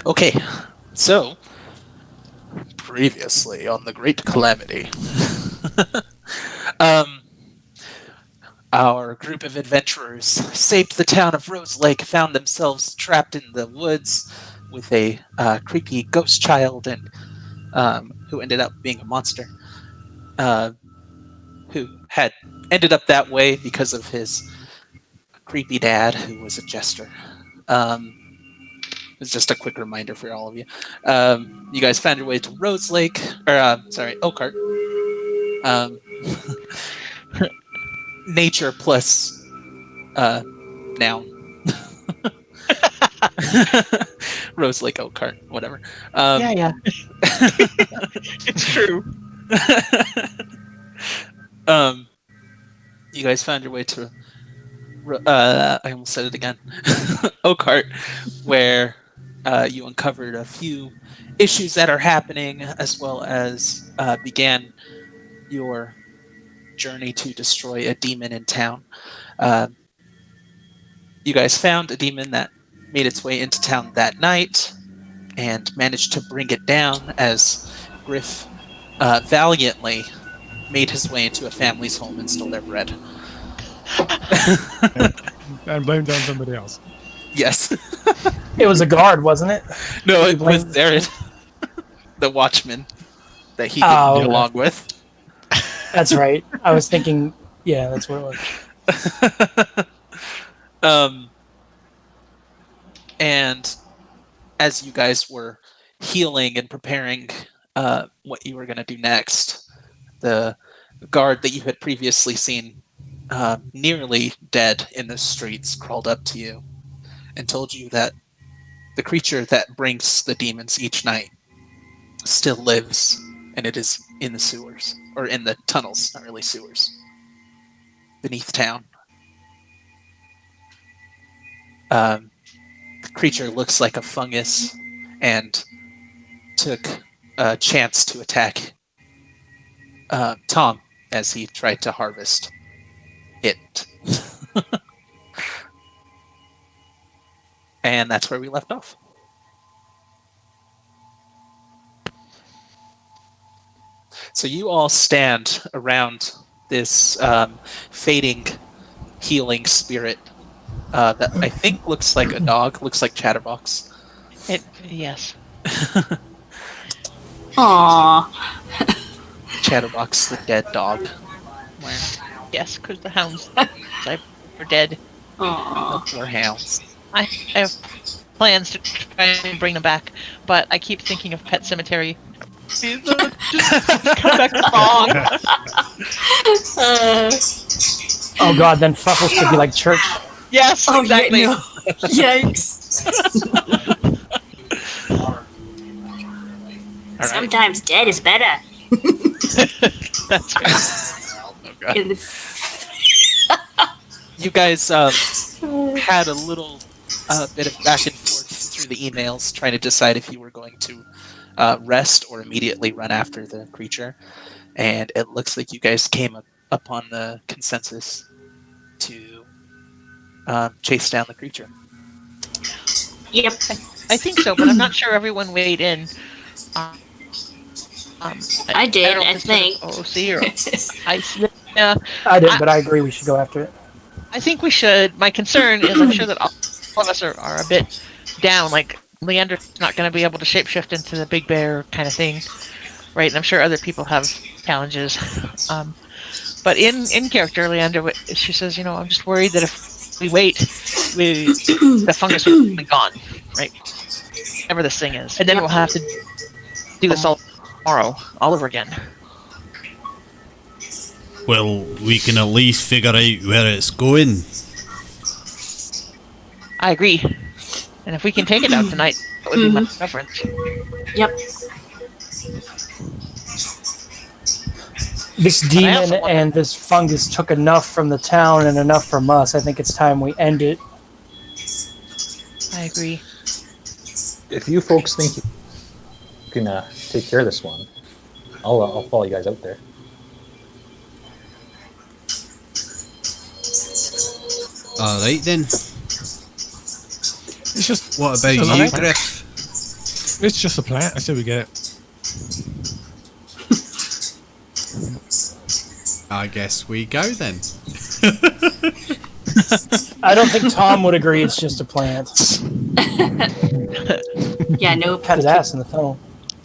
Okay, so previously on the Great Calamity, um, our group of adventurers saved the town of Rose Lake, found themselves trapped in the woods with a creepy ghost child, and who ended up being a monster, uh, who had ended up that way because of his creepy dad, who was a jester. It's just a quick reminder for all of you. You guys found your way to Rose Lake, or Oakheart. Um, nature plus noun. Rose Lake Oakheart, whatever. Yeah. It's true. You guys found your way to I almost said it again. Oakheart, where you uncovered a few issues that are happening, as well as began your journey to destroy a demon in town. You guys found a demon that made its way into town that night and managed to bring it down as Grif valiantly made his way into a family's home and stole their bread. And blamed it on somebody else. Yes. It was a guard, wasn't it? No, He it was blamed- Zared, the watchman that he didn't get along with. That's right. I was thinking, yeah, that's what it was. And as you guys were healing and preparing what you were going to do next, the guard that you had previously seen nearly dead in the streets crawled up to you and told you that the creature that brings the demons each night still lives, and it is in the sewers, or in the tunnels, not really sewers, beneath town. The creature looks like a fungus and took a chance to attack Tom as he tried to harvest it. And that's where we left off. So you all stand around this fading, healing spirit that I think looks like a dog, looks like Chatterbox. Yes. Aww. Chatterbox, the dead dog. Yes, because the hounds are dead. Aww. The poor hounds. I have plans to try and bring them back, but I keep thinking of Pet Cemetery. Please, just come back strong. Oh god, then Freckles could be like church. Yes, Oh, exactly. yeah, no. Yikes. All right. Sometimes dead is better. That's right. Oh, God. You guys had a little bit of back and forth through the emails, trying to decide if you were going to rest or immediately run after the creature. And it looks like you guys came upon the consensus to chase down the creature. Yep. I think so, but I'm not sure everyone weighed in. I did, don't know I if it's think. OC or yeah. I did, but I agree we should go after it. I think we should. My concern is I'm sure that all of us are a bit down. Like, Leandre's not going to be able to shapeshift into the big bear kind of thing, right? And I'm sure other people have challenges. But in character, Leandre, she says, I'm just worried that if we wait, the fungus will be gone, right? Whatever this thing is. And then we'll have to do this all tomorrow, all over again. Well, we can at least figure out where it's going. I agree. And if we can take it out tonight, that would be my preference. Yep. This demon and this fungus took enough from the town and enough from us. I think it's time we end it. I agree. If you folks think you can take care of this one, I'll follow you guys out there. Alright then. It's just What about you, Alright. Griff? It's just a plant. I said we get it. I guess we go then. I don't think Tom would agree. It's just a plant. Yeah, nope. Pat his ass in the tunnel.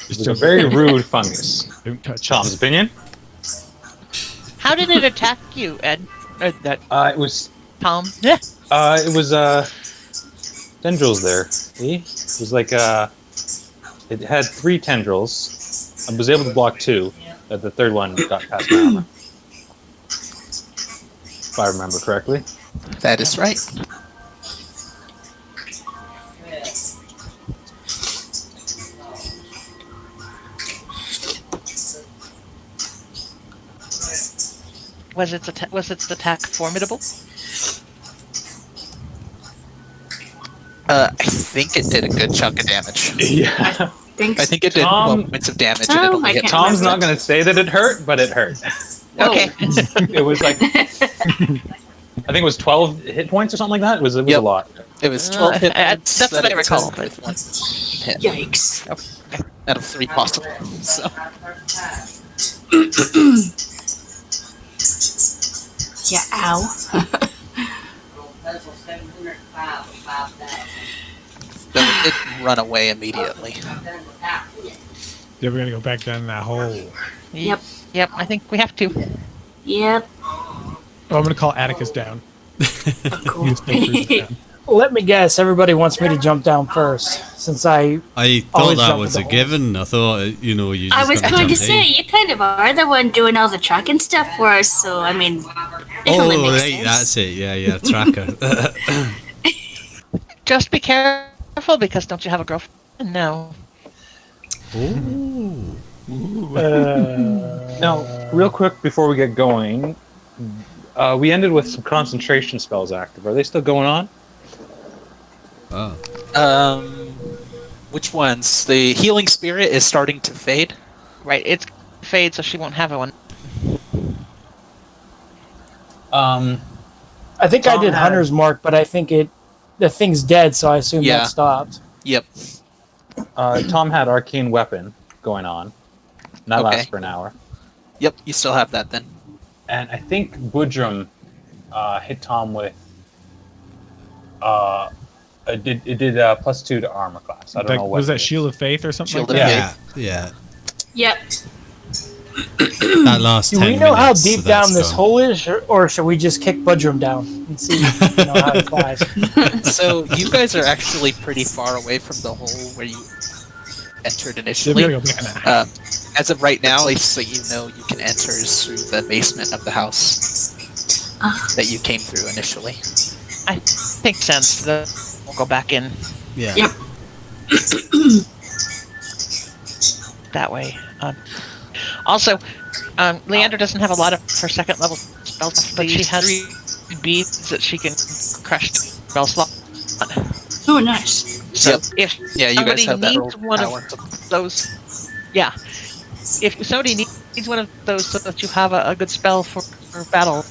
It's a very rude fungus. Don't touch Tom's it. opinion? How did it attack you, Ed? That It was Tom? Yeah. tendrils there. See? It was like it had 3 tendrils. I was able to block 2. The third one got past my armor. If I remember correctly. That is right. Was its attack formidable? I think it did a good chunk of damage. Yeah. I think it did Tom- 12 points of damage, Tom, and it I only hit can't Tom's remember. not going to say that it hurt, but it hurt. Okay. It was like, I think it was 12 hit points or something like that. It was a Yep. lot. It was 12 hit points. That's what that I it recall, took with 1 hit Yikes. out of 3 possible. So Yeah, ow. though it did run away immediately. Yeah, we're gonna go back down that hole. Yep. Yep, I think we have to. Yep. Oh, I'm gonna call Atticus down. Cool. Use snippers down. Let me guess. Everybody wants me to jump down first, since I I thought Always that jump was in a the given. I thought, you know, you just I was gotta going to jump say, in. you kind of are the one doing all the tracking stuff for us, so, I mean, it only Oh, makes right, sense. that's it. Yeah, tracker. Just be careful, because don't you have a girlfriend? No. Ooh. Now, real quick before we get going, we ended with some concentration spells active. Are they still going on? Oh. Which ones? The healing spirit is starting to fade. Right, it's fade, so she won't have one. Um, I think I Tom did had- Hunter's Mark, but I think the thing's dead, so I assume Yeah. that stopped. Yep. Tom had arcane weapon going on. And that Okay. lasts for an hour. Yep. You still have that then. And I think Bertram hit Tom with it did +2 to armor class. I don't Like, know what was it that is. Shield of Faith or something Shield like of that? Yeah. Yep. That last Do 10 we know how minutes, deep so that's down this gone. hole is, or should we just kick Budrum down and see how it flies? So you guys are actually pretty far away from the hole where you entered Yeah, we initially. gotta go back in that. As of right now, at least so you know you can enter is through the basement of the house that you came through initially. I think sense. We'll go back in Yeah. Yep. that way. Also, Leandre doesn't have a lot of her second level spells, but she has 3 beads that she can crush spell slot. Oh, nice. So Yep. if Yeah, you guys somebody have that needs roll one power. of those, yeah. If somebody needs one of those so that you have a good spell for battle,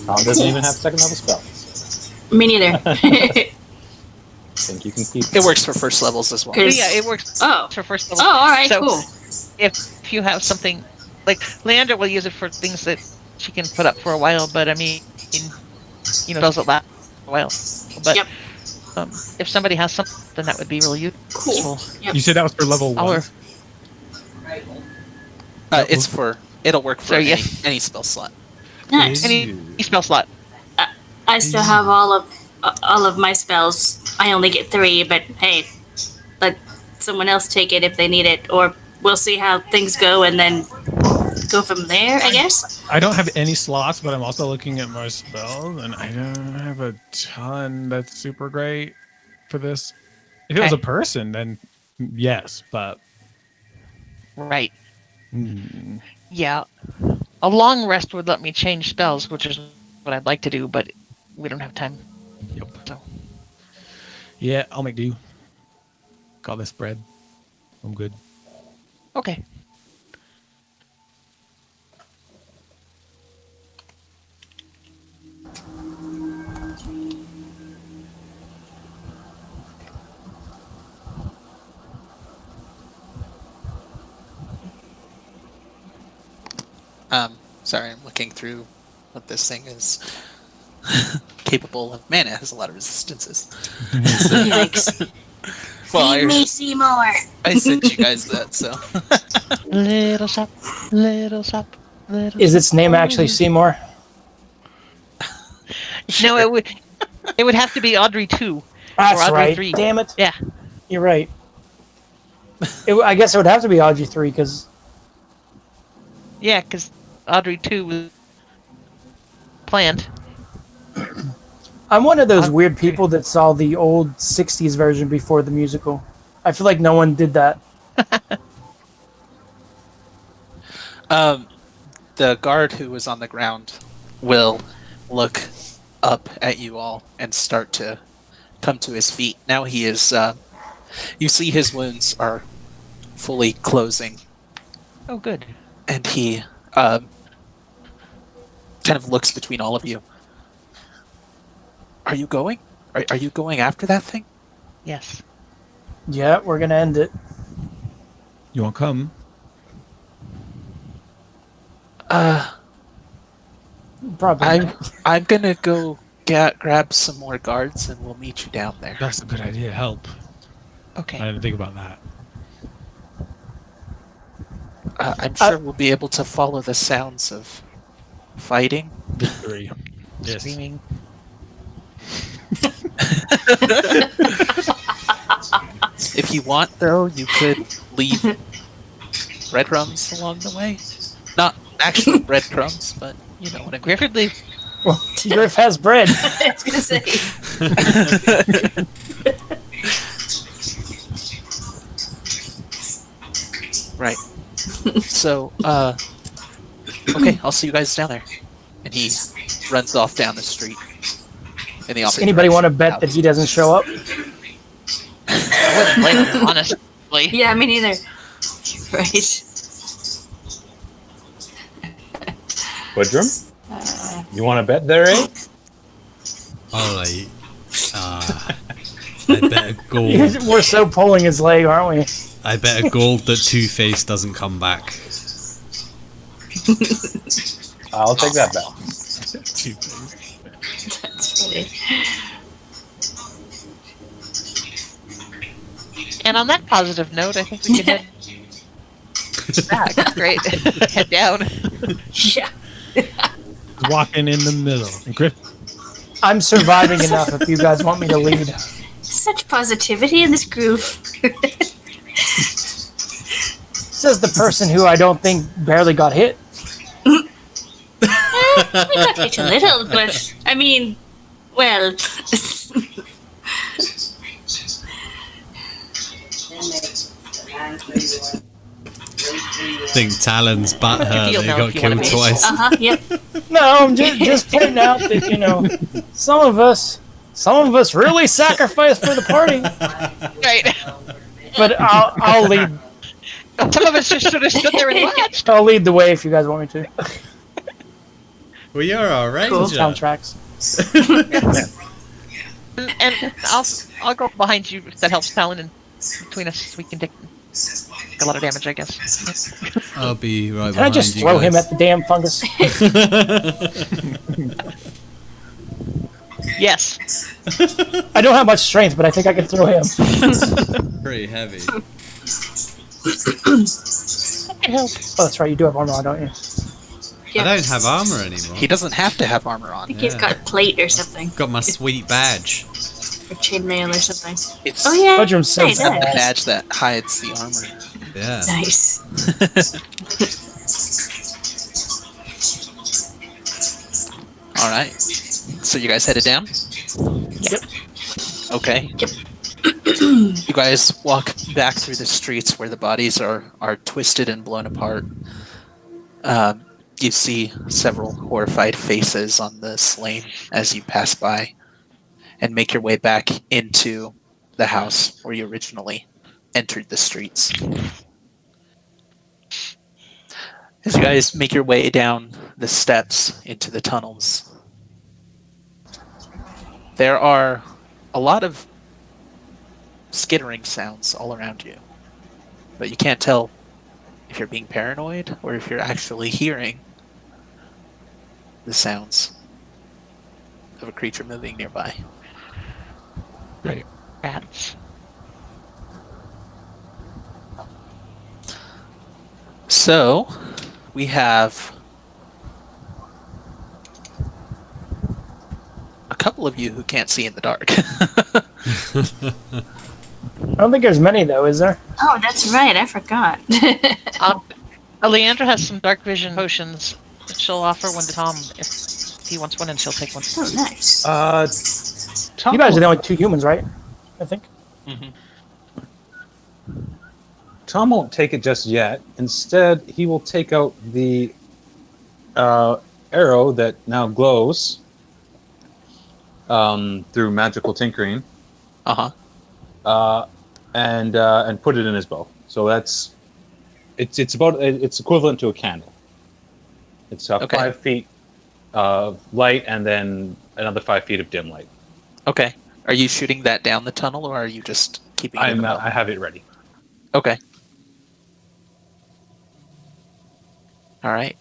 Tom doesn't even have second level spells. Me neither. I think you can keep It works for first levels as well. Good. yeah, it works Oh. for first Oh, level. all right, So- cool. If you have something like Leandre will use it for things that she can put up for a while, but I mean, you know, spells that last a while. But Yep. if somebody has something that would be really useful, Cool. Yep. You said that was for level 1. Or It'll work for So, yeah. any spell slot. Nice. any spell slot. I still have all of my spells. I only get 3, but hey, let someone else take it if they need it, or we'll see how things go and then go from there, I guess. I don't have any slots, but I'm also looking at my spells, and I don't have a ton that's super great for this. If it was a Okay. person, then yes, but Right. Yeah. A long rest would let me change spells, which is what I'd like to do, but we don't have time. Yep. So Yeah, I'll make do. Call this bread. I'm good. okay. Sorry, I'm looking through what this thing is capable of. Man, it has a lot of resistances. Yikes. Well, Feed me, Seymour. I sent you guys that, so. Little shop, little shop, little. Is its name actually Seymour? No, it would have to be Audrey 2. That's Audrey right. 3. Damn it. Yeah. You're right. I guess it would have to be Audrey 3 because Yeah, because Audrey 2 was planned. I'm one of those weird people that saw the old 60s version before the musical. I feel like no one did that. The guard who was on the ground will look up at you all and start to come to his feet. Now he is, you see his wounds are fully closing, Oh, good. and he kind of looks between all of you. Are you going? Are you going after that thing? Yes. Yeah, we're going to end it. You won't come? Probably. I'm gonna go grab some more guards, and we'll meet you down there. That's a good idea. Help. Okay. I didn't think about that. I'm sure we'll be able to follow the sounds of fighting. Victory. Yes. Screaming. If you want, though, you could leave breadcrumbs along the way. Not actual breadcrumbs, but you know what I mean. Griff would leave. Well, Griff has bread. I was gonna say. Right. So, okay, I'll see you guys down there. And he runs off down the street. In the opposite Anybody want to direction. bet that he doesn't show up? I wouldn't blame him, honestly. Yeah, me neither. Right. Bertram? You want to bet there, eh? Alright. I bet a gold. We're so pulling his leg, aren't we? I bet a gold that Two-Face doesn't come back. I'll take that bet. That's funny. And on that positive note, I think we can head back. Great. Head down. Yeah. Walking in the middle. And Griff, I'm surviving enough if you guys want me to lead. Such positivity in this group. Says the person who I don't think barely got hit. We got hit a little, but I mean, well. I think Talon's bat hurt. Deal They now got if you wanna killed be. twice. Yep. No, I'm just pointing out that, some of us really sacrifice for the party. Right. But I'll lead. Some of us just sort of stood there and watched. I'll lead the way if you guys want me to. Well, you're our ranger. Soundtracks. And I'll go behind you if that helps, Talon, and between us we can take a lot of damage, I guess. I'll be right behind you. Can I just throw him at the damn fungus? Yes. I don't have much strength, but I think I can throw him. Pretty heavy. I can help. Oh, that's right. You do have armor on, don't you? I don't have armor anymore. He doesn't have to have armor I on. think he's got plate or something. Got my sweet badge. Or chainmail or something. It's Oh, yeah. Bertram's so Hey, bad. a that. badge that hides the armor. Yeah. Nice. All right. So you guys headed down? Yep. Okay. You guys walk back through the streets where the bodies are twisted and blown apart. You see several horrified faces on the slain as you pass by, and make your way back into the house where you originally entered the streets. As you guys make your way down the steps into the tunnels, there are a lot of skittering sounds all around you, but you can't tell if you're being paranoid or if you're actually hearing the sounds of a creature moving nearby. Great. Rats. So, we have a couple of you who can't see in the dark. I don't think there's many though, is there? Oh, that's right. I forgot. Leandre has some dark vision potions. She'll offer one to Tom if he wants one, and she'll take one. Oh, nice. Tom You guys are will, the only 2 humans, right? I think. Tom won't take it just yet. Instead, he will take out the arrow that now glows through magical tinkering, and put it in his bow. So it's equivalent to a candle. It's 5 feet of light and then another 5 feet of dim light. Okay. Are you shooting that down the tunnel, or are you just keeping it in the bow? I have it ready. Okay. All right.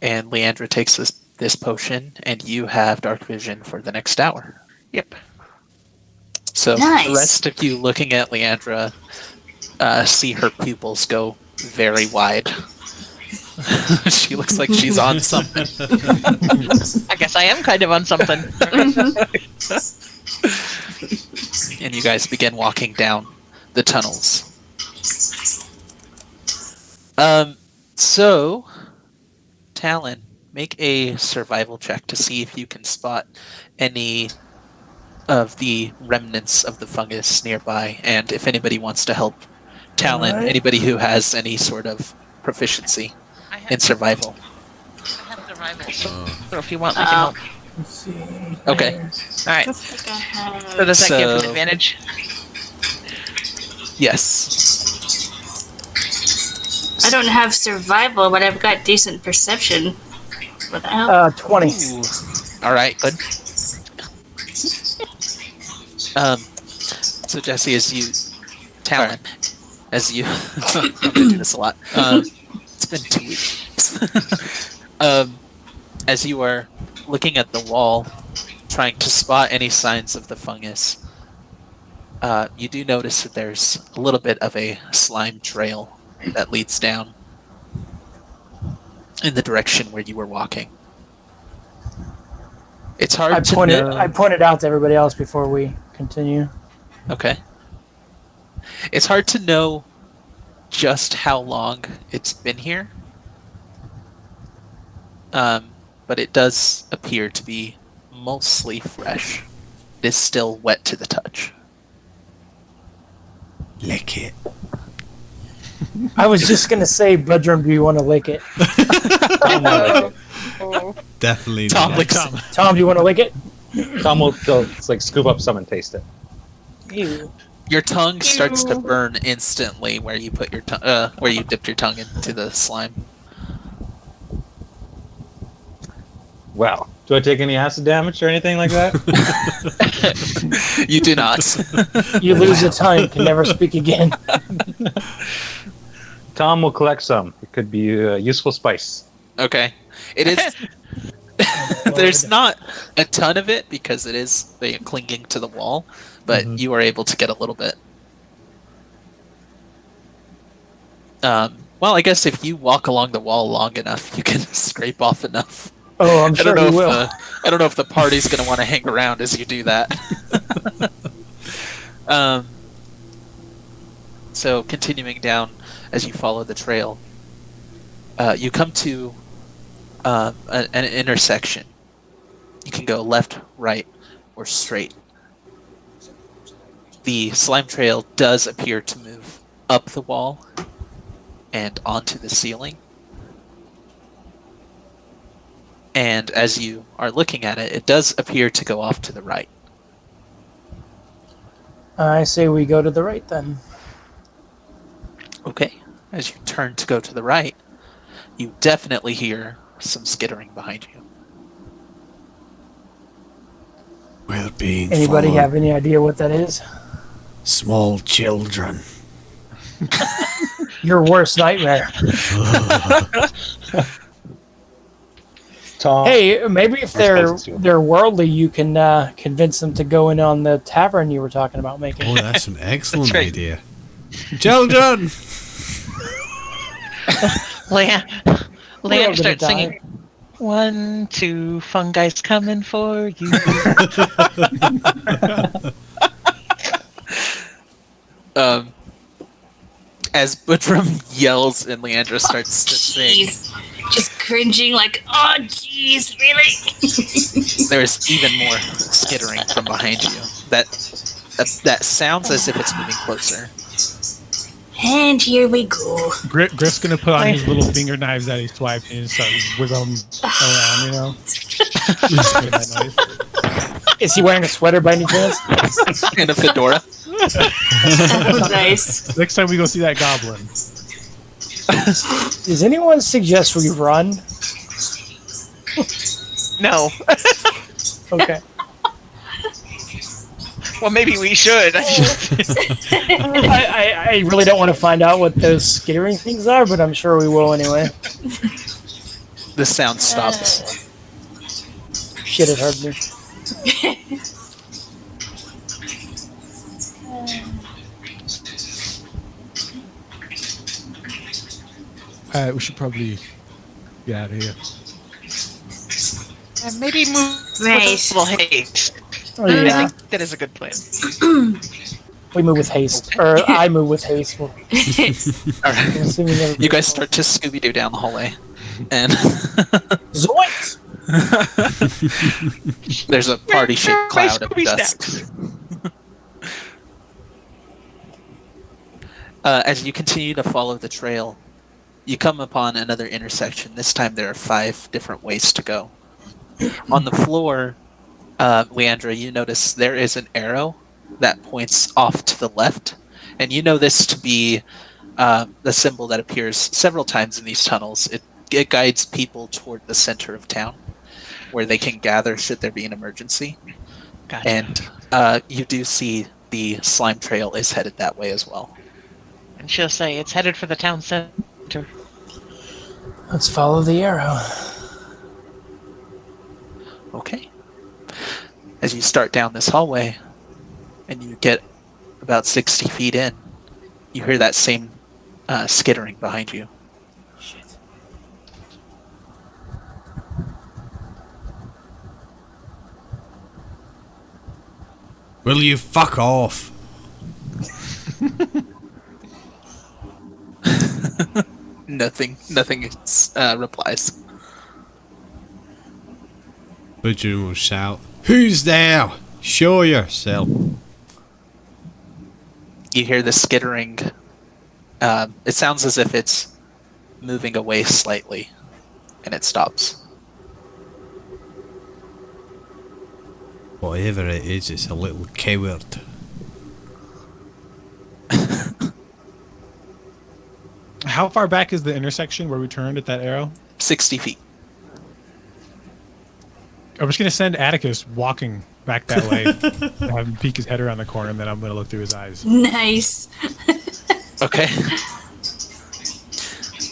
And Leandre takes this potion, and you have dark vision for the next hour. Yep. So Nice. the rest of you looking at Leandre see her pupils go very wide. She looks like she's on something. I guess I am kind of on something. And you guys begin walking down the tunnels. So, Talon, make a survival check to see if you can spot any of the remnants of the fungus nearby, and if anybody wants to help Talon, Alright. anybody who has any sort of proficiency in survival. I have survival. So if you want, I can help. Let's see. Okay. All right. I think I have. So does that give So- an advantage? Yes. I don't have survival, but I've got decent perception. What the hell? 20. Ooh. All right, good. So Jesse, Talon, as you, I'm gonna do this a lot. It's been 2 weeks. As you are looking at the wall, trying to spot any signs of the fungus, you do notice that there's a little bit of a slime trail that leads down in the direction where you were walking. It's hard I to pointed know. I pointed out to everybody else before we continue. Okay. It's hard to know just how long it's been here. But it does appear to be mostly fresh. It is still wet to the touch. Lick it. I was just gonna say, Bertram, do you want to lick it? Definitely Tom not. licks Tom. Tom, do you want to lick it? Tom will like scoop up some and taste it. Ew. Your tongue starts to burn instantly where you put your where you dipped your tongue into the slime. Wow. Do I take any acid damage or anything like that? You do not. You lose a tongue, can never speak again. Tom will collect some. It could be a useful spice. Okay. It is. There's not a ton of it because it is clinging to the wall, but you are able to get a little bit. Well, I guess if you walk along the wall long enough, you can scrape off enough. Oh, I'm I sure don't know he if will. I don't know if the party's going to want to hang around as you do that. So continuing down as you follow the trail, you come to an intersection. You can go left, right, or straight. The slime trail does appear to move up the wall and onto the ceiling. And as you are looking at it, it does appear to go off to the right. I say we go to the right then. Okay. As you turn to go to the right, you definitely hear some skittering behind you. We're being Anybody followed. have any idea what that is? Small children. Your worst nightmare. Tom. Hey, maybe if closest to him. they're worldly, you can convince them to go in on the tavern you were talking about making. Oh, that's an excellent That's right. idea. Children! Leandre gonna starts die. singing. 1, 2, fungi's coming for you. As Bertram yells and Leandre starts to sing, Jeez. Just cringing like, oh, jeez, really? there's even more skittering from behind you. That sounds as if it's moving closer. And here we go. Griff's gonna put on his little finger knives that he swiped and start wiggling around, you know? Just make that noise. Is he wearing a sweater by any chance? And a fedora. Oh, nice. Next time we go see that goblin. Does anyone suggest we run? No. Okay. Well, maybe we should. I really don't want to find out what those skittering things are, but I'm sure we will anyway. The sound stops. Shit, it hurt me. We should probably get out of here. Maybe move Right. with a little haste. Oh, I yeah. think that is a good plan. We move with haste. Or I move with haste. Well, All right. I'm assuming everybody You guys else- start to Scooby-Doo down the hallway. And Zoinks! there's a party-shaped My cloud of Scooby dust. snacks. As you continue to follow the trail, you come upon another intersection. This time there are 5 different ways to go. On the floor, Leandre, you notice there is an arrow that points off to the left, and you know this to be the symbol that appears several times in these tunnels. It guides people toward the center of town, where they can gather should there be an emergency. Gotcha. And you do see the slime trail is headed that way as well. And she'll say it's headed for the town center. Let's follow the arrow. Okay. As you start down this hallway, and you get about 60 feet in, you hear that same skittering behind you. Shit. Will you fuck off? Nothing replies. Bertram will shout, "Who's there? Show yourself." You hear the skittering. It sounds as if it's moving away slightly, and it stops. Whatever it is, it's a little coward. How far back is the intersection where we turned at that arrow? 60 feet. I'm just gonna send Atticus walking back that way, have him peek his head around the corner, and then I'm gonna look through his eyes. Nice. Okay.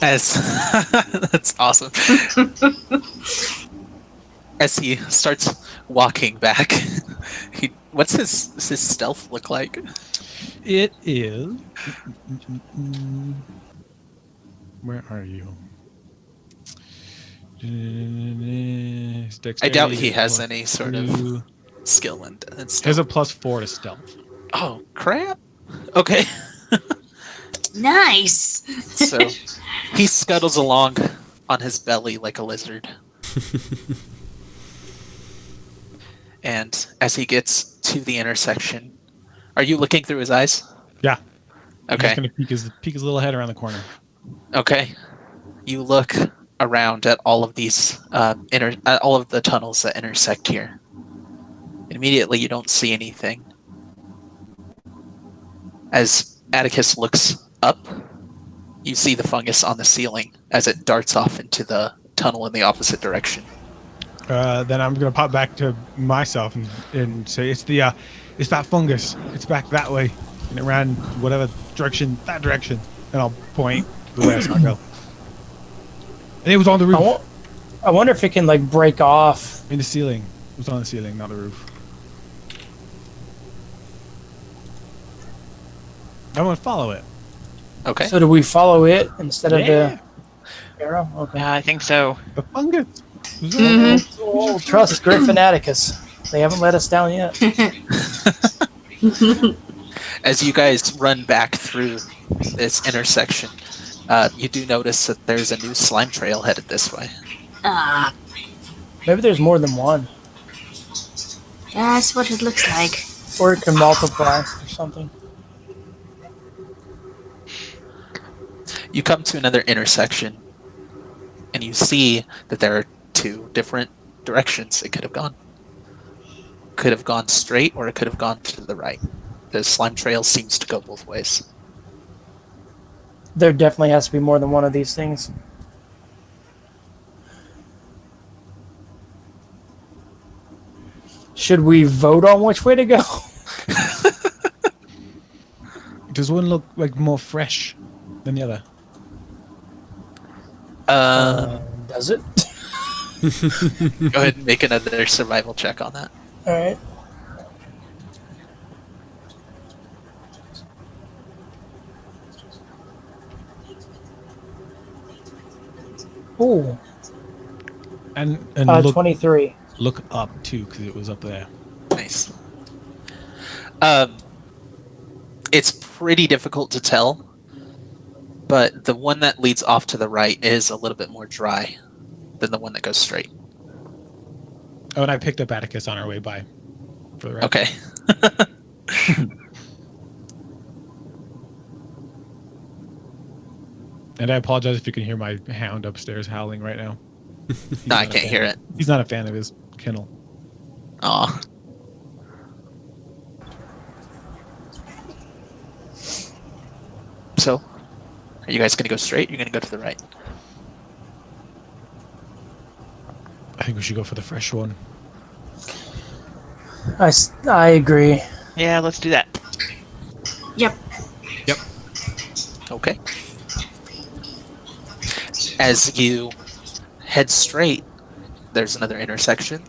As that's awesome. As he starts walking back, what's his stealth look like? It is. Where are you? I doubt he has any sort of skill in He has stealth. a +4 to stealth. Oh crap! Okay, Nice. so he scuttles along on his belly like a lizard. And as he gets to the intersection, are you looking through his eyes? Yeah. I'm Okay. just gonna peek his little head around the corner. Okay. You look around at all of these all of the tunnels that intersect here. Immediately, you don't see anything. As Atticus looks up, you see the fungus on the ceiling as it darts off into the tunnel in the opposite direction. Then I'm gonna pop back to myself and say it's that fungus. It's back that way and it ran whatever direction, that direction, and I'll point the way I saw it go. And it was on the roof. I wonder if it can like break off. In the ceiling. It was on the ceiling, not the roof. I'm gonna follow it. Okay. So do we follow it instead of Yeah. the arrow? Okay. Yeah, I think so. The fungus. Oh, trust Grif and Atticus. They haven't let us down yet. As you guys run back through this intersection, you do notice that there's a new slime trail headed this way. Ah, Maybe there's more than one. that's what it looks like. Or it can multiply or something. You come to another intersection, and you see that there are two different directions it could have gone. Could have gone straight, or it could have gone to the right. The slime trail seems to go both ways. There definitely has to be more than one of these things. Should we vote on which way to go? Does one look like more fresh than the other? Does it? Go ahead and make another survival check on that. Alright. Ooh, And look 23. look up too, because it was up there. Nice. It's pretty difficult to tell, but the one that leads off to the right is a little bit more dry than the one that goes straight. Oh, and I picked up Atticus on our way by. For the right. Okay. And I apologize if you can hear my hound upstairs howling right now. No, I can't hear it. He's not a fan of his kennel. Aw. So, are you guys going to go straight? Or are you going to go to the right? I think we should go for the fresh one. I agree. Yeah, let's do that. Yep. Okay. As you head straight, there's another intersection.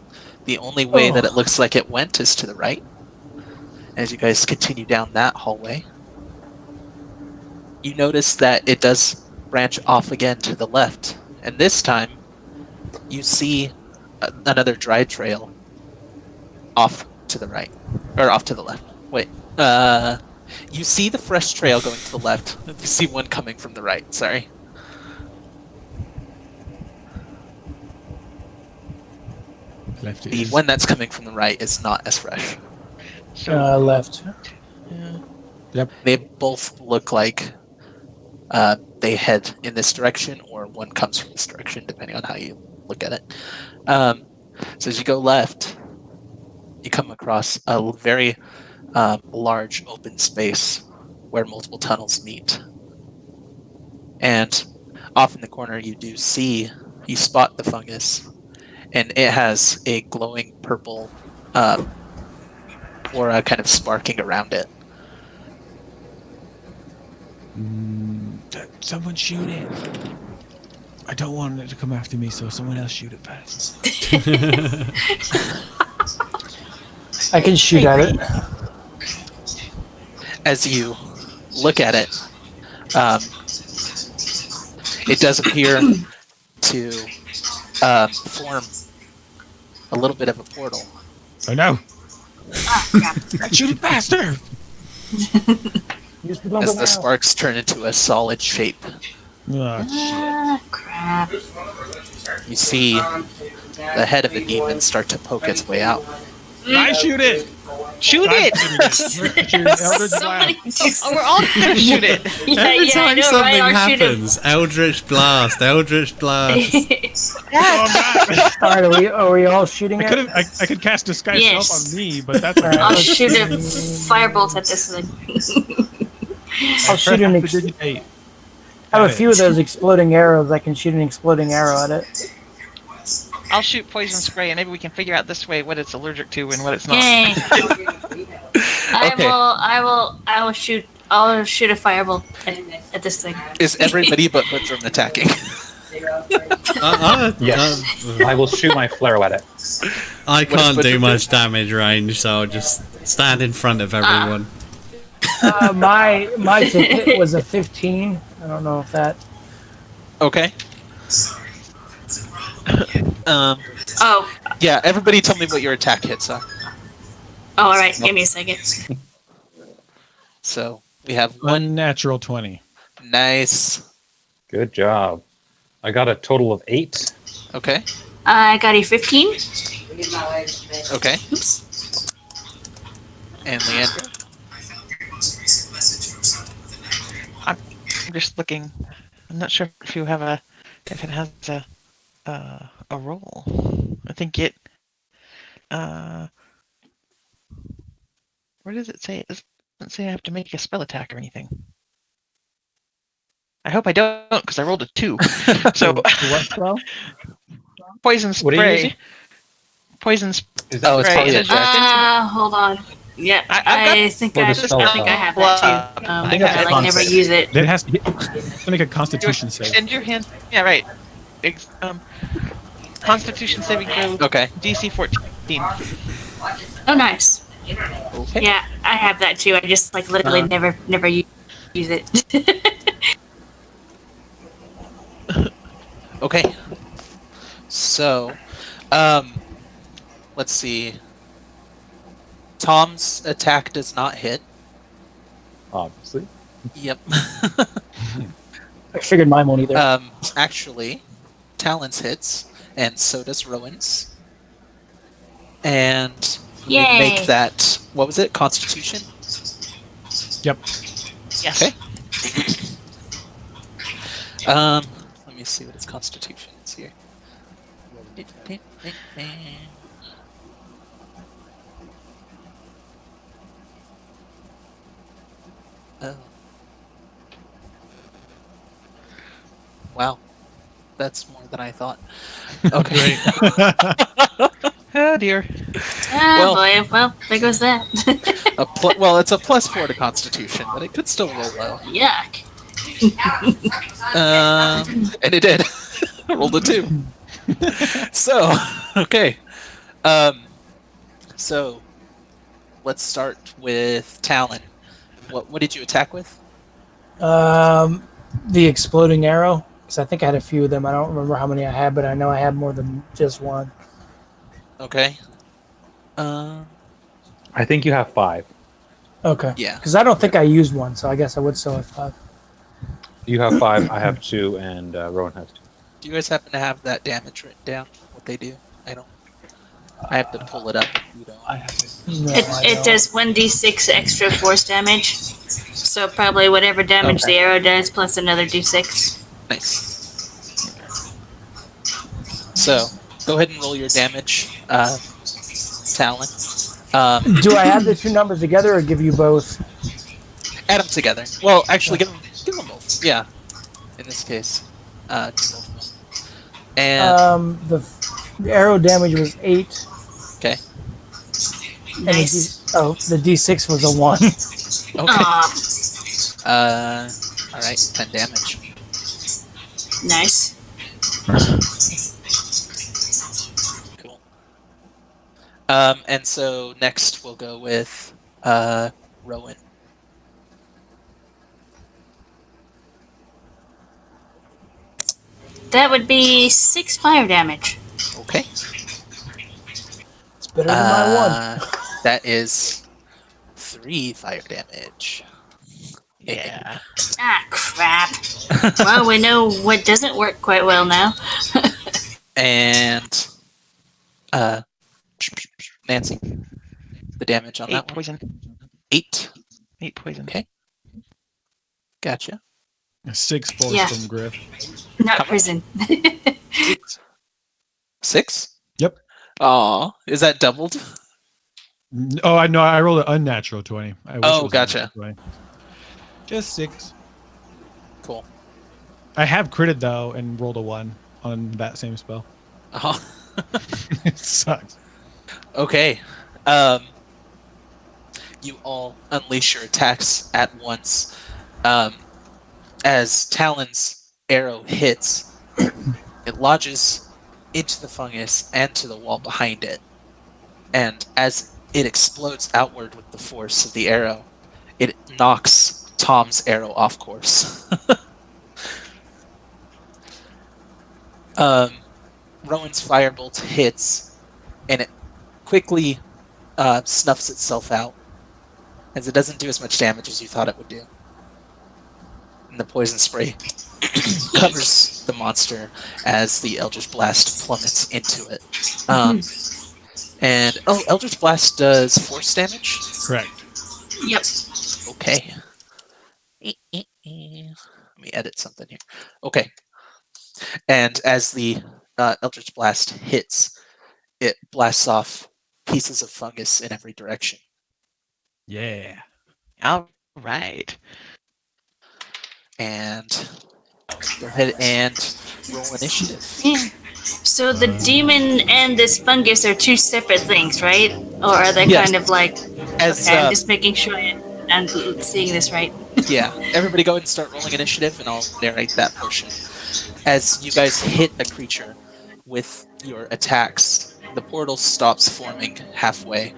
The only way that it looks like it went is to the right. As you guys continue down that hallway, you notice that it does branch off again to the left. And this time, you see another dry trail off to the right. Or off to the left. Wait. You see the fresh trail going to the left. You see one coming from the right. Sorry. Left The is. one that's coming from the right is not as fresh. So Left. Yep. They both look like they head in this direction, or one comes from this direction, depending on how you look at it. So as you go left, you come across a very large open space where multiple tunnels meet. And off in the corner, you spot the fungus, and it has a glowing purple aura kind of sparking around it. Someone shoot it. I don't want it to come after me, so someone else shoot it first. I can shoot at it. As you look at it, it does appear to form a little bit of a portal. Oh no! Ah, crap. Shoot it faster! As the sparks turn into a solid shape, Oh, Ah, crap. you see the head of the demon start to poke its way out. I shoot it! shoot it! Somebody just... Oh, we're all gonna shoot it. Yeah, Every yeah, I time know, something right? I'll shoot him. happens, Eldritch Blast, Eldritch Blast. Alright, are we all shooting I at could it? I could cast disguise Yes. self on me, but that's I'll shoot a firebolt at this thing. I'll shoot an I have a few of those exploding arrows. I can shoot an exploding arrow at it. I'll shoot poison spray, and maybe we can figure out this way what it's allergic to and what it's not. Yay. Okay. I'll shoot a firebolt at this thing. Is everybody but Bertram attacking? Yes. I will shoot my flare at it. I can't Butcher do do? much damage range, so I'll just stand in front of everyone. My to hit was a 15. I don't know if that. Okay. Oh, Yeah, everybody tell me what your attack hits are. all right. Give me a second. So we have one. Unnatural 20. Nice. Good job. I got a total of 8. Okay. I got a 15. Okay. Oops. And Leandre. I'm just looking. I'm not sure if you have if it has a roll. I think it. Where does it say? It doesn't say I have to make a spell attack or anything. I hope I don't, because I rolled a 2. So What spell? poison What are you spray. using? Poison Is that Oh, it's spray. probably a It says Hold on. Yeah, I've I got- think Well, I the spell think I have that too. I think that's I like never concept. use it. It has to make a Constitution save. Extend your hand. Yeah, right. Constitution saving throw. Okay. DC 14. Oh, nice. Okay. Yeah, I have that too. I just like literally never use it. Okay. So, let's see. Tom's attack does not hit. Obviously. Yep. I figured mine won't either. Actually, Talon's hits, and so does Rowan's. And we Yay. make that, what was it, Constitution? Yep. Yes. Okay. Let me see what its Constitution is here. Oh. Wow. That's more than I thought. Okay. Oh dear. Oh boy, well, there goes that. Well, it's a +4 to Constitution, but it could still roll low. Yuck. And it did. Rolled a 2. So, okay. So, let's start with Talon. What did you attack with? The exploding arrow, because I think I had a few of them. I don't remember how many I had, but I know I had more than just one. Okay. I think you have 5. Okay. Yeah. Because I don't think I used one, so I guess I would still have 5. You have 5, I have 2, and Rowan has 2. Do you guys happen to have that damage written down? What they do? I don't. I have to pull it up. If you don't. No, It does 1d6 extra force damage. So probably whatever damage the arrow does plus another d6. Nice. So, go ahead and roll your damage, Talon. Do I have the two numbers together or give you both? Add them together. Well, actually, give them both. Yeah. In this case, do both of them. And The arrow damage was 8. okay. And Nice. the D6 was a 1. Okay. Aw, All right. 10 damage. nice. Cool. And so next we'll go with Rowan. That would be 6 fire damage. Okay. It's better than my 1. That is 3 fire damage. Yeah. Ah, crap. Well, we know what doesn't work quite well now. And Nancy, the damage on 8 that one. poison. 8. 8 poison. Okay. Gotcha. 6 force Yeah. from Grif. Not prison. 6? Yep. Aw, is that doubled? Oh, I know. I rolled an unnatural 20. I wish Oh, it was a gotcha. natural 20. Just 6. Cool. I have critted though and rolled a 1 on that same spell. Uh-huh. It sucks. Okay. You all unleash your attacks at once. As Talon's arrow hits, It lodges into the fungus and to the wall behind it. And as it explodes outward with the force of the arrow, it knocks Tom's arrow off course. Rowan's firebolt hits, and it quickly snuffs itself out, as it doesn't do as much damage as you thought it would do. And the poison spray covers the monster as the Eldritch Blast plummets into it. Eldritch Blast does force damage? Correct. Yep. Okay. Let me edit something here. Okay. And as the Eldritch Blast hits, it blasts off pieces of fungus in every direction. Yeah. All right. And go ahead and roll initiative. Yeah. So the demon and this fungus are two separate things, right? Or are they Yes. kind of like... As Okay, I'm just making sure I'm seeing this right. yeah, everybody go ahead and start rolling initiative, and I'll narrate that portion. As you guys hit a creature with your attacks, the portal stops forming halfway,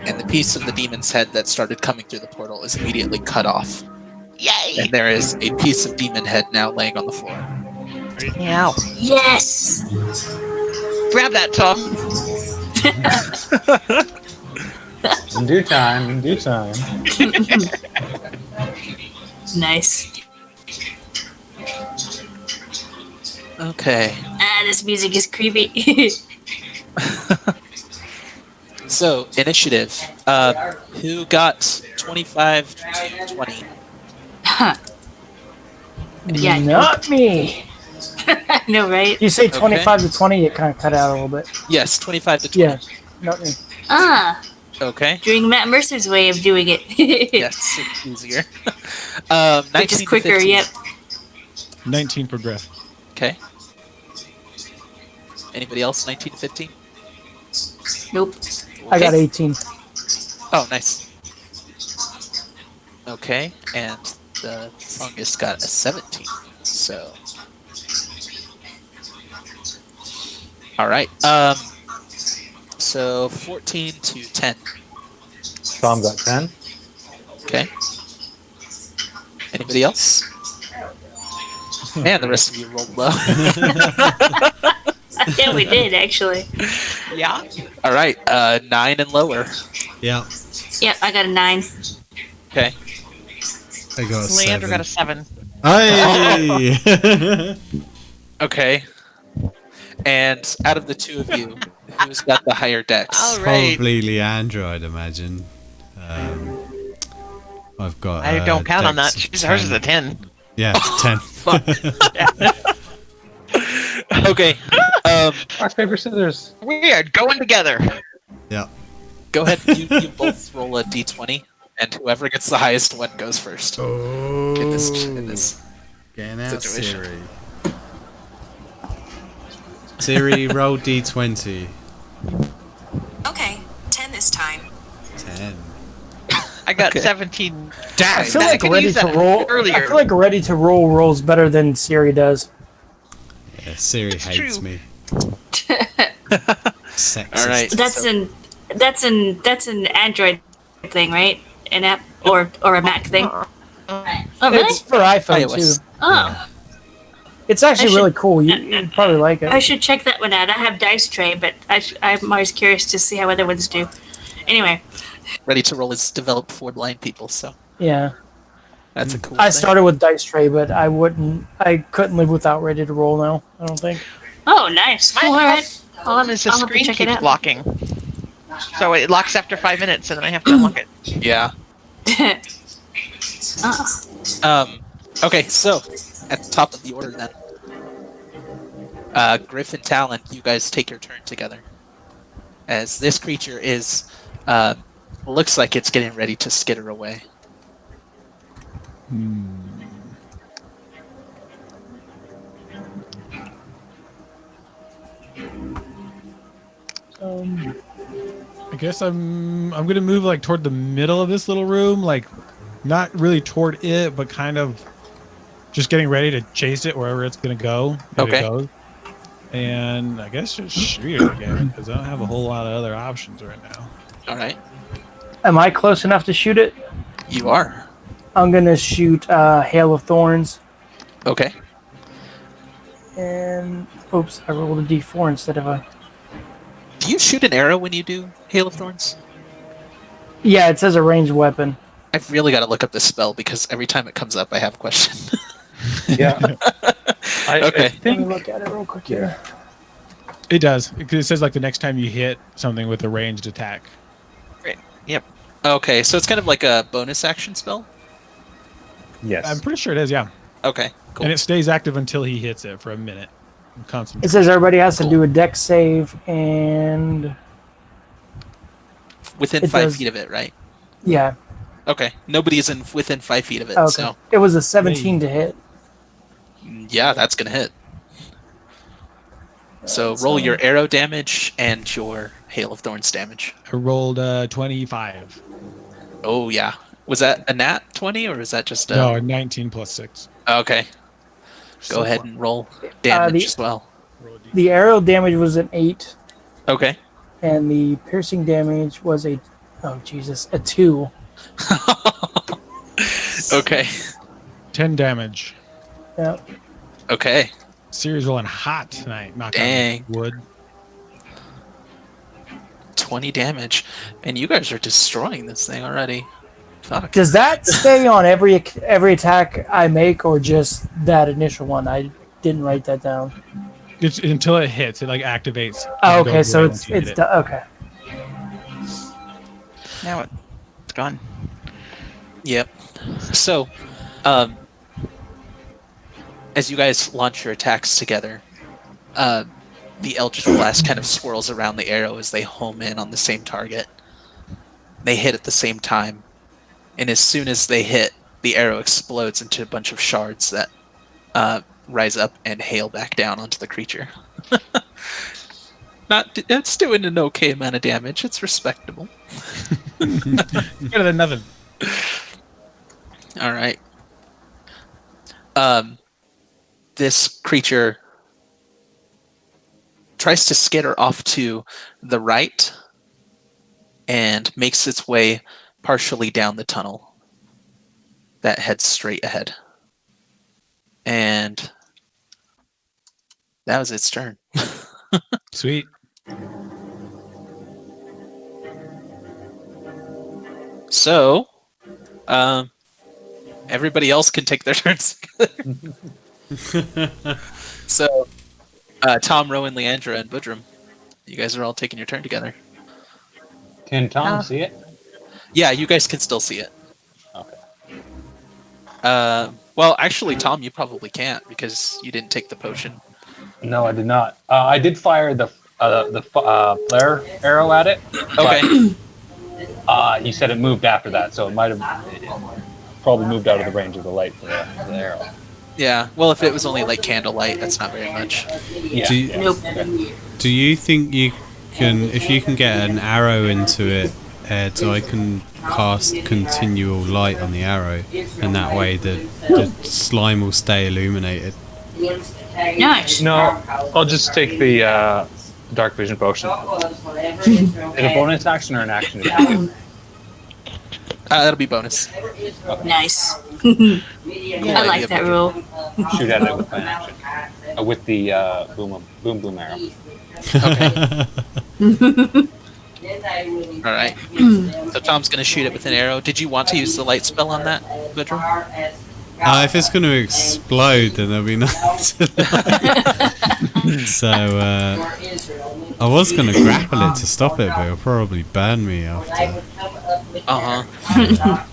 and the piece of the demon's head that started coming through the portal is immediately cut off. Yay! And there is a piece of demon head now laying on the floor. Meow. Yes! Grab that, Tom. In due time, in due time. Nice. Okay. This music is creepy. So, initiative. Who got 25 to 20? Yeah, Not me. I know, right? You say 25 to 20, it kind of cut out a little bit. Yes, 25 to 20. Yeah, not me. Okay. Doing Matt Mercer's way of doing it. Yes, it's easier. 19 Which is to quicker, 15. yep. 19 for Grif. Okay. Anybody else 19 to 15? Nope. I got Okay. 18. Oh, nice. Okay, and the fungus got a 17. So. Alright. So 14 to 10. Tom got 10. Okay. Anybody else? Man, the rest of you rolled low. Yeah, we did, actually. Yeah. Alright, 9 and lower. Yeah. Yep, I got a 9. Okay. I got a Leandre 7. got a 7. Hey! Okay. And out of the two of you, who's got the higher dex? All right. Probably Leandre, I'd imagine. I've got. I don't count on that. dex of She's, hers is 10. a 10. Yeah, 10. Okay. Rock, paper, scissors. We are going together. Yeah. Go ahead. You both roll a d20, and whoever gets the highest one goes first. Oh. In this. Getting out, situation. Siri. Siri, roll d20. Okay, 10 this time. 10. I got Okay. 17. I feel I like could ready use to that roll. earlier. I feel like ready to roll rolls better than Siri does. Yeah, Siri It's hates true. me. Sexist. All right. That's an Android thing, right? An app or a Mac thing. Oh, really? It's for iPhone iOS. too. Oh, It's actually I should- really cool. You'd probably like I it. should check that one out. I have Dice Tray, but I'm always curious to see how other ones do. Anyway, Ready to roll is developed for blind people, so Yeah, that's a cool I thing. started with Dice Tray, but I couldn't live without Ready to Roll now. I don't think. oh, nice. My All right. problem is the I'll have to screen check it keeps out. locking. So it locks after 5 minutes, and then I have to unlock it. Yeah. Oh, Okay, so at the top of the order then. Grif and Talon, you guys take your turn together. As this creature is looks like it's getting ready to skitter away. I guess I'm gonna move like toward the middle of this little room, like not really toward it, but kind of just getting ready to chase it wherever it's gonna go. If Okay. It goes. And I guess just shoot it again because I don't have a whole lot of other options right now. All right. Am I close enough to shoot it? You are. I'm gonna shoot Hail of Thorns. Okay. And oops, I rolled a D4 instead of a. Do you shoot an arrow when you do Hail of Thorns? Yeah, it says a ranged weapon. I've really got to look up this spell because every time it comes up, I have a question. Yeah. I Okay. Let me think look at it real quick here. It does. It says like the next time you hit something with a ranged attack. Great. Yep. Okay, so it's kind of like a bonus action spell? yes. I'm pretty sure it is, yeah. Okay, cool. And it stays active until he hits it for a minute. It says everybody has to Cool. do a dex save, and Within it 5 does- feet of it, right? yeah. Okay, nobody's within 5 feet of it, Okay. so It was a 17 to hit. yeah, that's going to hit. So roll your arrow damage and your Hail of Thorns damage. I rolled 25. Oh, yeah. Was that a nat 20 or is that just a... No, 19 plus 6. Okay, go ahead and roll damage the- as well. The arrow damage was an 8, Okay. and the piercing damage was a 2. Okay. 10 damage. Yeah. Okay. Siri's rolling hot tonight. Knock Dang. on wood. 20 damage. And you guys are destroying this thing already. Fuck. Does that stay on every attack I make, or just that initial one? I didn't write that down. It's until it hits. It like activates. Oh, and okay, goes so away it's once you hit it. okay. Now it's gone. Yep. So, as you guys launch your attacks together, the Eldritch Blast kind of swirls around the arrow as they home in on the same target. They hit at the same time, and as soon as they hit, the arrow explodes into a bunch of shards that rise up and hail back down onto the creature. It's doing an okay amount of damage. It's respectable. Better than nothing. All right. This creature tries to skitter off to the right and makes its way partially down the tunnel that heads straight ahead. And that was its turn. Sweet. So, everybody else can take their turns. So, Tom, Rowan, Leandre, and Bertram, you guys are all taking your turn together. Can Tom see it? Yeah, you guys can still see it. Okay. Well, actually, Tom, you probably can't because you didn't take the potion. No, I did not. I did fire the flare arrow at it. Okay. He said it moved after that, so it might have probably moved out of the range of the light for the arrow. Yeah. Well, if it was only like candlelight, that's not very much. Yeah. Do you, Nope. do you think you can, if you can get an arrow into it, Ed, so I can cast continual light on the arrow, and that way the slime will stay illuminated? Nice. No, I'll just take the dark vision potion. Is it a bonus action or an action? That'll be bonus. Nice. Cool I like idea, that Bertram. rule. Shoot at it with my action. With the boom arrow. All right. So Tom's gonna shoot it with an arrow. Did you want to use the light spell on that, Bertram? If it's going to explode, then there'll be nothing to light. So, I was going to grapple it to stop it, but it'll probably burn me after. Uh huh.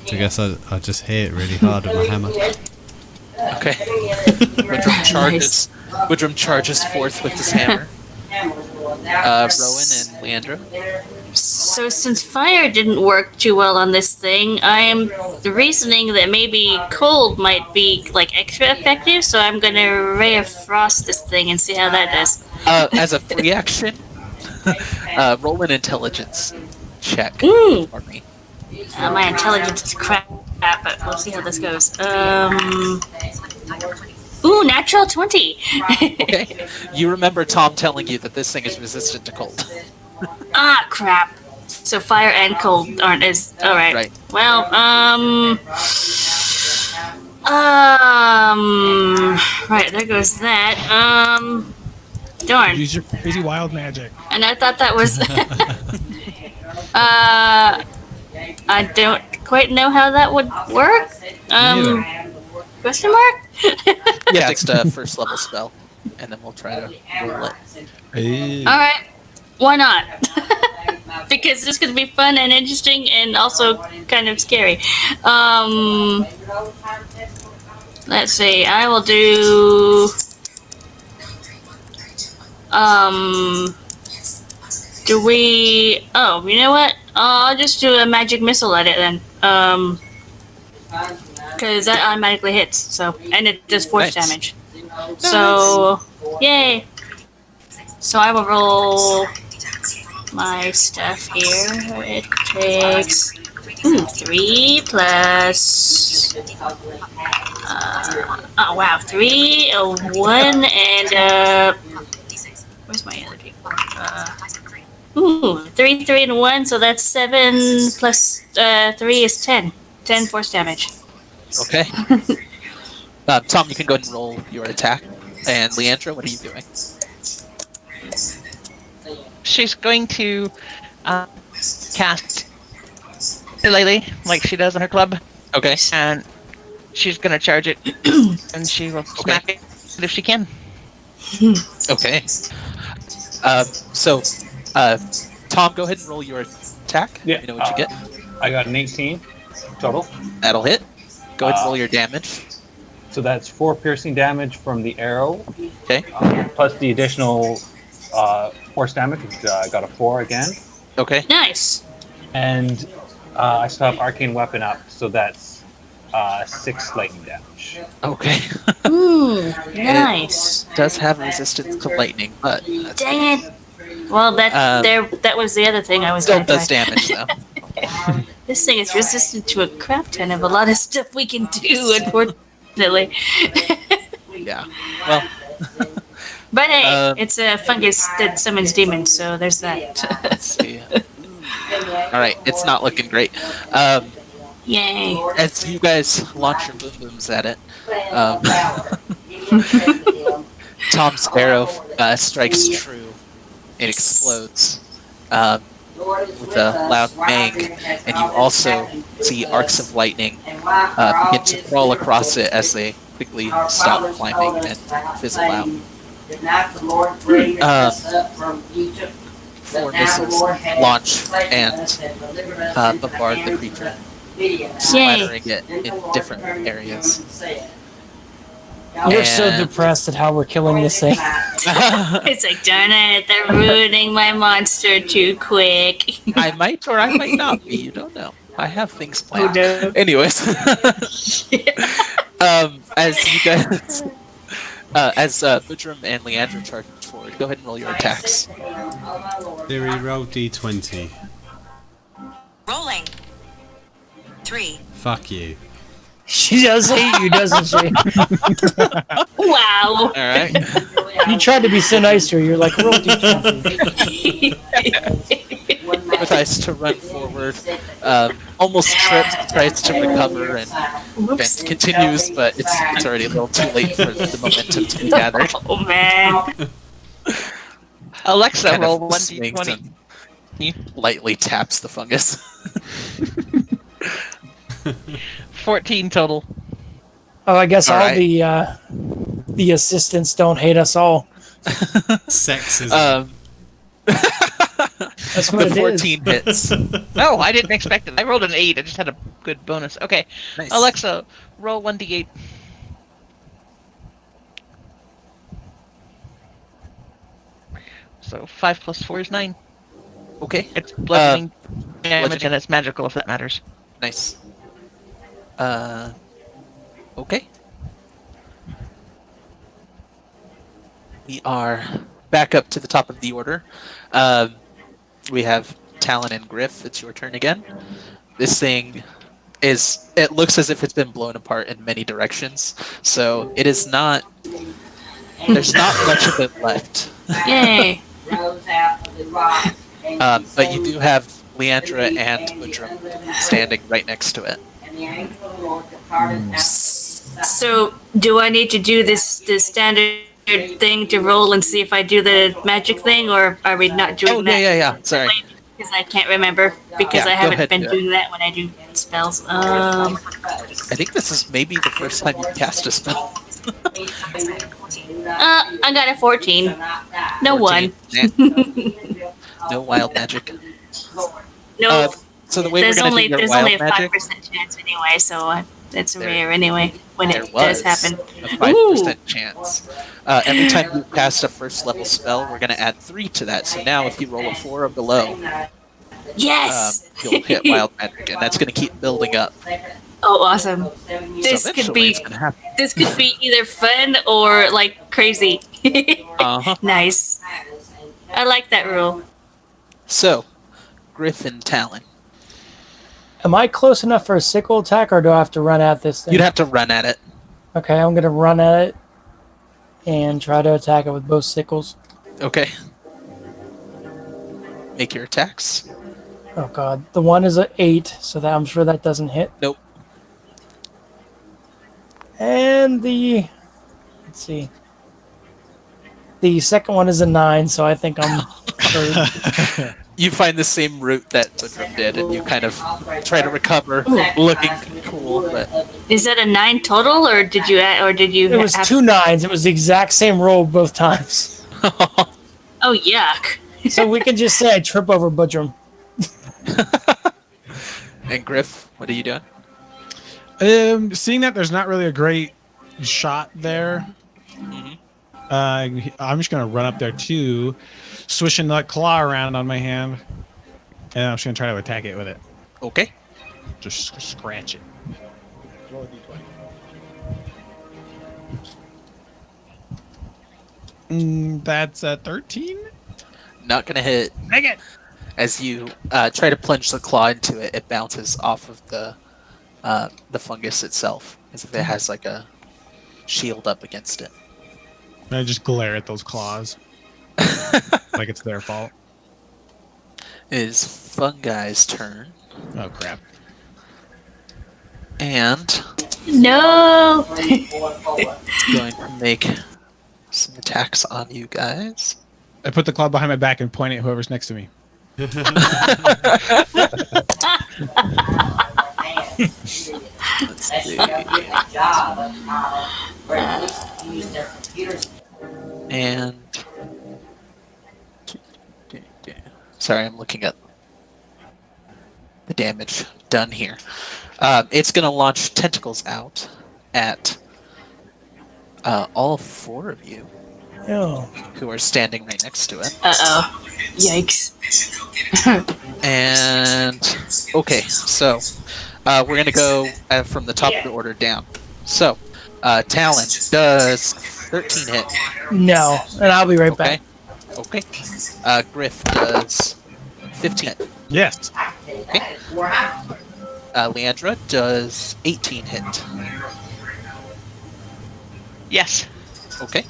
So I guess I'll just hit it really hard with my hammer. Okay. Woodrum charges forth with his hammer. Rowan and Leandre. So since fire didn't work too well on this thing, I am reasoning that maybe cold might be like extra effective. So I'm gonna ray of frost this thing and see how that does. As a free action, roll an intelligence check for me. My intelligence is crap, but we'll see how this goes. Ooh, natural 20. Okay. You remember Tom telling you that this thing is resistant to cold. Ah, crap. So fire and cold aren't as... Alright. Right. Well, right, there goes that. Darn. Use your crazy wild magic. And I thought that was... I don't quite know how that would work. Question mark? Yeah, just a first level spell, and then we'll try to roll it. Hey. Alright. Why not? Because this could be fun and interesting and also kind of scary. Let's see. I will do... Do we... Oh, you know what? I'll just do a magic missile at it then. Because that automatically hits, so... And it does force Nice. damage. So... Yay! So I will roll my stuff here. It takes... 3 plus... oh, wow. 3, a 1, and... where's my other d4? 3, 3, and 1, so that's 7 plus 3 is 10. 10 force damage. Okay. Tom, you can go ahead and roll your attack. And Leandre, what are you doing? She's going to cast Shillelagh like she does on her club, Okay. and she's going to charge it, and she will smack it if she can. Okay. So, Tom, go ahead and roll your attack. Yeah, You know what you get. I got an 18 total. That'll hit. Go ahead and roll your damage. So that's 4 piercing damage from the arrow, Okay. plus the additional force damage, which I got a 4 again. Okay. Nice. And I still have arcane weapon up, so that's 6 lightning damage. Okay. Nice. Does have resistance to lightning, but that's Dang it. Well, that was the other thing I was still going to does try. damage though. This thing is resistant to a crap ton of a lot of stuff we can do, unfortunately. Yeah. Well. But hey, Um, it's a fungus that summons demons, so there's that. Let's see. All right, it's not looking great. Yay. As you guys launch your boom booms at it, Tom's arrow strikes true. It explodes with a loud bang, and you also see arcs of lightning begin to crawl across it as they quickly stop climbing and fizzle out. 4 missiles launch and bombard the creature, splattering it in different areas. We're so And- depressed at how we're killing this thing. It's like, darn it, they're ruining my monster too quick. I might or I might not be. You don't know. I have things planned. no. Anyways, as you guys, as Bertram and Leandre charge forward, go ahead and roll your attacks. Theory, roll d20. Rolling. 3. Fuck you. She does hate you, doesn't she? Wow. All right. You tried to be so nice to her. You're like, roll d20. Tries to run forward, almost trips, tries to recover, and Whoops. continues, but it's already a little too late for the momentum to be gathered. Oh, man. Alexa, Kind roll of swings 1d20. and lightly taps the fungus. 14 total. Oh, I guess All all right. the assistants don't hate us all. Sexism. That's what The it is. 14 hits. No, I didn't expect it. I rolled an 8. I just had a good bonus. Okay. Nice. Alexa, roll 1d8. So 5 plus 4 is 9. Okay. It's bludgeoning damage bludgeoning. and it's magical if that matters. Nice. Okay. We are back up to the top of the order. We have Talon and Grif. It's your turn again. This thing it looks as if it's been blown apart in many directions. So it is not. There's not much of it left. Yay. But you do have Leandre and Bertram standing right next to it. So, do I need to do this standard thing to roll and see if I do the magic thing, or are we not doing that? Yeah. Sorry. Because I can't remember, because Yeah, I go haven't ahead, been do it. doing that when I do spells. I think this is maybe the first time you cast a spell. I got a 14. No 14. one. No wild magic. No. So the way There's we're gonna only do your there's wild only a magic, 5% chance anyway, so it's There- rare anyway when there it was does happen. a 5% chance. Every time you cast a first level spell, we're gonna add 3 to that. So now, if you roll a 4 or below, Yes. you'll hit wild magic, and that's gonna keep building up. Oh, awesome! So This eventually could be it's gonna happen. this could be either fun or like crazy. Uh-huh. Nice. I like that rule. So, Grif and Talon. Am I close enough for a sickle attack, or do I have to run at this thing? You'd have to run at it. Okay, I'm gonna run at it and try to attack it with both sickles. Okay. Make your attacks. Oh god, the one is a 8, so that I'm sure that doesn't hit. Nope. And let's see, the second one is a 9, so I think I'm screwed. You find the same route that Bertram did, and you kind of try to recover, looking cool, but Is that a 9 total, or did you add, or did you? It was have, 2 9s. It was the exact same roll both times. Oh yuck! So we can just say I trip over Bertram. And Grif, what are you doing? Seeing that there's not really a great shot there, I'm just gonna run up there too, swishing that claw around on my hand, and I'm just gonna try to attack it with it. Okay. Just scratch it. Roll a d20. That's a 13. Not gonna hit. Dang it! As you try to plunge the claw into it, it bounces off of the fungus itself, as if it has like a shield up against it. And I just glare at those claws, like it's their fault. It is Fungi's turn, Oh crap! No. and going to make some attacks on you guys. I put the claw behind my back and point at whoever's next to me. Let's see. And sorry, I'm looking at the damage done here. It's going to launch tentacles out at all 4 of you Oh. who are standing right next to it. Uh-oh. Yikes. And okay, so we're gonna go from the top of the order down. So, Talon does 13 hit. No, and I'll be right Okay. back. Okay. Grif does 15 hit. Yes. Okay. Leandre does 18 hit. Yes. Okay.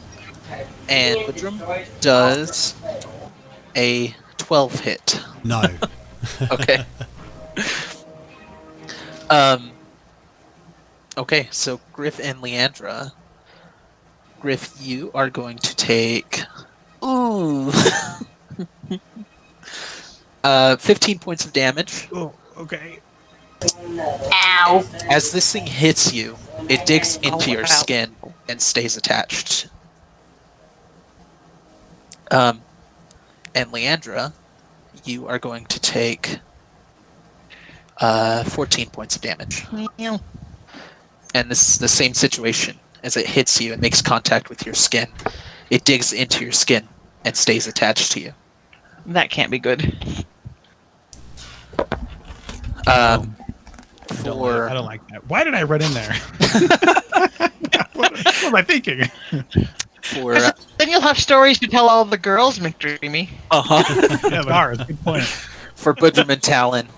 And Bertram does a 12 hit. No. Okay. Okay, so Grif and Leandre. Grif, you are going to take 15 points of damage. Oh, okay. Ow. As this thing hits you, it digs into your wow. skin and stays attached. And Leandre, you are going to take 14 points of damage. And this is the same situation. As it hits you, it makes contact with your skin. It digs into your skin and stays attached to you. That can't be good. I For don't like that. Why did I run in there? what am I thinking? for Then you'll have stories to tell all the girls, McDreamy. uh-huh. Yeah, the ours. Good point. For Bertram and Talon,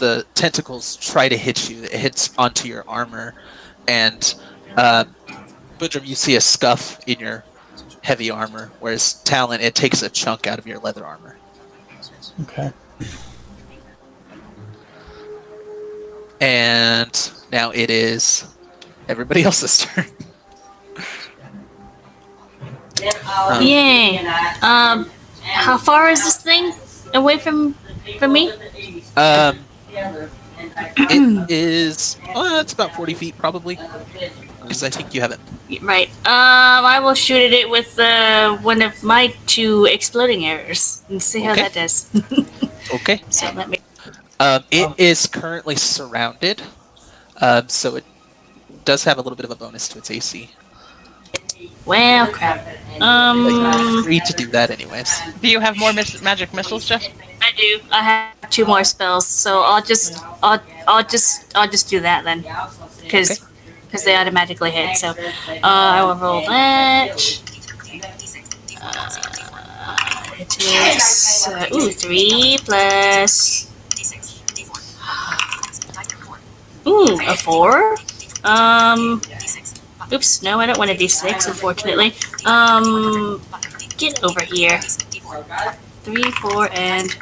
the tentacles try to hit you, it hits onto your armor, and Bertram, you see a scuff in your heavy armor, whereas Talon, it takes a chunk out of your leather armor. Okay. And now it is everybody else's turn. Yay. How far is this thing away from me? It is. It's about 40 feet, probably. Because I think you have it. Right. I will shoot at it with one of my 2 exploding arrows and see how Okay. that does. Okay. So let me. It is currently surrounded, so it does have a little bit of a bonus to its AC. Well, crap. But you're free to do that anyways. Do you have more magic missiles, Jess? I do. I have 2 more spells, so I'll just do that then, because they automatically hit. So I will roll that. It is 3 plus a 4. Oops, no, I don't want a d6, unfortunately. Get over here. 3, 4, and...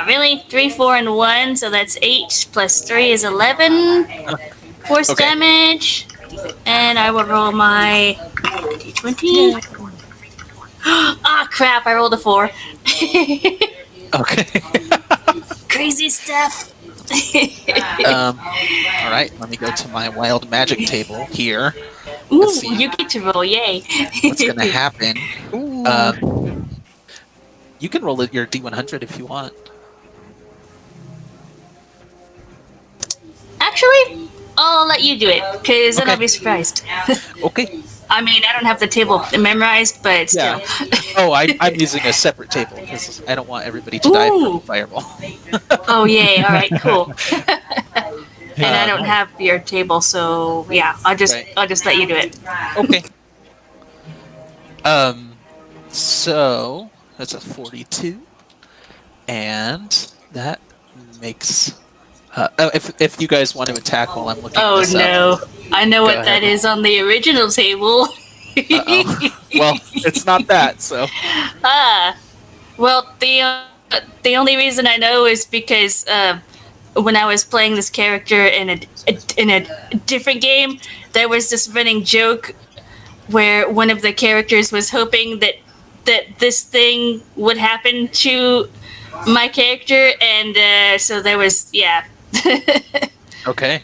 really? 3, 4, and 1, so that's 8 plus 3 is 11. Force damage. And I will roll my d20. Crap, I rolled a 4. Okay. Crazy stuff. Alright, let me go to my wild magic table here. Ooh, Let's see you get to roll, yay. what's gonna happen. You can roll your D100 if you want. Actually, I'll let you do it, because then I'll be surprised. Okay. I mean, I don't have the table memorized, but still. Oh, I'm using a separate table because I don't want everybody to die from Ooh. a fireball. Oh, yay, alright, cool. And I don't have your table, so yeah, I'll just let you do it. Okay. So that's a 42, and that makes. If you guys want to attack while I'm looking this up. I know Go what ahead. that is on the original table. Well, it's not that, so. Well, the only reason I know is because when I was playing this character in a different game, there was this running joke where one of the characters was hoping that this thing would happen to my character, and so there was Okay.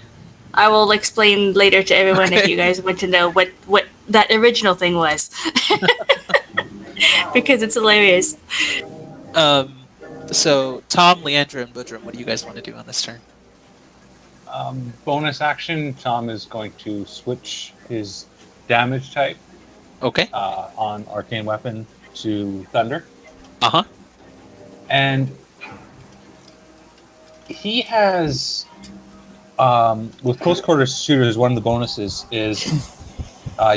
I will explain later to everyone if you guys want to know what that original thing was. Because it's hilarious. So, Tom, Leandre, and Bertram, what do you guys want to do on this turn? Bonus action, Tom is going to switch his damage type Okay. on Arcane Weapon to Thunder. Uh-huh. And he has, with close quarters shooters, one of the bonuses is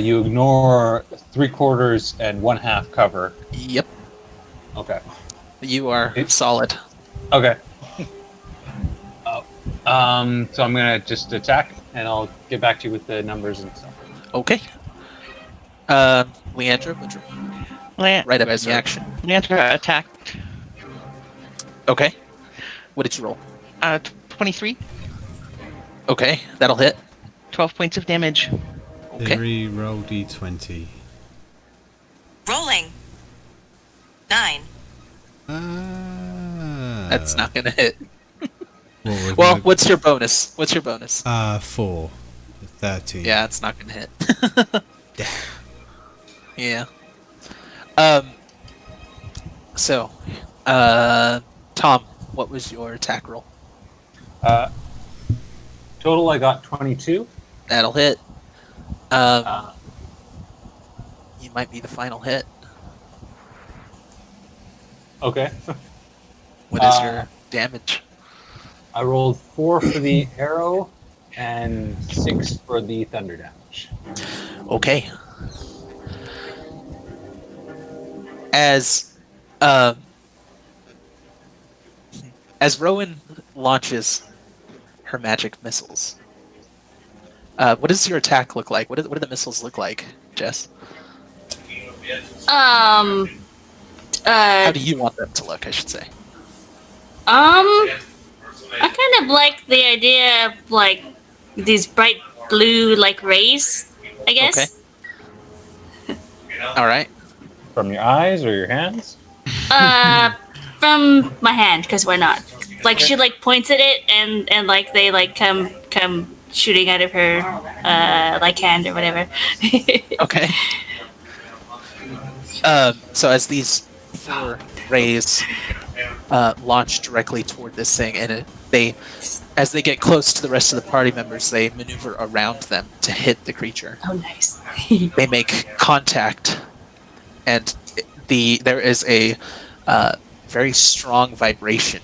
you ignore 3/4 and 1/2 cover. Yep. Okay. You are solid. Okay. So I'm gonna just attack, and I'll get back to you with the numbers and stuff. Okay. Leandre, Bertram. Leandre Right up as the action. attacked. Okay. What did you roll? 23, Okay, that'll hit. 12 points of damage. Okay. Re-roll d20. Rolling. 9. That's not gonna hit. What Well, would what's your bonus? What's your bonus? 4. 13. Yeah, it's not gonna hit. Yeah. So, Tom, what was your attack roll? Total, I got 22. That'll hit. You might be the final hit. Okay. What is your damage? I rolled 4 for the arrow and 6 for the thunder damage. Okay. As Rowan launches her magic missiles. What does your attack look like? What do the missiles look like, Jess? How do you want them to look, I should say? I kind of like the idea of like these bright blue like rays, I guess. Okay. All right. From your eyes or your hands? From my hand, because why not? Like she like points at it, and like they like come shooting out of her like hand or whatever. Okay. So as these 4 rays launch directly toward this thing, and as they get close to the rest of the party members, they maneuver around them to hit the creature. Oh, nice. They make contact, and there is a very strong vibration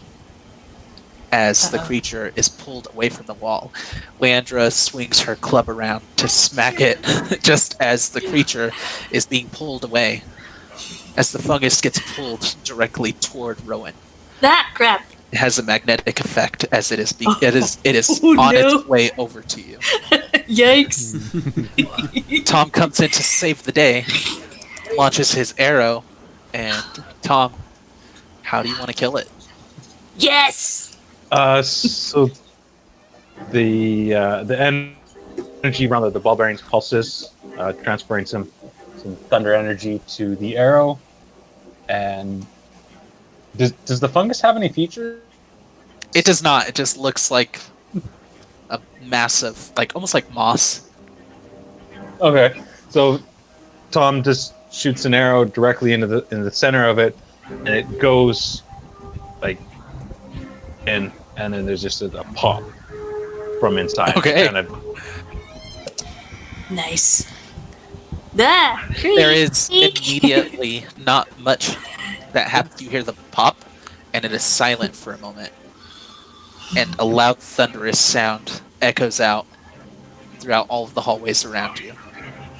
as the creature is pulled away from the wall. Leandre swings her club around to smack it just as the creature is being pulled away, as the fungus gets pulled directly toward Rowan. That crap. It has a magnetic effect as it is its way over to you. Yikes. Tom comes in to save the day, launches his arrow, and Tom, how do you want to kill it? Yes. So the energy around the ball bearings pulses, transferring some thunder energy to the arrow. And does the fungus have any features? It does not. It just looks like a massive, almost like moss. Okay, so Tom just shoots an arrow directly into the center of it, and it goes in, and then there's just a pop from inside. Okay. Kind of. Nice. There is immediately not much that happens. You hear the pop, and it is silent for a moment, and a loud thunderous sound echoes out throughout all of the hallways around you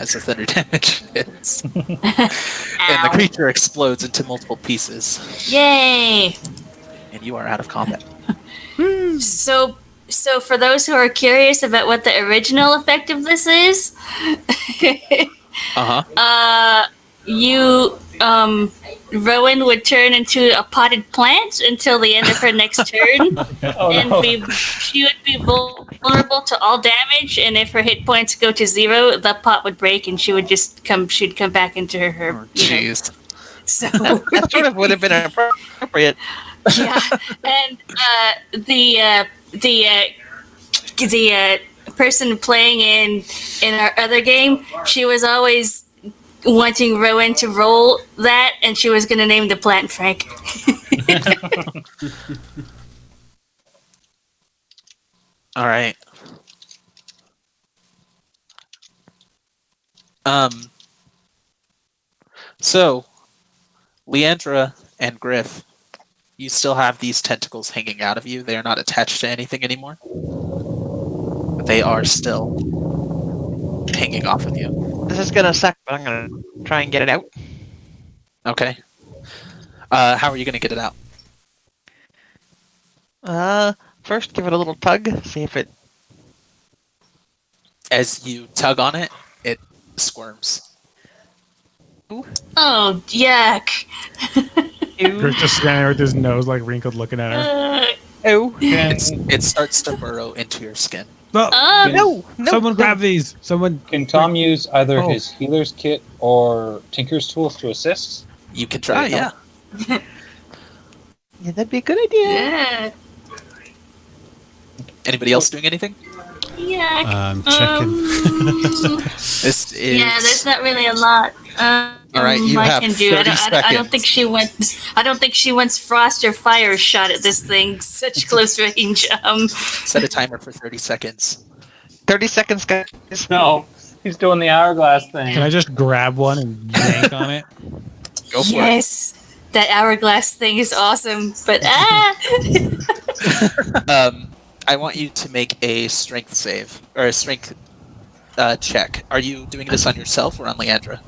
as the thunder damage hits. And the creature explodes into multiple pieces. Yay! And you are out of combat. So for those who are curious about what the original effect of this is, Rowan would turn into a potted plant until the end of her next turn, she would be vulnerable to all damage. And if her hit points go to 0, the pot would break, and she'd come back into her. Jeez. So That sort of would have been appropriate. yeah, and the person playing in our other game, she was always wanting Rowan to roll that, and she was going to name the plant Frank. All right. So, Leandre and Grif, you still have these tentacles hanging out of you. They are not attached to anything anymore. But they are still hanging off of you. This is gonna suck, but I'm gonna try and get it out. Okay. How are you going to get it out? First give it a little tug, see if it... As you tug on it, it squirms. Oh, yuck. Rick just standing there with his nose wrinkled looking at her. It starts to burrow into your skin. No! Someone grab these. Someone. Can Tom use either his healer's kit or Tinker's tools to assist? You can try, yeah. Yeah, that'd be a good idea. Yeah. Anybody else doing anything? Yuck. Checking. This is... Yeah, there's not really a lot. All right, you I have can do. 30 I don't think she went. I don't think she wants frost or fire shot at this thing. Such close range. Set a timer for 30 seconds. 30 seconds, guys. No, he's doing the hourglass thing. Can I just grab one and yank on it? Go for yes, that hourglass thing is awesome. But it. I want you to make a strength save or a strength check. Are you doing this on yourself or on Leandre?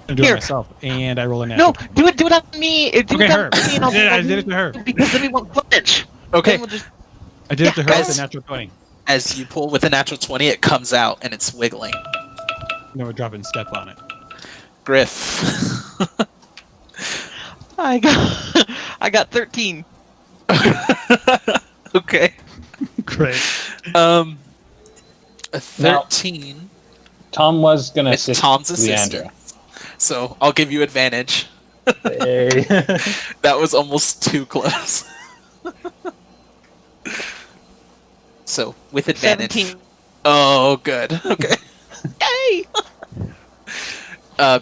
I'm doing it Here. myself, and I roll a No, natural. do it on me. Do Okay, it her. on me and I'll I did it to her. because then we won't flinch. Okay. Then we'll just I did have to hurt guys. with a natural 20. As you pull with a natural 20, it comes out and it's wiggling. No, we're dropping step on it. Grif. I got 13. Okay. Great. A 13. Tom was gonna It's assist Tom's assistant. Leandre. So I'll give you advantage. Hey. That was almost too close. So with advantage. 17. Oh, good. Okay. Yay!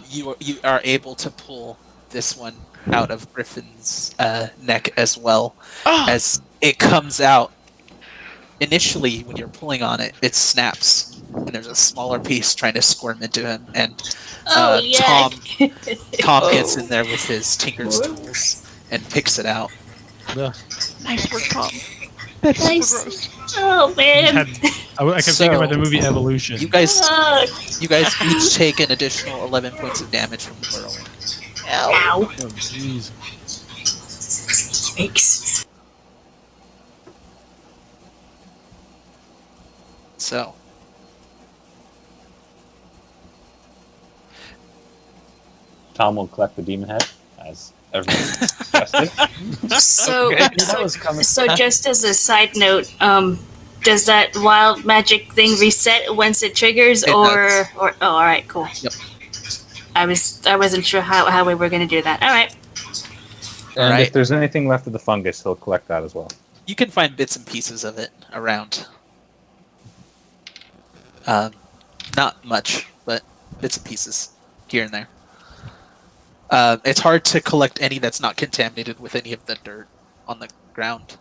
You are able to pull this one out of Griffin's neck as well. As it comes out. Initially, when you're pulling on it, it snaps, and there's a smaller piece trying to squirm into him. And Tom gets in there with his tinker's tools and picks it out. Nice work, Tom. That's Nice. super gross. Oh man. I kept thinking about the movie Evolution. You guys each take an additional 11 points of damage from the whirlwind. Ow. Oh, jeez. Yikes. So. Tom will collect the demon head, as everyone suggested. So, Okay. That was coming. so just as a side note, does that wild magic thing reset once it triggers, It or does. oh, all right, cool. Yep. I wasn't sure how we were gonna do that. All right. And Alright. if there's anything left of the fungus, he'll collect that as well. You can find bits and pieces of it around. Not much, but bits and pieces here and there. It's hard to collect any that's not contaminated with any of the dirt on the ground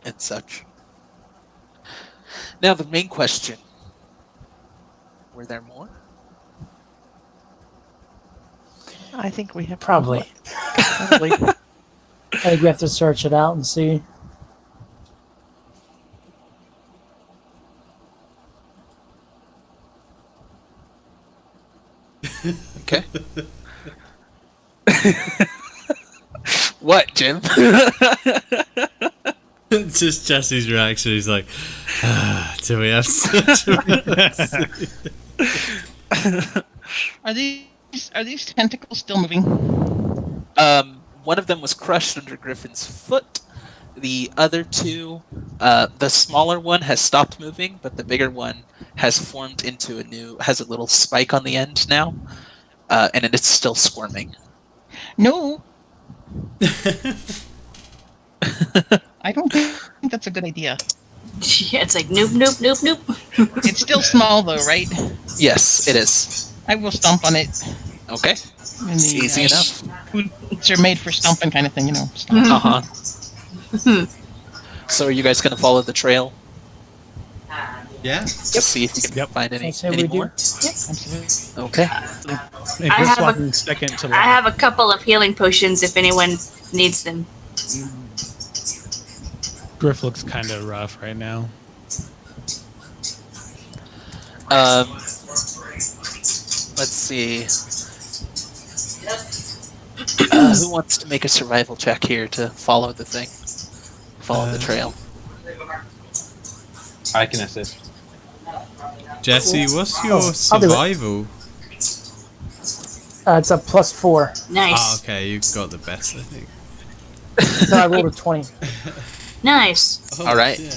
and such. Now, the main question. Were there more? I think we have Probably. Probably. I think we have to search it out and see. Okay. What, Jim? Just Jesse's reaction. He's like, do we have such Are these tentacles still moving? One of them was crushed under Griffin's foot. The other two, the smaller one has stopped moving, but the bigger one has formed into has a little spike on the end now, and it's still squirming. No. I don't think that's a good idea. Yeah, it's like nope, nope, nope, nope. It's still small though, right? Yes, it is. I will stomp on it. Okay, And it's the, easy enough. Boots are made for stomping, kind of thing, you know. Stomp. Uh-huh. So are you guys going to follow the trail Yeah. to see if you can find I say any we do. more? Absolutely. Okay. Hey, I Chris have a- walking second to I left. have a couple of healing potions if anyone needs them. Grif looks kind of rough right now. Let's see. Who wants to make a survival check here to follow the thing? Follow the trail. I can assist. Jesse, what's your I'll do it. survival? It's a +4. Nice. Ah, okay, you've got the best, I think. So I rolled a 20. Nice. All right. Yeah.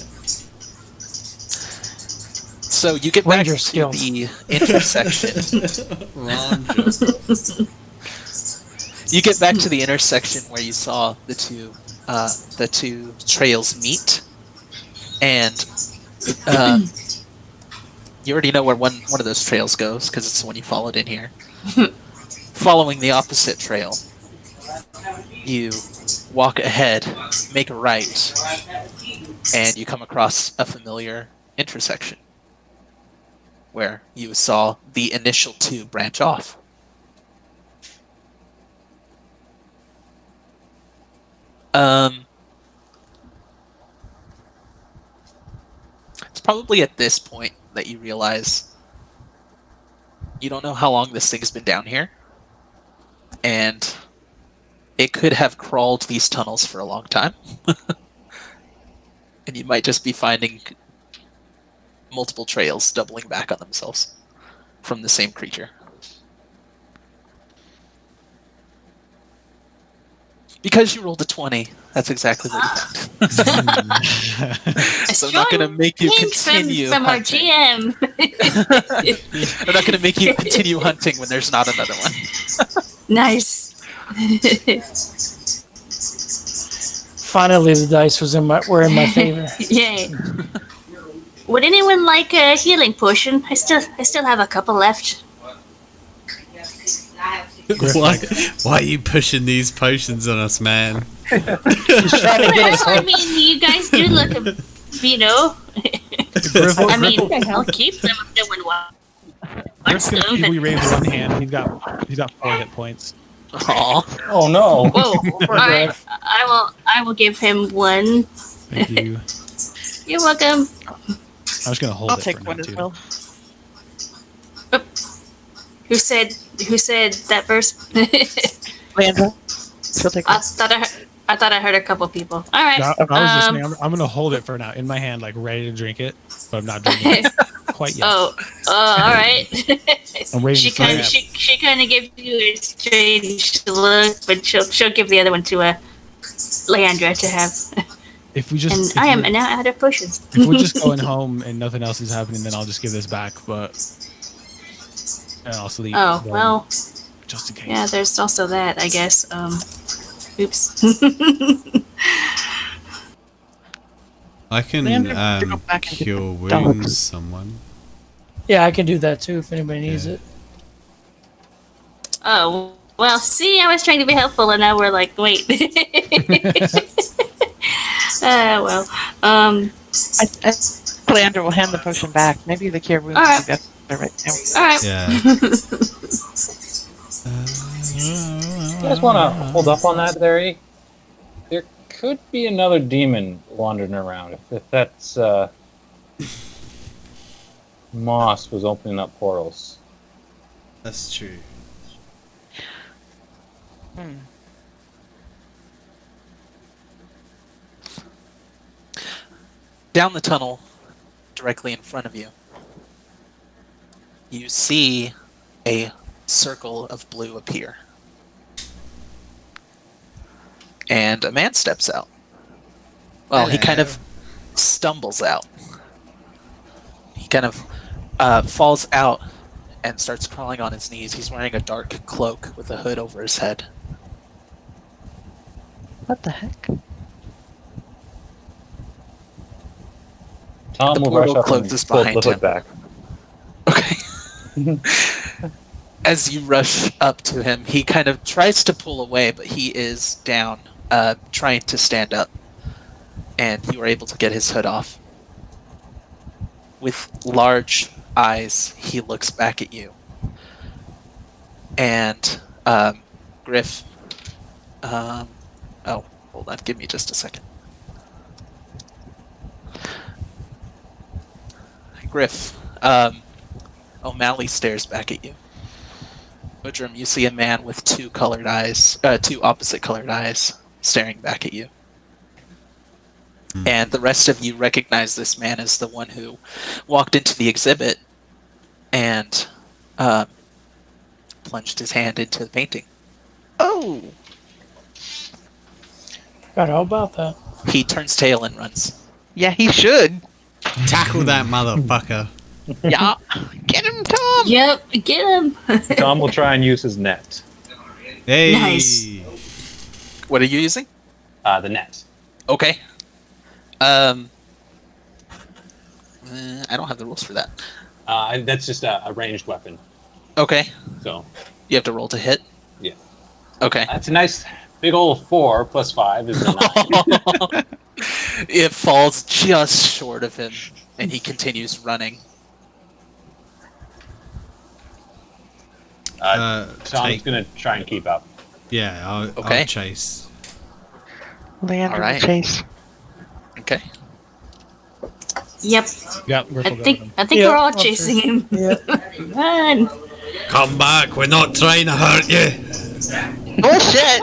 So you get back Ranger to skills. the intersection. You get back to the intersection where you saw the two trails meet, and you already know where one of those trails goes because it's the one you followed in here. Following the opposite trail, you walk ahead, make a right, and you come across a familiar intersection where you saw the initial two branch off. It's probably at this point that you realize you don't know how long this thing's been down here, and it could have crawled these tunnels for a long time. And you might just be finding multiple trails doubling back on themselves from the same creature. Because you rolled a 20, that's exactly what you found. So I'm not going to make you continue from our hunting. GM. I'm not going to make you continue hunting when there's not another one. Nice. Finally, the dice were in my favor. Yay. Would anyone like a healing potion? I still have a couple left. Why are you pushing these potions on us, man? He's trying to get us Well, I hooked. mean, you guys do look, you know. I mean, I'll keep them if no one wants Griff's gonna them. feebly But, raise one hand. He's got 4 hit points. Aw. Oh no! whoa! All right, I will give him one. Thank you. You're welcome. I'm just gonna hold I'll it take for one now as too. well. Who said that verse? Leandre, she'll take I one. thought I heard a couple people. All right. I was just saying, I'm gonna hold it for now in my hand, like ready to drink it, but I'm not drinking it quite yet. Oh, all right. I'm waiting she for kind that. she kind of gives you a strange look, but she'll give the other one to Leandre to have. If we just, And if I am we- now out of potions. if we're just going home and nothing else is happening, then I'll just give this back. But and I'll sleep. Oh then, well, just in case. yeah. There's also that, I guess. Oops. I can Leandre, go back and get cure the dogs. wounds someone. Yeah, I can do that too if anybody needs it. Oh well. See, I was trying to be helpful, and now we're like, wait. Well. Leandre will hand the potion back. Maybe the cure wounds All right. is better right now. All right. Yeah. You guys want to hold up on that, there? There could be another demon wandering around. If that's Moss was opening up portals. That's true. Down the tunnel, directly in front of you, you see a circle of blue appear. And a man steps out. Well, he kind of stumbles out. He kind of falls out and starts crawling on his knees. He's wearing a dark cloak with a hood over his head. What the heck? Tom The will portal rush up cloak and is pull the behind hood him. back. Okay. As you rush up to him, he kind of tries to pull away, but he is down, trying to stand up. And you are able to get his hood off. With large eyes, he looks back at you. And, Grif... oh, hold on, give me just a second. Grif, O'Malley stares back at you. Bertram, you see a man with two opposite colored eyes staring back at you. And the rest of you recognize this man as the one who walked into the exhibit and plunged his hand into the painting. Oh! Forgot all about that. He turns tail and runs. Yeah, he should. Tackle that motherfucker. Yeah. Get him, Tom! Yep. Get him. Tom will try and use his net. Hey. Nice. What are you using? The net. Okay. I don't have the rules for that. That's just a ranged weapon. Okay. So You have to roll to hit? Yeah. Okay. That's a nice big old 4 plus 5 is a 9. It falls just short of him, and he continues running. Tom's take- gonna try and keep up. Yeah, I'll Okay. chase. Leandre All right. chase. Okay. Yep. Yeah, Griff I will go think with him. I think Yeah, we're all I'll chasing him. Yeah. Run. Come back, we're not trying to hurt you. Bullshit!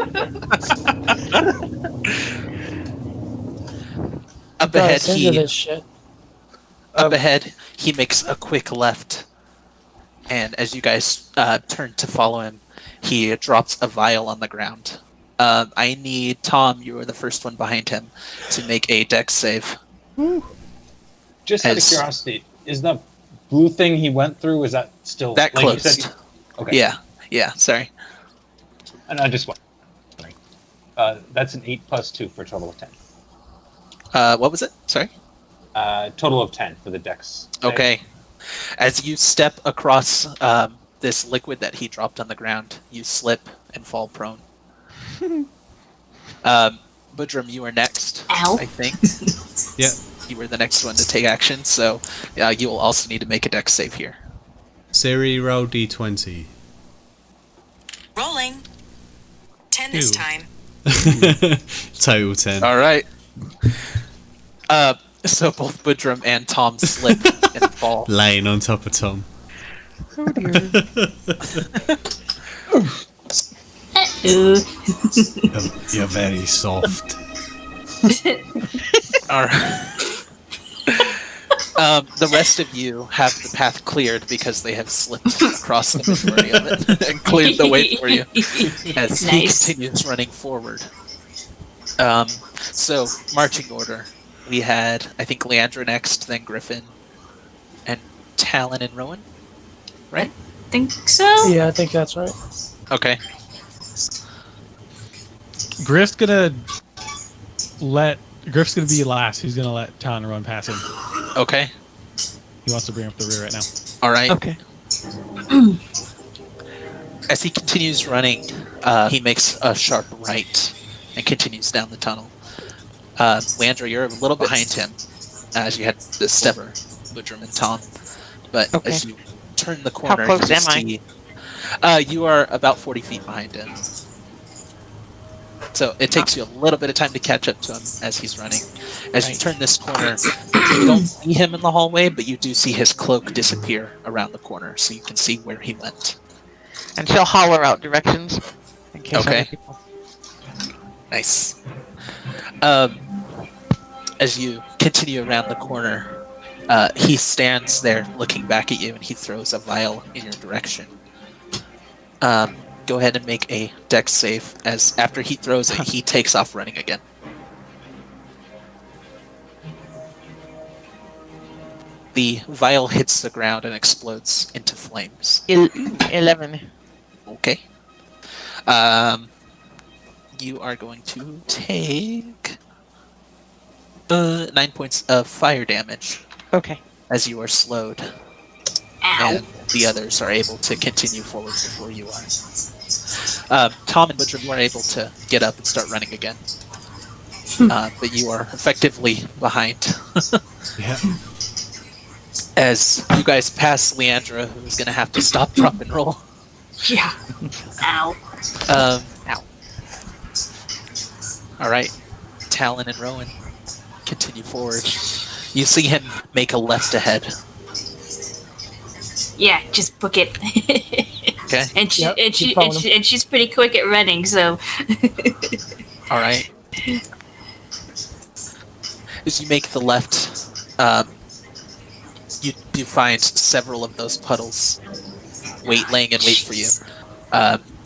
Up Got ahead, us into this shit. up ahead, he makes a quick left, and as you guys turn to follow him, he drops a vial on the ground. I need Tom. You are the first one behind him to make a dex save. Just out of As- curiosity, is the blue thing he went through, is that still... That like you closed. said, okay. Yeah. Sorry. And I just wondering. That's an 8 plus 2 for a total of 10. What was it? Sorry. Total of 10 for the dex. save. Okay. As you step across this liquid that he dropped on the ground, you slip and fall prone. Bertram, you are next. Ow. I think Yeah. you were the next one to take action, so you will also need to make a dex save here. Siri, roll d20. Rolling. 10 this Ew. time. Total 10. All right. So both Bertram and Tom slip and fall. Laying on top of Tom. Oh dear. Ooh. You're very soft. All right. The rest of you have the path cleared because they have slipped across the majority of it and cleared the way for you as he Nice. continues running forward. So, marching order. We had, I think, Leandre next, then Griffin, and Talon and Rowan, right? Think so? Yeah, I think that's right. Okay. Griff's gonna be last. He's gonna let Talon run past him. Okay. He wants to bring up the rear right now. All right. Okay. As he continues running, he makes a sharp right and continues down the tunnel. Leandre, you're a little behind him as you had the stepper, Bertram and Tom. But Okay. as you turn the corner, close you am I? see, you are about 40 feet behind him. So it takes you a little bit of time to catch up to him as he's running. As you Right. turn this corner, you don't see him in the hallway, but you do see his cloak disappear around the corner, so you can see where he went. And she'll holler out directions in case Okay. other people. Nice. As you continue around the corner, he stands there looking back at you, and he throws a vial in your direction. Go ahead and make a dex save, as after he throws it, he takes off running again. The vial hits the ground and explodes into flames. 11. Okay. You are going to take 9 points of fire damage Okay. as you are slowed, Ow. and the others are able to continue forward before you are. Tom and Bertram, you are able to get up and start running again, but you are effectively behind. Yeah. As you guys pass Leandre, who's going to have to stop, drop, and roll. Yeah. Ow. Ow. All right, Talon and Rowan continue forward. You see him make a left ahead. Yeah, just book it. Okay. And Yep, keep following him. and she's pretty quick at running, so All right. As you make the left, you do find several of those puddles laying in wait for you.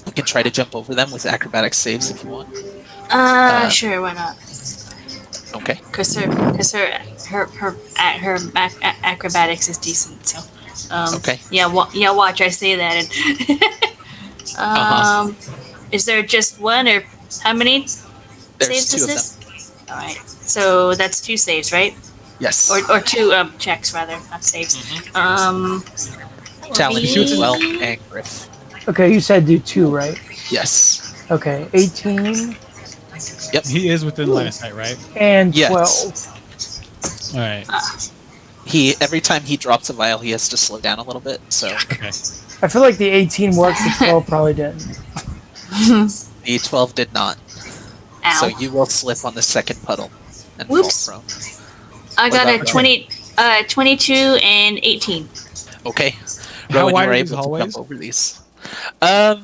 You can try to jump over them with acrobatic saves if you want. sure, why not? Okay. Because her acrobatics is decent. So, Okay. Yeah, watch. I say that. And is there just one or how many There's saves two is of this? them. All right. So that's 2 saves, right? Yes. Or 2 checks rather, not saves. Talon, you as well, and Grif. Okay, you said do 2, right? Yes. Okay, 18 He is within line of sight, right? and Yes. 12. All right. Every time he drops a vial, he has to slow down a little bit. So Okay. I feel like the 18 works, the 12 probably didn't. the 12 did not. Ow. So you will slip on the second puddle and Whoops. fall prone. I got What a about 22 and 18. Okay. How Rowan, wide you were are these able to hallways? jump over these. They're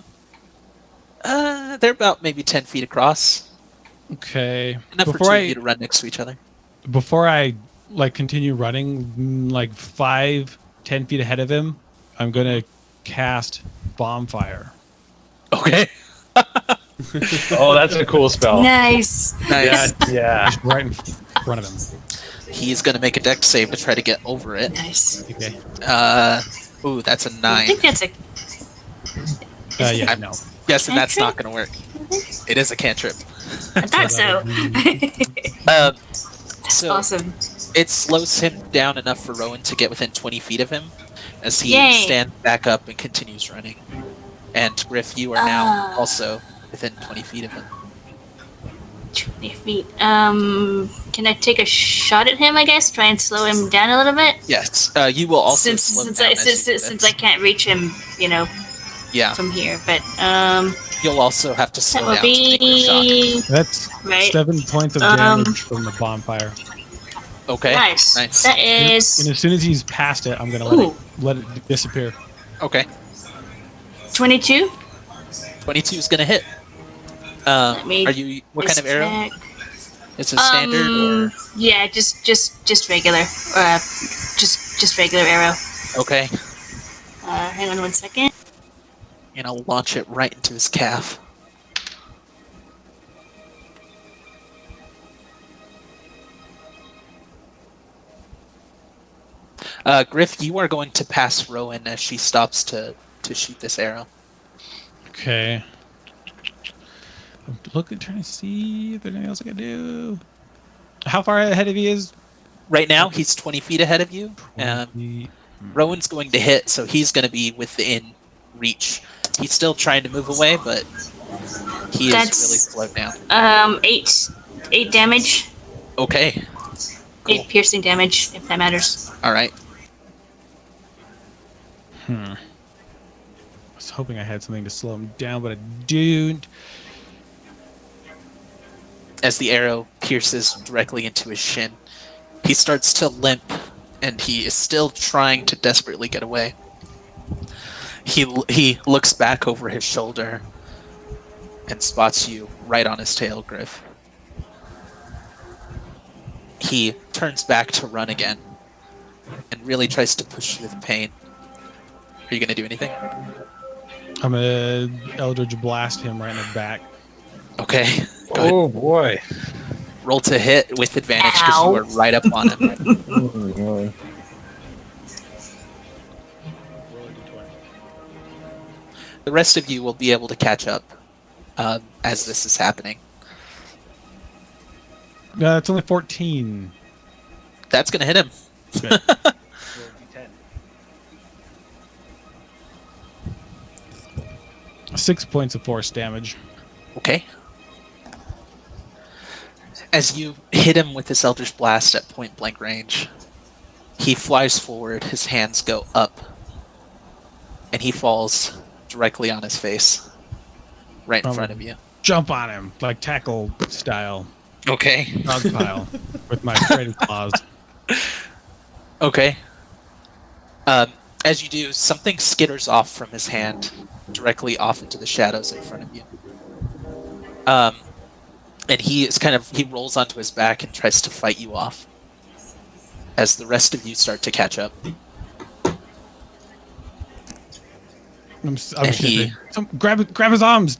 about maybe 10 feet across. Okay. Enough for two Before of you I to run next to each other. before I like continue running, like 5-10 feet ahead of him, I'm gonna cast Bombfire. Okay. Oh, that's a cool spell. Nice. Nice. Yeah. Just right in front of him. He's gonna make a dex save to try to get over it. Nice. Okay. Ooh, that's a I 9. think that's a. Yeah. I'm No. guessing that's not Cantrip? gonna work. It is a cantrip. I thought so. So Awesome. it slows him down enough for Rowan to get within 20 feet of him as he Yay. stands back up and continues running. And Grif, you are now Ah. also within 20 feet of him. 20 feet. Can I take a shot at him? I guess try and slow him down a little bit. Yes, you will also slow Since down I as you do since this. I can't reach him, Yeah, from here. But you'll also have to that slow will down to make your shot. be That's right. 7 points of damage from the bonfire. Okay. Nice. Nice. That And is as soon as he's past it, I'm gonna Ooh. let it disappear. Okay. 22. 22 is gonna hit. Let me Are you? What kind of arrow? check. Is it standard or? Yeah, just regular. Just regular arrow. Okay. Hang on one second. And I'll launch it right into his calf. Grif, you are going to pass Rowan as she stops to shoot this arrow. Okay. I'm trying to see if there's anything else I can do. How far ahead of you is? Right now, he's 20 feet ahead of you. 20. Rowan's going to hit, so he's going to be within reach. He's still trying to move away, but he That's- is really slowed down. 8 damage. Okay. Cool. 8 piercing damage, if that matters. All right. I was hoping I had something to slow him down, but I don't. As the arrow pierces directly into his shin, he starts to limp, and he is still trying to desperately get away. He looks back over his shoulder and spots you right on his tail, Grif. He turns back to run again and really tries to push you with pain. Are you going to do anything? I'm gonna Eldritch Blast him right in the back. Okay. Go ahead. Oh boy. Roll to hit with advantage because you Ow. are right up on him. Oh, The rest of you will be able to catch up as this is happening. It's only 14. That's going to hit him. Good. 6 points of force damage. Okay. As you hit him with this Eldritch Blast at point blank range, he flies forward, his hands go up, and he falls directly on his face, right in front of you. Jump on him, like tackle style. Okay. Dog pile with my fighting claws. Okay. As you do, something skitters off from his hand, directly off into the shadows in front of you. And he rolls onto his back and tries to fight you off. As the rest of you start to catch up. I'm And he- grab his arms.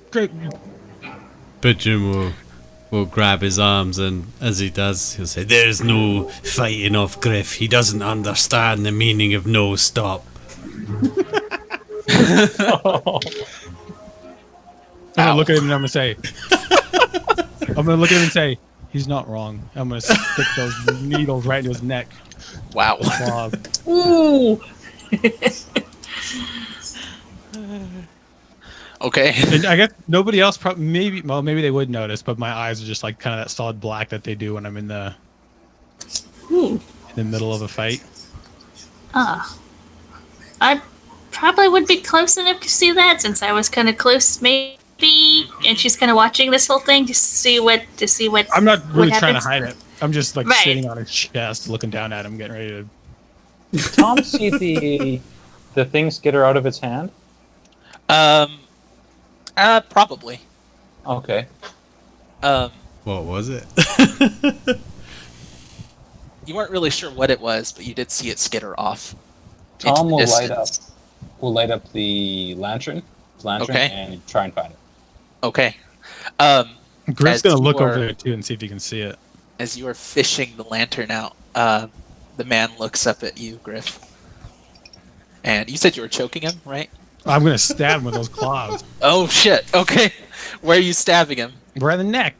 Bertram will grab his arms, and as he does, he'll say, "There's no fighting off Grif. He doesn't understand the meaning of no stop." I'm gonna look at him and I'm gonna look at him and say, he's not wrong. I'm gonna stick those needles right into his neck. Wow. Claws. Ooh. Okay. And I guess nobody else maybe they would notice, but my eyes are just like kind of that solid black that they do when I'm in the middle of a fight. I probably would be close enough to see that since I was kind of close, maybe. And she's kind of watching this whole thing to see what. I'm not really what trying to happens. hide it. I'm just like Right. sitting on his chest, looking down at him, getting ready to. Did Tom see the thing skitter out of its hand? Probably. Okay. What was it? You weren't really sure what it was, but you did see it skitter off. Tom into the will light up. distance. We'll light up the lantern, Okay. and try and find it. Okay. Grif's As gonna you look over are- there too and see if he can see it. As you are fishing the lantern out, the man looks up at you, Grif. And you said you were choking him, right? I'm gonna stab him with those claws. Oh shit. Okay. Where are you stabbing him? Right in the neck.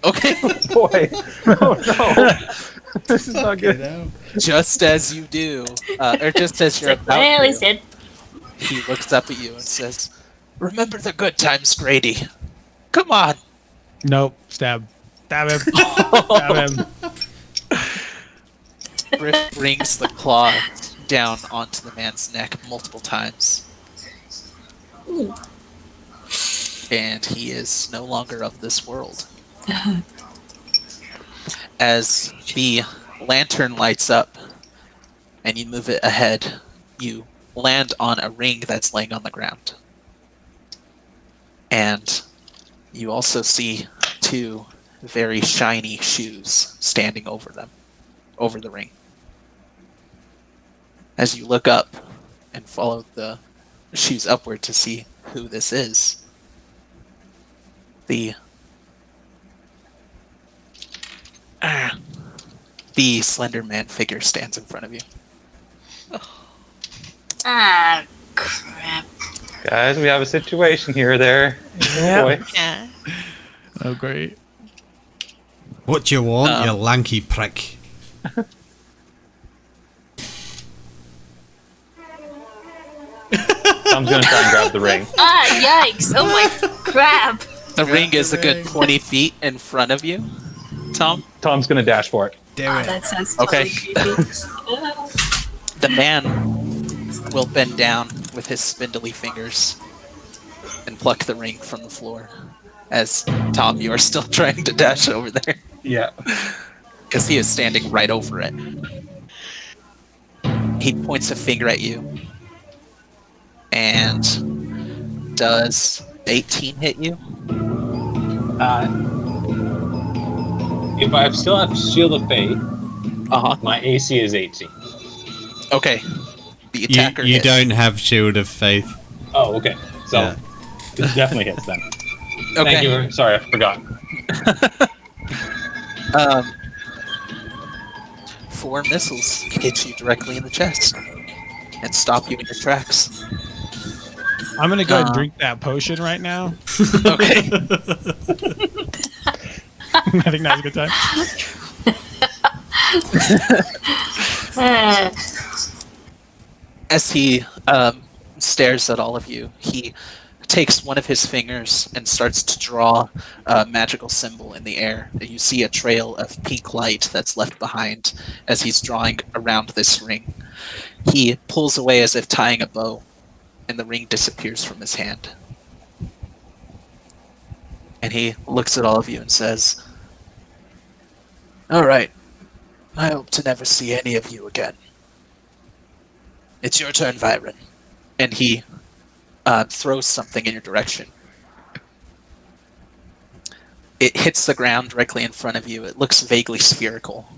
Okay. Boy, oh no, this is not good. Just as you do, or just as you're about Well, he's to, dead. he looks up at you and says, "Remember the good times, Grady. Come on." Nope. Stab. Stab him. Stab him. Riff brings the claw down onto the man's neck multiple times. And he is no longer of this world. As the lantern lights up and you move it ahead, you land on a ring that's laying on the ground. And you also see two very shiny shoes standing over them, over the ring. As you look up and follow the shoes upward to see who this is, the Slender Man figure stands in front of you. Ah, crap. Guys, we have a situation here. There, Yeah. boy. Yeah. Oh, great. What do you want, you lanky prick? Tom's gonna try and grab the ring. Ah, yikes. Oh my crap. The ring is a good 20 feet in front of you, Tom. Tom's gonna dash for it. Do Oh, it. that sounds Okay. totally creepy. The man will bend down with his spindly fingers and pluck the ring from the floor. As Tom, you are still trying to dash over there Yeah. because he is standing right over it. He points a finger at you. And does 18 hit you? If I still have Shield of Faith, Uh-huh. my AC is 18. Okay. The You, attacker you hit. don't have Shield of Faith. Oh, okay. So Yeah. it definitely hits then. Okay. Thank you. Sorry, I forgot. 4 missiles hit you directly in the chest and stop you in your tracks. I'm gonna go ahead and drink that potion right now. Okay. I think now's a good time. Ah, As he stares at all of you, he takes one of his fingers and starts to draw a magical symbol in the air. You see a trail of pink light that's left behind as he's drawing around this ring. He pulls away as if tying a bow, and the ring disappears from his hand. And he looks at all of you and says, "All right, I hope to never see any of you again. It's your turn, Viren." And he throws something in your direction. It hits the ground directly in front of you. It looks vaguely spherical,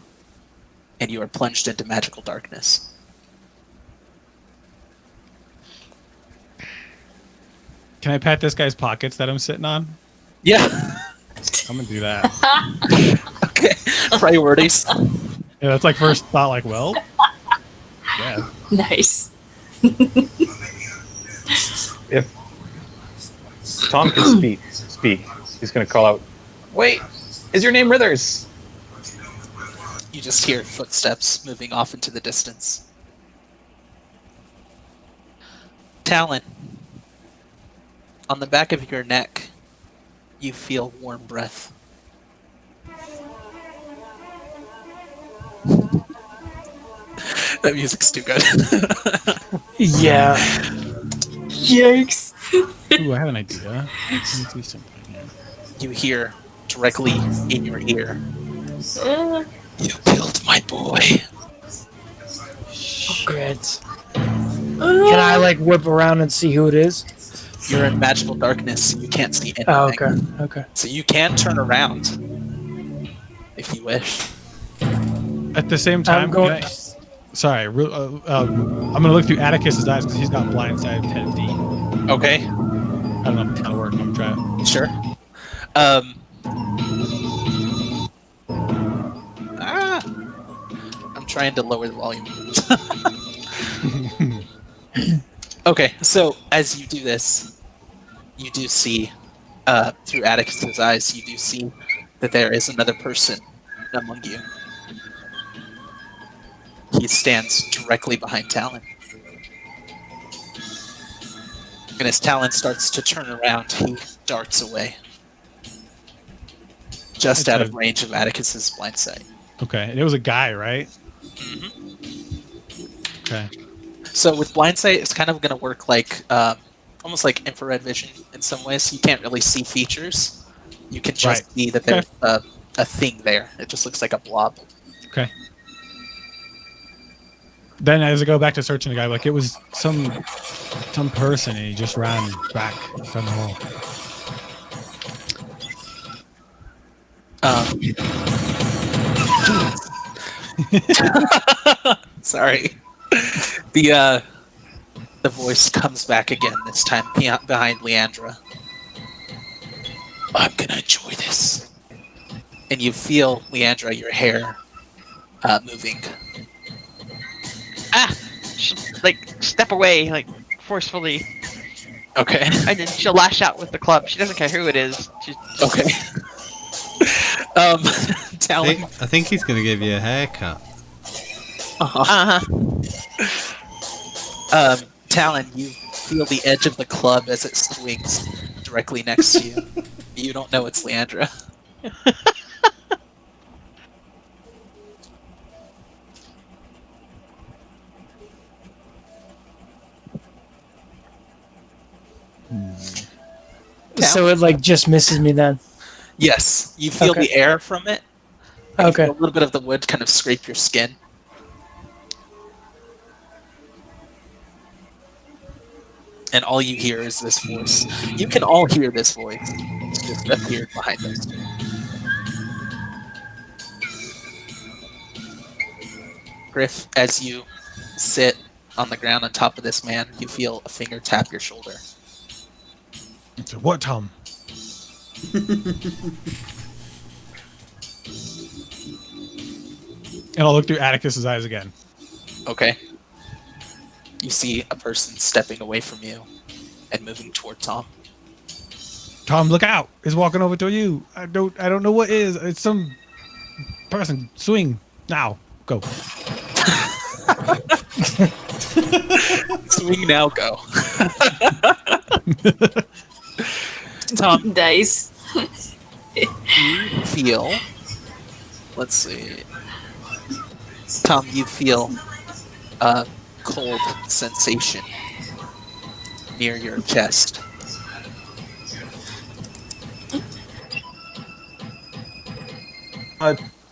and you are plunged into magical darkness. Can I pat this guy's pockets that I'm sitting on? Yeah. I'm gonna do that. Okay. Priorities. Yeah, that's like first thought. Like, well, yeah. nice. If Tom can speak, he's gonna call out, "Wait, is your name Rithers?" You just hear footsteps moving off into the distance. Talon. On the back of your neck, you feel warm breath. That music's too good. Yeah. Yikes. Ooh, I have an idea. Let me do something here. You hear directly in your ear, Uh, "You killed my boy." Shit. Can I like whip around and see who it is? You're in magical darkness. You can't see anything. Oh, okay. Okay. So you can turn around if you wish. At the same time, I'm going. can I- sorry, I'm gonna look through Atticus's eyes because he's got blindsided 10 feet. Okay. I don't know if it's gonna work. I'm gonna try it. Sure. I'm trying to lower the volume. Okay, so as you do this, you do see, through Atticus's eyes, you do see that there is another person among you. He stands directly behind Talon. And as Talon starts to turn around, he darts away. Just out of range of Atticus's blind sight. Okay, and it was a guy, right? Okay. So with blind sight, it's kind of going to work like almost like infrared vision in some ways. You can't really see features. You can just see that there's a thing there. It just looks like a blob. Okay. Then as I go back to searching the guy, like it was some person, and he just ran back from the hole. Sorry. The voice comes back again, this time behind Leandre. I'm gonna enjoy this. And you feel, Leandre, your hair moving. Step away, forcefully. Okay. And then she'll lash out with the club. She doesn't care who it is. Okay. Talon. I think he's going to give you a haircut. Talon, you feel the edge of the club as it swings directly next to you. You don't know it's Leandre. So it just misses me then. Yes, you feel the air from it. Okay. A little bit of the wood kind of scrape your skin. And all you hear is this voice. You can all hear this voice. It's just appeared behind us. Grif, as you sit on the ground on top of this man, you feel a finger tap your shoulder. What, Tom? And I'll look through Atticus's eyes again. Okay. You see a person stepping away from you and moving toward Tom. Tom, look out! He's walking over to you. I don't know what it is. It's some person. Swing now. Go. Swing now, go. Tom, Dice. you feel. Let's see. Tom, you feel a cold sensation near your chest.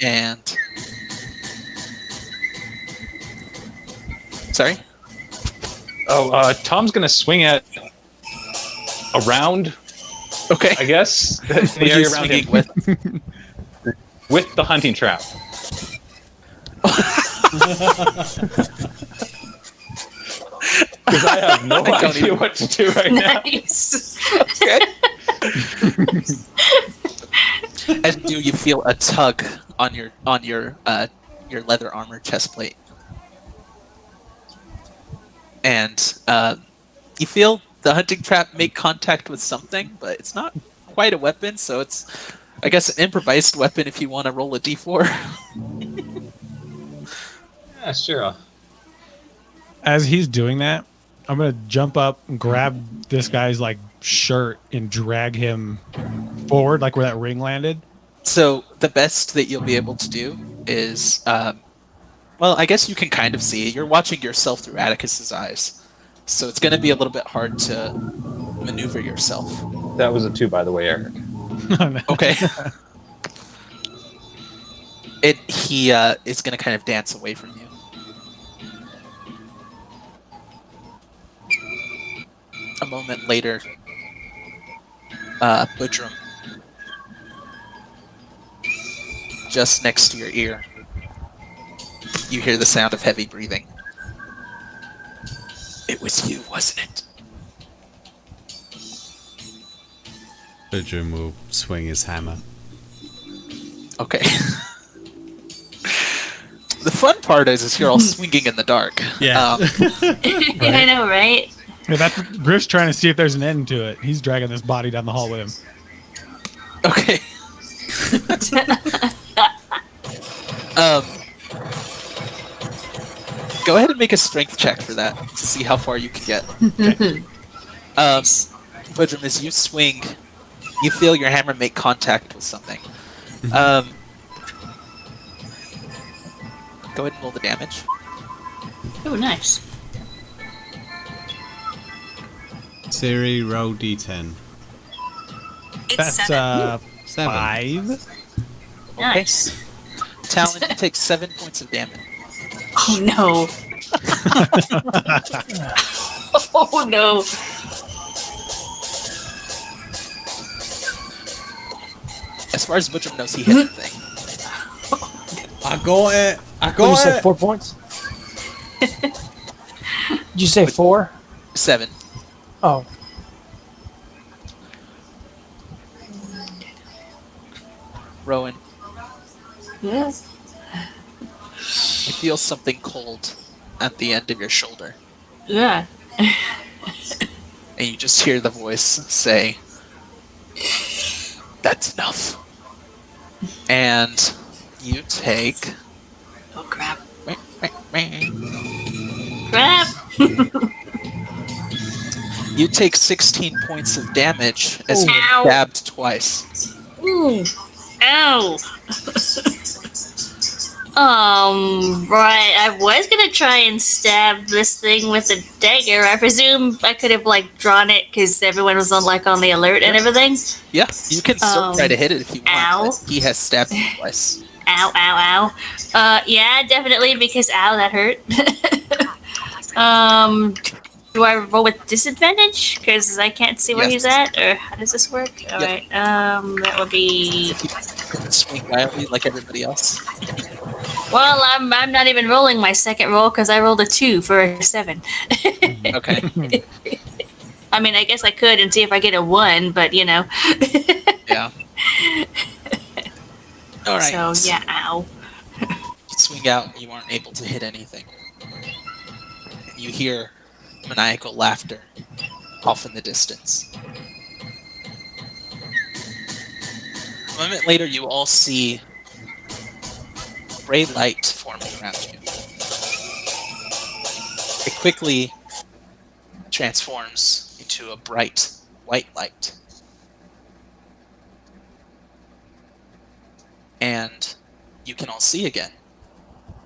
And sorry. Tom's gonna swing at around. Okay, I guess the What are you area around swinging him with the hunting trap. Because I have no idea what to do right now. Nice. Okay. And do you feel a tug on your leather armor chest plate? And you feel the hunting trap make contact with something, but it's not quite a weapon, so it's, I guess, an improvised weapon if you want to roll a d4. Yeah, sure. As he's doing that, I'm gonna jump up and grab this guy's shirt and drag him forward, where that ring landed. So the best that you'll be able to do is, well, I guess you can kind of see. You're watching yourself through Atticus's eyes, so it's going to be a little bit hard to maneuver yourself. That was a 2, by the way, Eric. Okay. He is going to kind of dance away from you. A moment later, Bertram, just next to your ear. you hear the sound of heavy breathing. It was you, wasn't it? Bertram will swing his hammer. Okay. The fun part is you're all swinging in the dark. Yeah. I know, right? Yeah, that's Griff's trying to see if there's an end to it. He's dragging this body down the hall with him. Okay. Go ahead and make a strength check for that to see how far you can get. Bertram, as you swing, you feel your hammer make contact with something. Go ahead and roll the damage. Oh, nice. Siri, roll d10. It's That's 7. 7. 5. Nice. Talon, you take 7 points of damage. Oh no. Oh no. As far as Bertram knows, he hit the thing. I got it. I What, you got said it. 4 points? Did you say 4? 7. Oh. Rowan, Yes. you feel something cold at the end of your shoulder. Yeah. And you just hear the voice say, "That's enough." And you take... Oh crap. Crap. You take 16 points of damage as you Ow. are stabbed twice. Ooh. Ow. Right. I was gonna try and stab this thing with a dagger. I presume I could have drawn it because everyone was on the alert and everything. Yeah, you can still try to hit it if you want. Ow. But he has stabbed you twice. Ow, ow, ow. Yeah, definitely because ow, that hurt. Do I roll with disadvantage? Because I can't see where Yes. he's at, or how does this work? Alright, that would be... If you swing wildly like everybody else. Well, I'm not even rolling my second roll because I rolled a 2 for a 7. Okay. I mean, I guess I could and see if I get a 1, but Yeah. Alright. So, yeah, ow. You swing out and you aren't able to hit anything. And you hear maniacal laughter off in the distance. A moment later, you all see gray light forming around you. It quickly transforms into a bright white light. And you can all see again.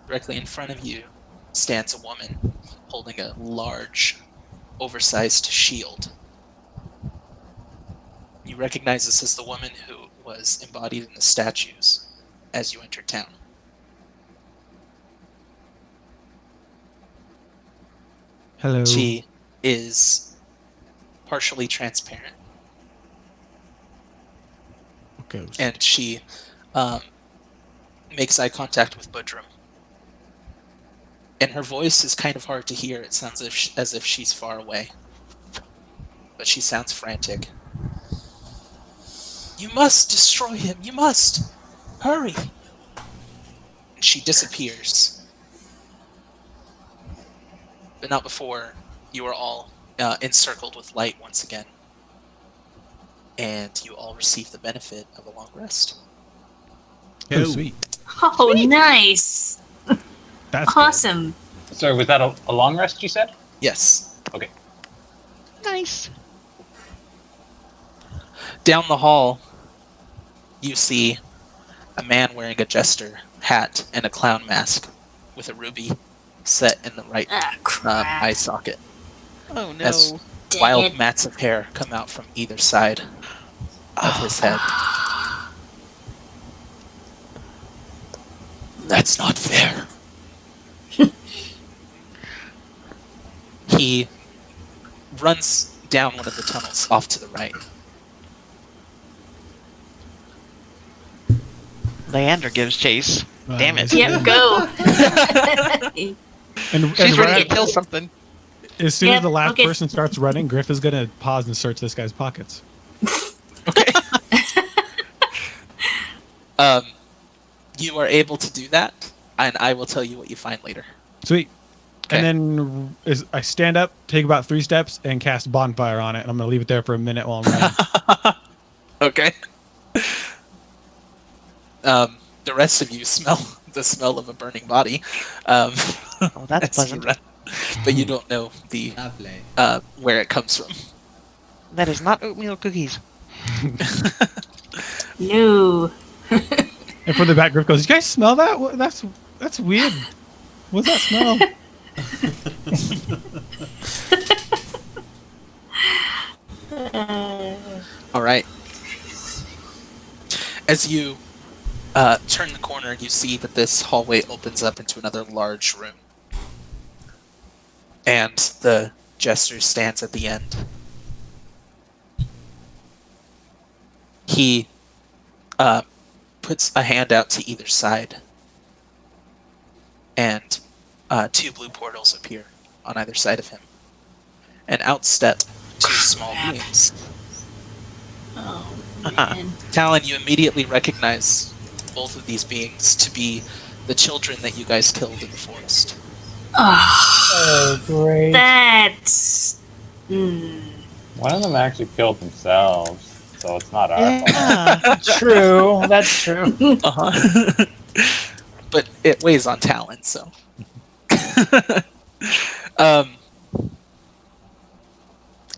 Directly in front of you stands a woman holding a large, oversized shield. You recognize this as the woman who was embodied in the statues as you entered town. Hello. She is partially transparent, Ghost. and she makes eye contact with Bertram. And her voice is kind of hard to hear. It sounds as if she's far away. But she sounds frantic. "You must destroy him! You must! Hurry!" And she disappears. But not before you are all encircled with light once again. And you all receive the benefit of a long rest. Oh, sweet. Oh, nice. That's good. Awesome. Sorry, was that a long rest you said? Yes. Okay. Nice. Down the hall, you see a man wearing a Jester hat and a clown mask with a ruby set in the right Ah, crap. eye socket. Oh no. As Dang wild it. mats of hair come out from either side of his head. That's not fair. He runs down one of the tunnels off to the right. Leandre gives chase. Damn it. Yes, Yep, go. And She's ready right to kill something. as soon as Yep, the last okay. person starts running, Grif is gonna pause and search this guy's pockets. Okay. You are able to do that, and I will tell you what you find later. Sweet. Okay. And then I stand up, take about 3 steps, and cast bonfire on it. And I'm gonna leave it there for a minute while I'm running. Okay. The rest of you smell the smell of a burning body. Oh, that's as you pleasant. run. But you don't know the Lovely. where it comes from. That is not oatmeal cookies. No. And from the back, Grif goes, "You guys smell that? That's weird. What's that smell?" All right. As you turn the corner, you see that this hallway opens up into another large room. And the Jester stands at the end. He puts a hand out to either side. And 2 blue portals appear on either side of him. And out step 2 small beings. Oh, man. Talon, you immediately recognize both of these beings to be the children that you guys killed in the forest. Oh, great. That's... One of them actually killed themselves, so it's not our fault. Yeah. True. That's true. Uh-huh. But it weighs on Talon, so.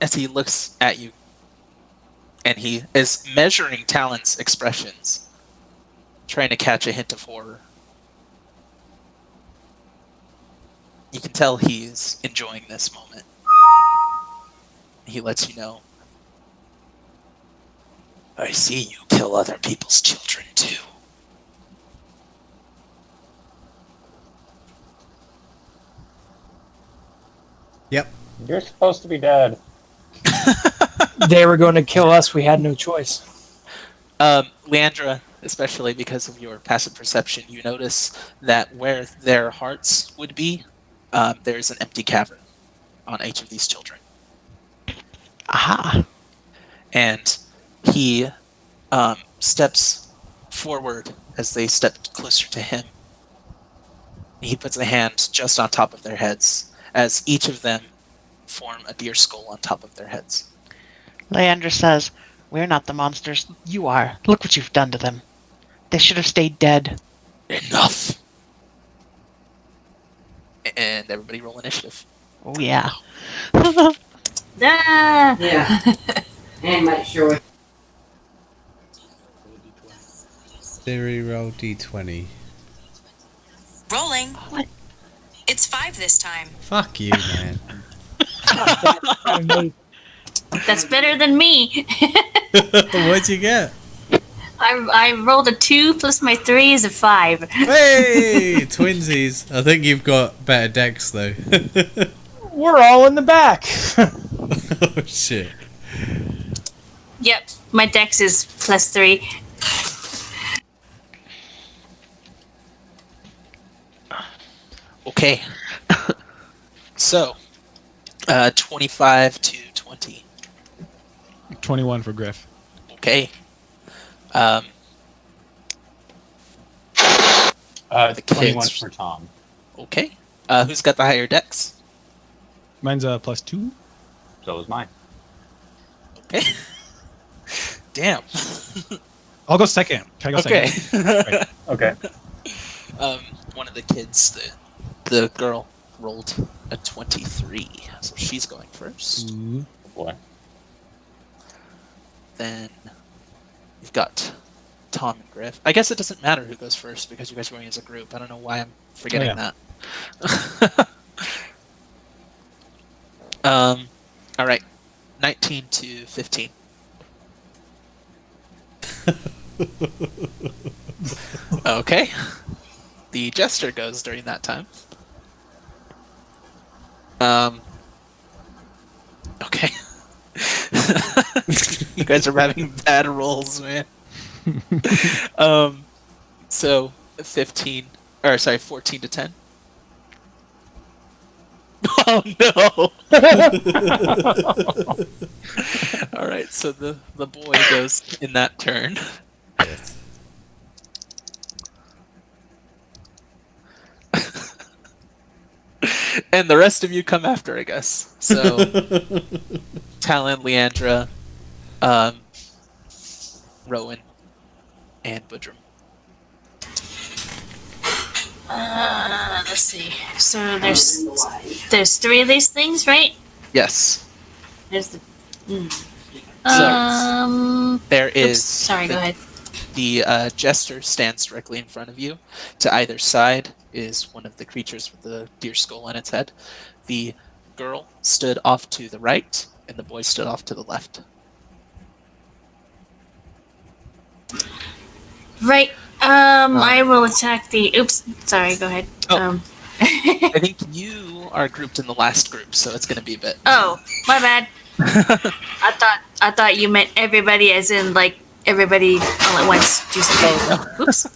As he looks at you, and he is measuring Talon's expressions, trying to catch a hint of horror. You can tell he's enjoying this moment. He lets you know, I see you kill other people's children too. Yep. You're supposed to be dead. They were going to kill us. We had no choice. Leandre, especially because of your passive perception, you notice that where their hearts would be, there's an empty cavern on each of these children. Aha. And he steps forward as they step closer to him. He puts a hand just on top of their heads, as each of them form a deer skull on top of their heads. Leandre says, "We're not the monsters. You are. Look what you've done to them. They should have stayed dead." Enough! And everybody roll initiative. Oh, yeah. Ah! Yeah. And make sure. Siri, roll d20. Rolling. What? It's 5 this time. Fuck you, man. That's better than me. What'd you get? I rolled a 2 plus my 3 is a 5. Hey, twinsies. I think you've got better decks though. We're all in the back. Oh shit. Yep, my dex is plus 3. Okay. So, 25 to 20. 21 for Grif. Okay. The The 21 kids. for Tom. Okay. Who's got the higher dex? Mine's +2. So is mine. Okay. Damn. I'll go second. Can I go Okay. second? Okay. One of the kids, the girl, rolled a 23, so she's going first. Ooh. Boy. Then you've got Tom and Grif. I guess it doesn't matter who goes first because you guys are going as a group. I don't know why I'm forgetting that. All right, 19 to 15. Okay. The Jester goes during that time. Okay. You guys are having bad rolls, man. So 14 to 10. Oh no! All right, so the boy goes in that turn. Yes. And the rest of you come after, I guess. So, Talon, Leandre, Rowan, and Bertram. Let's see. So there's 3 of these things, right? Yes. There's the. There is. Oops, sorry, go ahead. The Jester stands directly in front of you. To either side is one of the creatures with the deer skull on its head. The girl stood off to the right, and the boy stood off to the left. Right. I will attack the. Oops. Sorry. Go ahead. Oh. I think you are grouped in the last group, so it's going to be a bit. Oh, my bad. I thought you meant everybody, as in like everybody all at once. Oops.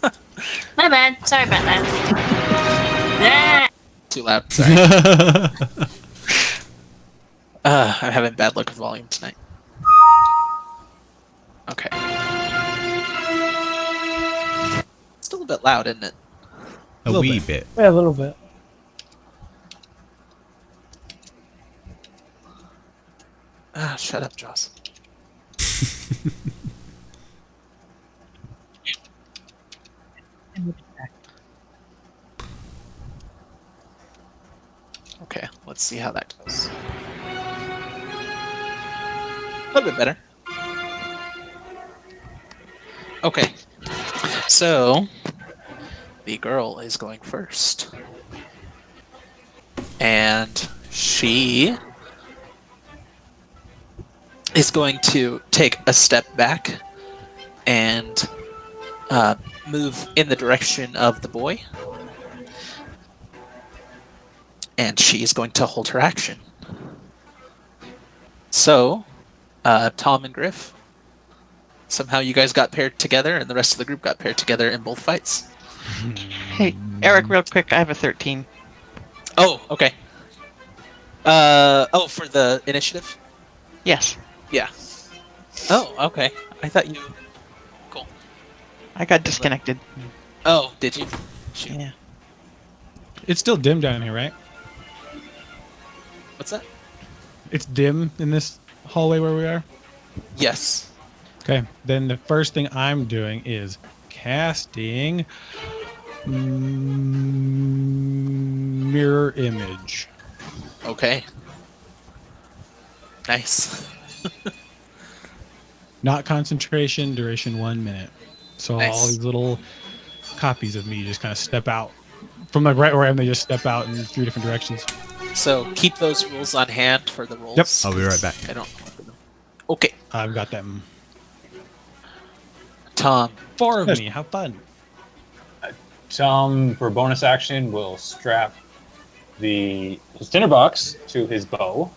My bad. Sorry about that. Too loud. Sorry. I'm having bad luck with volume tonight. Okay. Still a bit loud, isn't it? A wee bit. Yeah, a little bit. Shut up, Joss. Okay, let's see how that goes. A little bit better. Okay, so the girl is going first. And she is going to take a step back and move in the direction of the boy. And she is going to hold her action. So, Tom and Grif, somehow you guys got paired together, and the rest of the group got paired together in both fights. Hey, Eric, real quick, I have a 13. Oh, okay. For the initiative? Yes. Yeah. Oh, okay. I thought you... Cool. I got disconnected. Oh, did you? Shoot. Yeah. It's still dim down here, right? What's that? It's dim in this hallway where we are? Yes. Okay, then the first thing I'm doing is casting mirror image. Okay. Nice. Not concentration, duration 1 minute. So Nice. all these little copies of me just kind of step out. From like right where I am, they just step out in 3 different directions. So keep those rules on hand for the rolls. Yep. I'll be right back. I don't remember them. Okay. I've got them. Tom. 4 of me. How fun. Tom, for bonus action, will strap his tinderbox to his bow.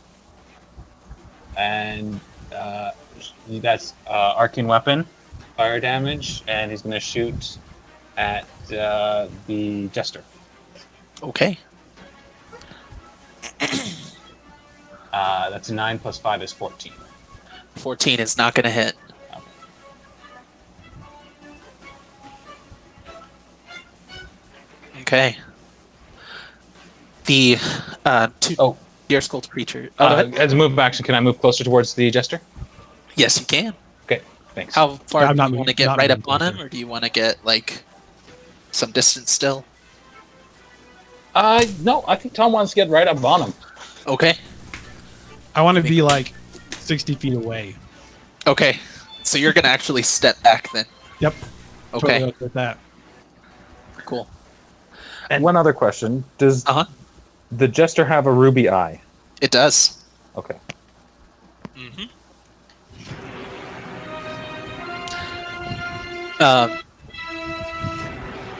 And that's arcane weapon, fire damage, and he's going to shoot at the Jester. Okay. That's 9 plus 5 is 14. 14 is not going to hit. Okay. The two deer skulled creature. As a move action, can I move closer towards the Jester? Yes, you can. Okay, thanks. How far I'm do not you want to moving- get not right up moving on him, closer. or do you want to get like some distance still? No, I think Tom wants to get right up on him. Okay. I want to be like 60 feet away. Okay. So you're gonna actually step back then. Yep. Okay. Totally okay with that. Cool. And one other question: does the Jester have a ruby eye? It does. Okay. Mm-hmm.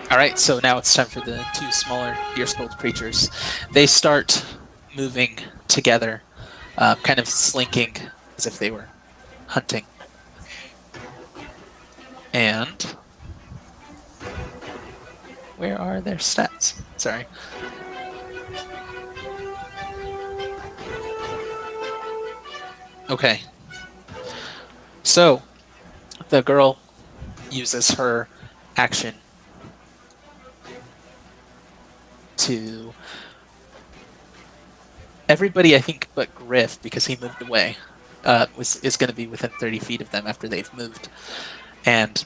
All right, so now it's time for the 2 smaller deer-skulled creatures. They start moving together, kind of slinking as if they were hunting. And Where are their stats? Sorry. Okay. So, the girl uses her action to... Everybody, I think, but Grif, because he moved away, is going to be within 30 feet of them after they've moved. And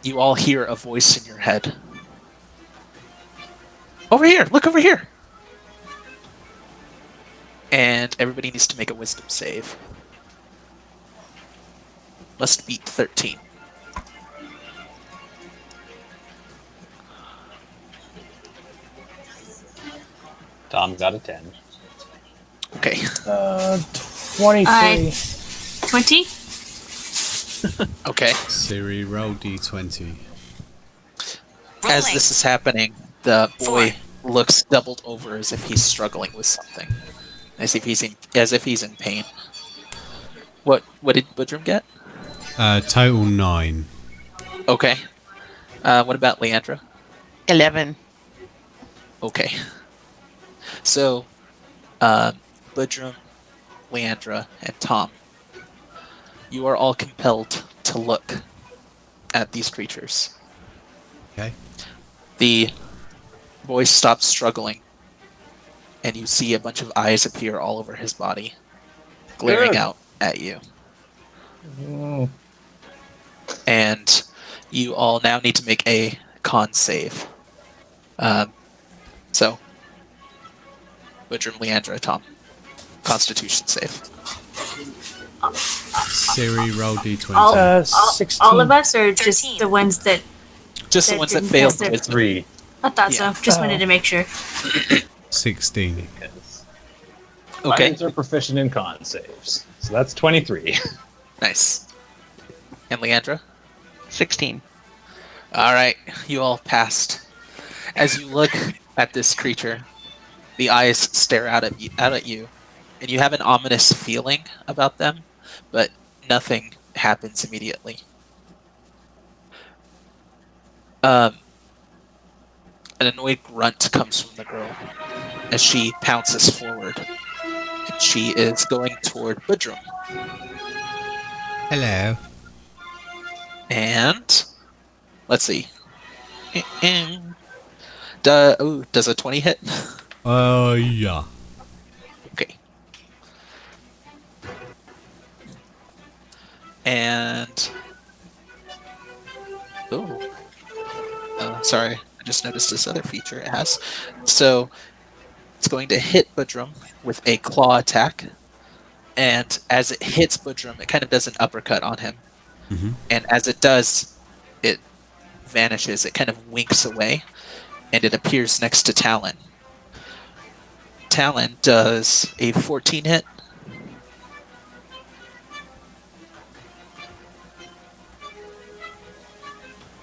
you all hear a voice in your head. Over here! Look over here! And everybody needs to make a wisdom save. Must beat 13. Tom got a 10. Okay. 23. 20? Okay. Siri, roll d20. As Rolling. this is happening, the boy 4. looks doubled over as if he's struggling with something. As if he's in pain. What did Bertram get? Total 9. Okay. What about Leandre? 11. Okay. So, Bertram, Leandre, and Tom, you are all compelled to look at these creatures. Okay. The boy stops struggling, and you see a bunch of eyes appear all over his body, glaring out at you. And you all now need to make a con save. So, Bertram, Leandre, Tom, Constitution save. Siri, roll d20. All, 16. all of us, or just 13. the ones that... Just the That ones that didn't failed pass the their- wisdom. 3. I thought Yeah. so. Just wanted to make sure. 16. Because Okay, Lions are proficient in con saves. So that's 23. nice. And Leandre? 16. All right, you all passed. As you look at this creature, the eyes stare out at you, and you have an ominous feeling about them, but nothing happens immediately. An annoyed grunt comes from the girl as she pounces forward, and she is going toward Bertram. Hello. And let's see. Does a 20 hit? Yeah. Okay. And sorry, I just noticed this other feature it has. So it's going to hit Bertram with a claw attack, and as it hits Bertram, it kind of does an uppercut on him. Mhm. And as it does, it vanishes. It kind of winks away, and it appears next to Talon. Talon does a 14 hit.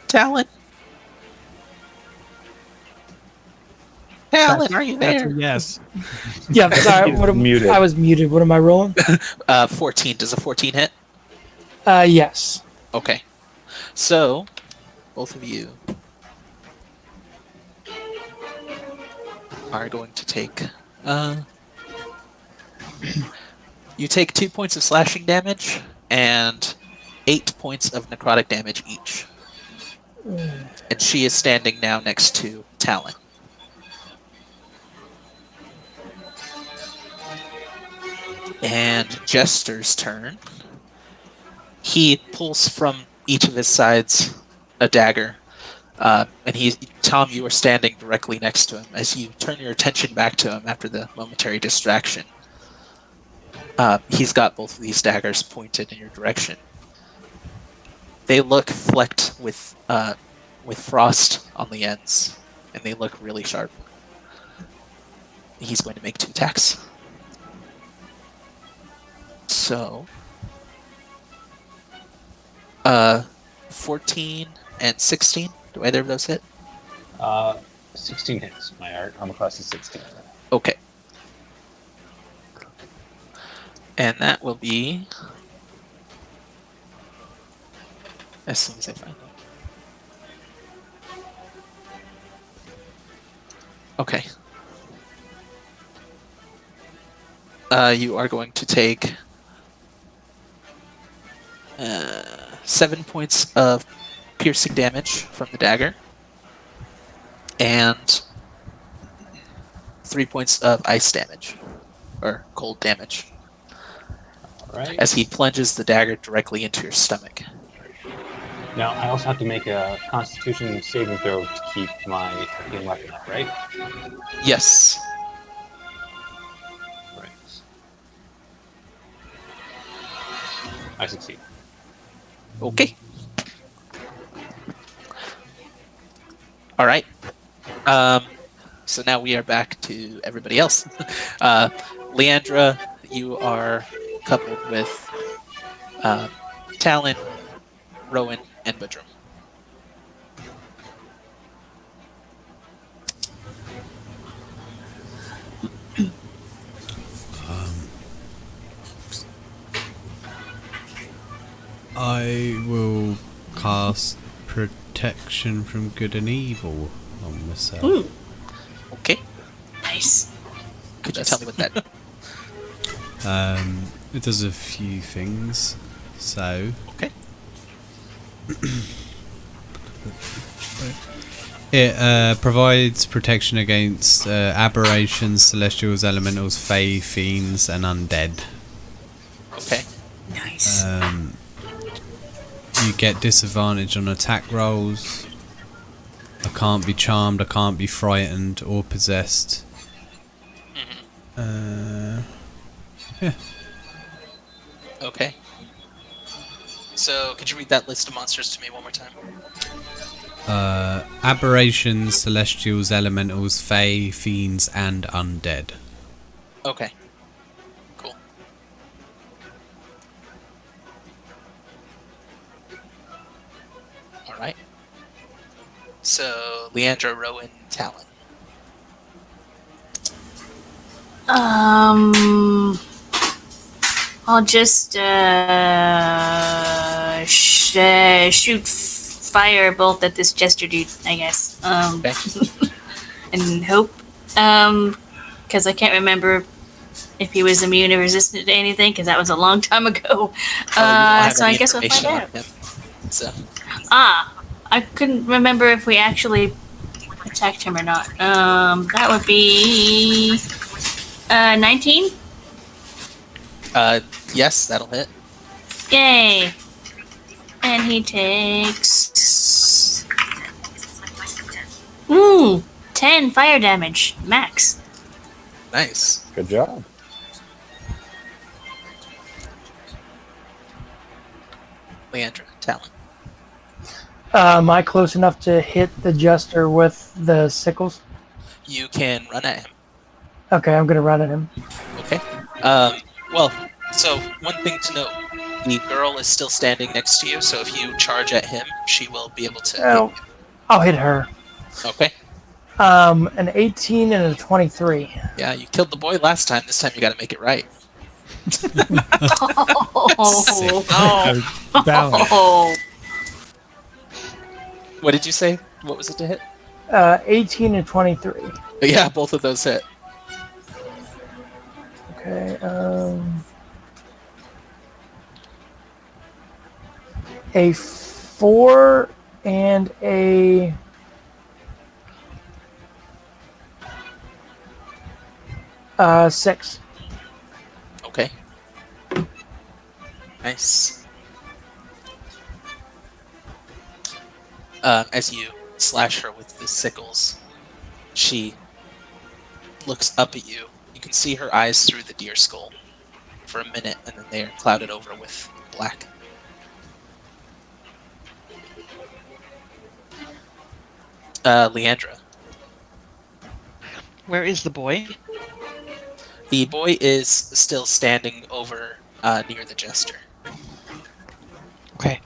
Talon? Talon, are you That's there? a yes. Yeah, sorry. He's muted. I was muted. What am I rolling? 14. Does a 14 hit? Yes. Okay. So, both of you are going to take... you take 2 points of slashing damage and 8 points of necrotic damage each. And she is standing now next to Talon. And Jester's turn. He pulls from each of his sides a dagger. And Tom, you are standing directly next to him. As you turn your attention back to him after the momentary distraction, he's got both of these daggers pointed in your direction. They look flecked with frost on the ends, and they look really sharp. He's going to make 2 attacks. So, 14 and 16. Do either of those hit? 16 hits. My armor class is 16. Okay. And that will be... as soon as I find Okay. You are going to take 7 points of piercing damage from the dagger and 3 points of ice damage or cold damage All right. as he plunges the dagger directly into your stomach. Now I also have to make a Constitution saving throw to keep my arcane weapon up, right? Yes. Right. I succeed. Okay. All right. So now we are back to everybody else. Leandra, you are coupled with Talon, Rowan, and Bertram. I will cast Protection from Good and Evil on myself. Ooh, Okay. nice. Could you tell me what that? It does a few things. So Okay. it provides protection against aberrations, celestials, elementals, fae, fiends, and undead. Okay. Nice. You get disadvantage on attack rolls. I can't be charmed, I can't be frightened or possessed. Yeah. Okay. So, could you read that list of monsters to me one more time? Aberrations, celestials, elementals, fae, fiends, and undead. Okay. Cool. All right. So, Leandra, Rowan, Talon. I'll just shoot firebolt at this Jester dude, I guess. Okay. And hope, because I can't remember if he was immune or resistant to anything, because that was a long time ago. Oh, you don't have So any I guess we'll find information out. on him. So, I couldn't remember if we actually attacked him or not. That would be 19. yes, that'll hit. Yay! And he takes 10 fire damage max. Nice. Good job. Leandra, Talon. Am I close enough to hit the Jester with the sickles? You can run at him. Okay, I'm gonna run at him. Okay. Well, so one thing to note: the girl is still standing next to you. So if you charge at him, she will be able to. Oh, I'll hit her. Okay. An 18 and a 23. Yeah, you killed the boy last time. This time you got to make it right. Balance. Oh. What did you say? What was it to hit? 18 and 23. Yeah, both of those hit. Okay. A 4 and a 6. Okay. Nice. As you slash her with the sickles, she looks up at you. You can see her eyes through the deer skull for a minute, and then they are clouded over with black. Leandra. Where is the boy? The boy is still standing over near the Jester. Okay.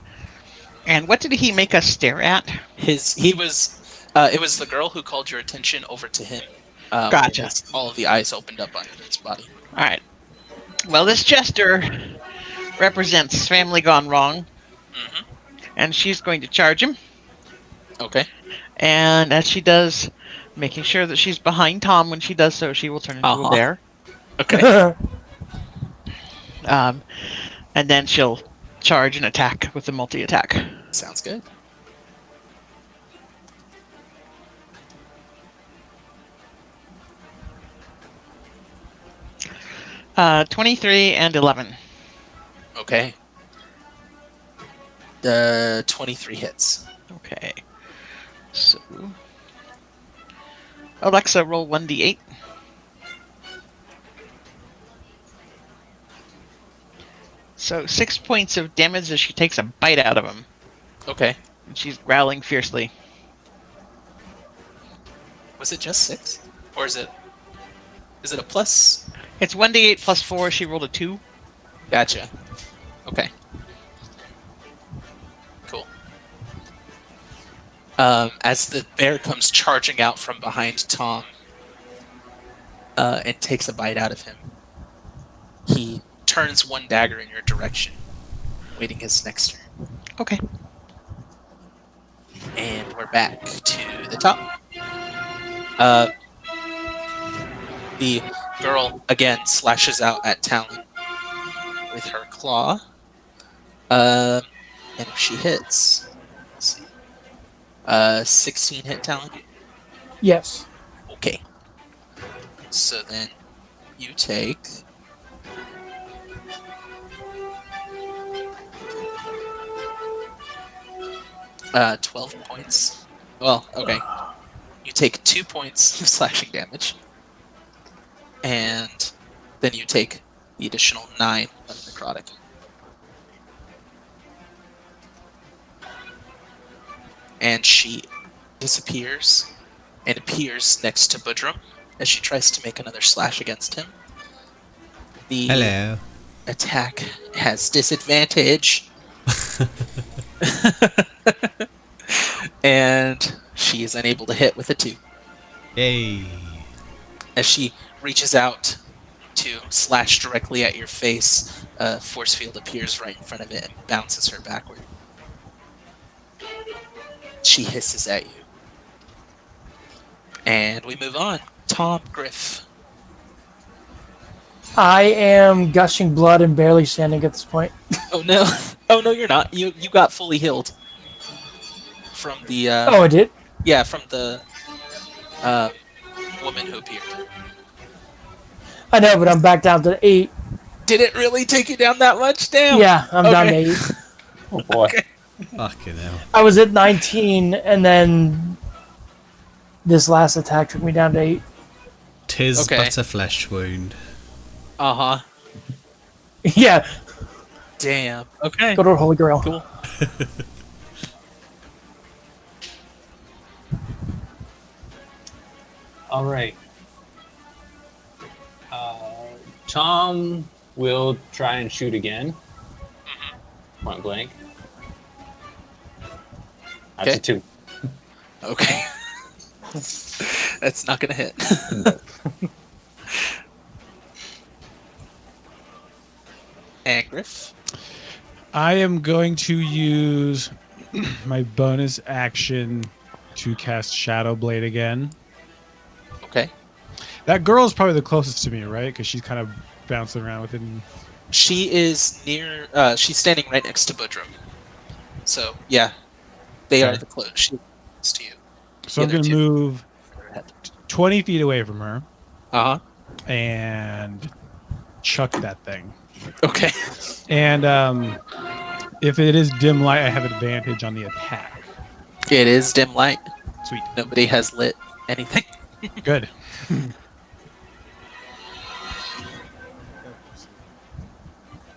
And what did he make us stare at? It was the girl who called your attention over to him. Gotcha. With all of the eyes opened up on his body. All right. Well, this Jester represents family gone wrong, and she's going to charge him. Okay. And as she does, making sure that she's behind Tom when she does so. She will turn into a Uh-huh. bear. Okay. And then she'll charge and attack with the multi-attack. Sounds good. Uh, 23 and 11. Okay. The 23 hits. Okay. So Alexa, roll 1d8. So 6 points of damage as she takes a bite out of him. Okay. And she's growling fiercely. Was it just 6? Or is it a plus? It's 1d8 plus 4. She rolled a 2. Gotcha. Okay. Cool. As the bear comes charging out from behind Tom and takes a bite out of him, he turns one dagger in your direction, waiting his next turn. Okay. And we're back to the top. The girl again slashes out at Talon with her claw. And if she hits, let's see, 16 hit Talon. Yes. Okay. So then you take 12 points. Well, okay. You take 2 points of slashing damage. And then you take the additional 9 of necrotic. And she disappears and appears next to Bertram as she tries to make another slash against him. The Hello. attack has disadvantage. And she is unable to hit with a 2. Yay. As she reaches out to slash directly at your face, a force field appears right in front of it and bounces her backward. She hisses at you. And we move on. Tom, Grif. I am gushing blood and barely standing at this point. Oh no. Oh no, you're not. You got fully healed. From the Oh, I did? yeah, from the woman who appeared. I know, but I'm back down to 8. Did it really take you down that much? Damn. Yeah, I'm down to Okay. 8. Oh boy. Okay. Fucking hell. I was at 19, and then this last attack took me down to 8. Tis Okay. but a flesh wound. Uh-huh. Yeah, Damn. Okay. go to Holy Grail. Cool. All right. Tom will try and shoot again. Point blank. That's Okay. a 2. Okay. That's not gonna hit. And Grif. I am going to use my bonus action to cast Shadow Blade again. Okay. That girl is probably the closest to me, right? Because she's kind of bouncing around within. She is near. She's standing right next to Bertram. So yeah, they are Okay. the close. She's close to you. So I'm The other going to two. move 20 feet away from her Uh huh. and chuck that thing. Okay. And if it is dim light, I have advantage on the attack. It is dim light. Sweet. Nobody has lit anything. Good.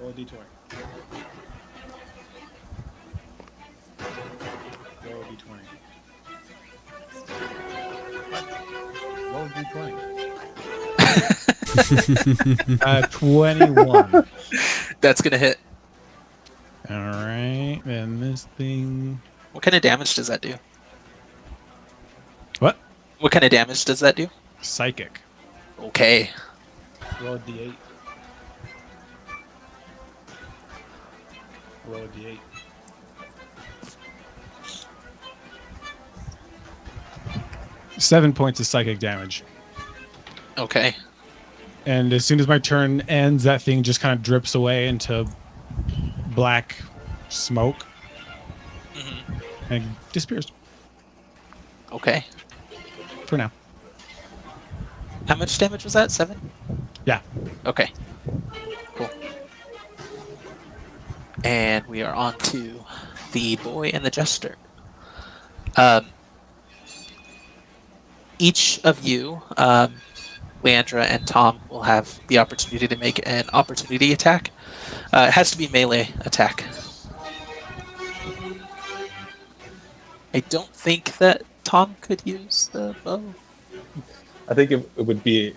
Roll a d20. Roll a d20. What? Roll a d20. 21. That's gonna hit. All right, then this thing. What kind of damage does that do? What? What kind of damage does that do? Psychic. Okay. Roll a d8. Roll a d8. 7 points of psychic damage. Okay. And as soon as my turn ends, that thing just kind of drips away into black smoke and disappears Okay. for now. How much damage was that? 7? Yeah. Okay. Cool. And we are on to the boy and the jester. Each of you, Leandre and Tom, will have the opportunity to make an opportunity attack. It has to be melee attack. I don't think that Tom could use the bow. I think it would be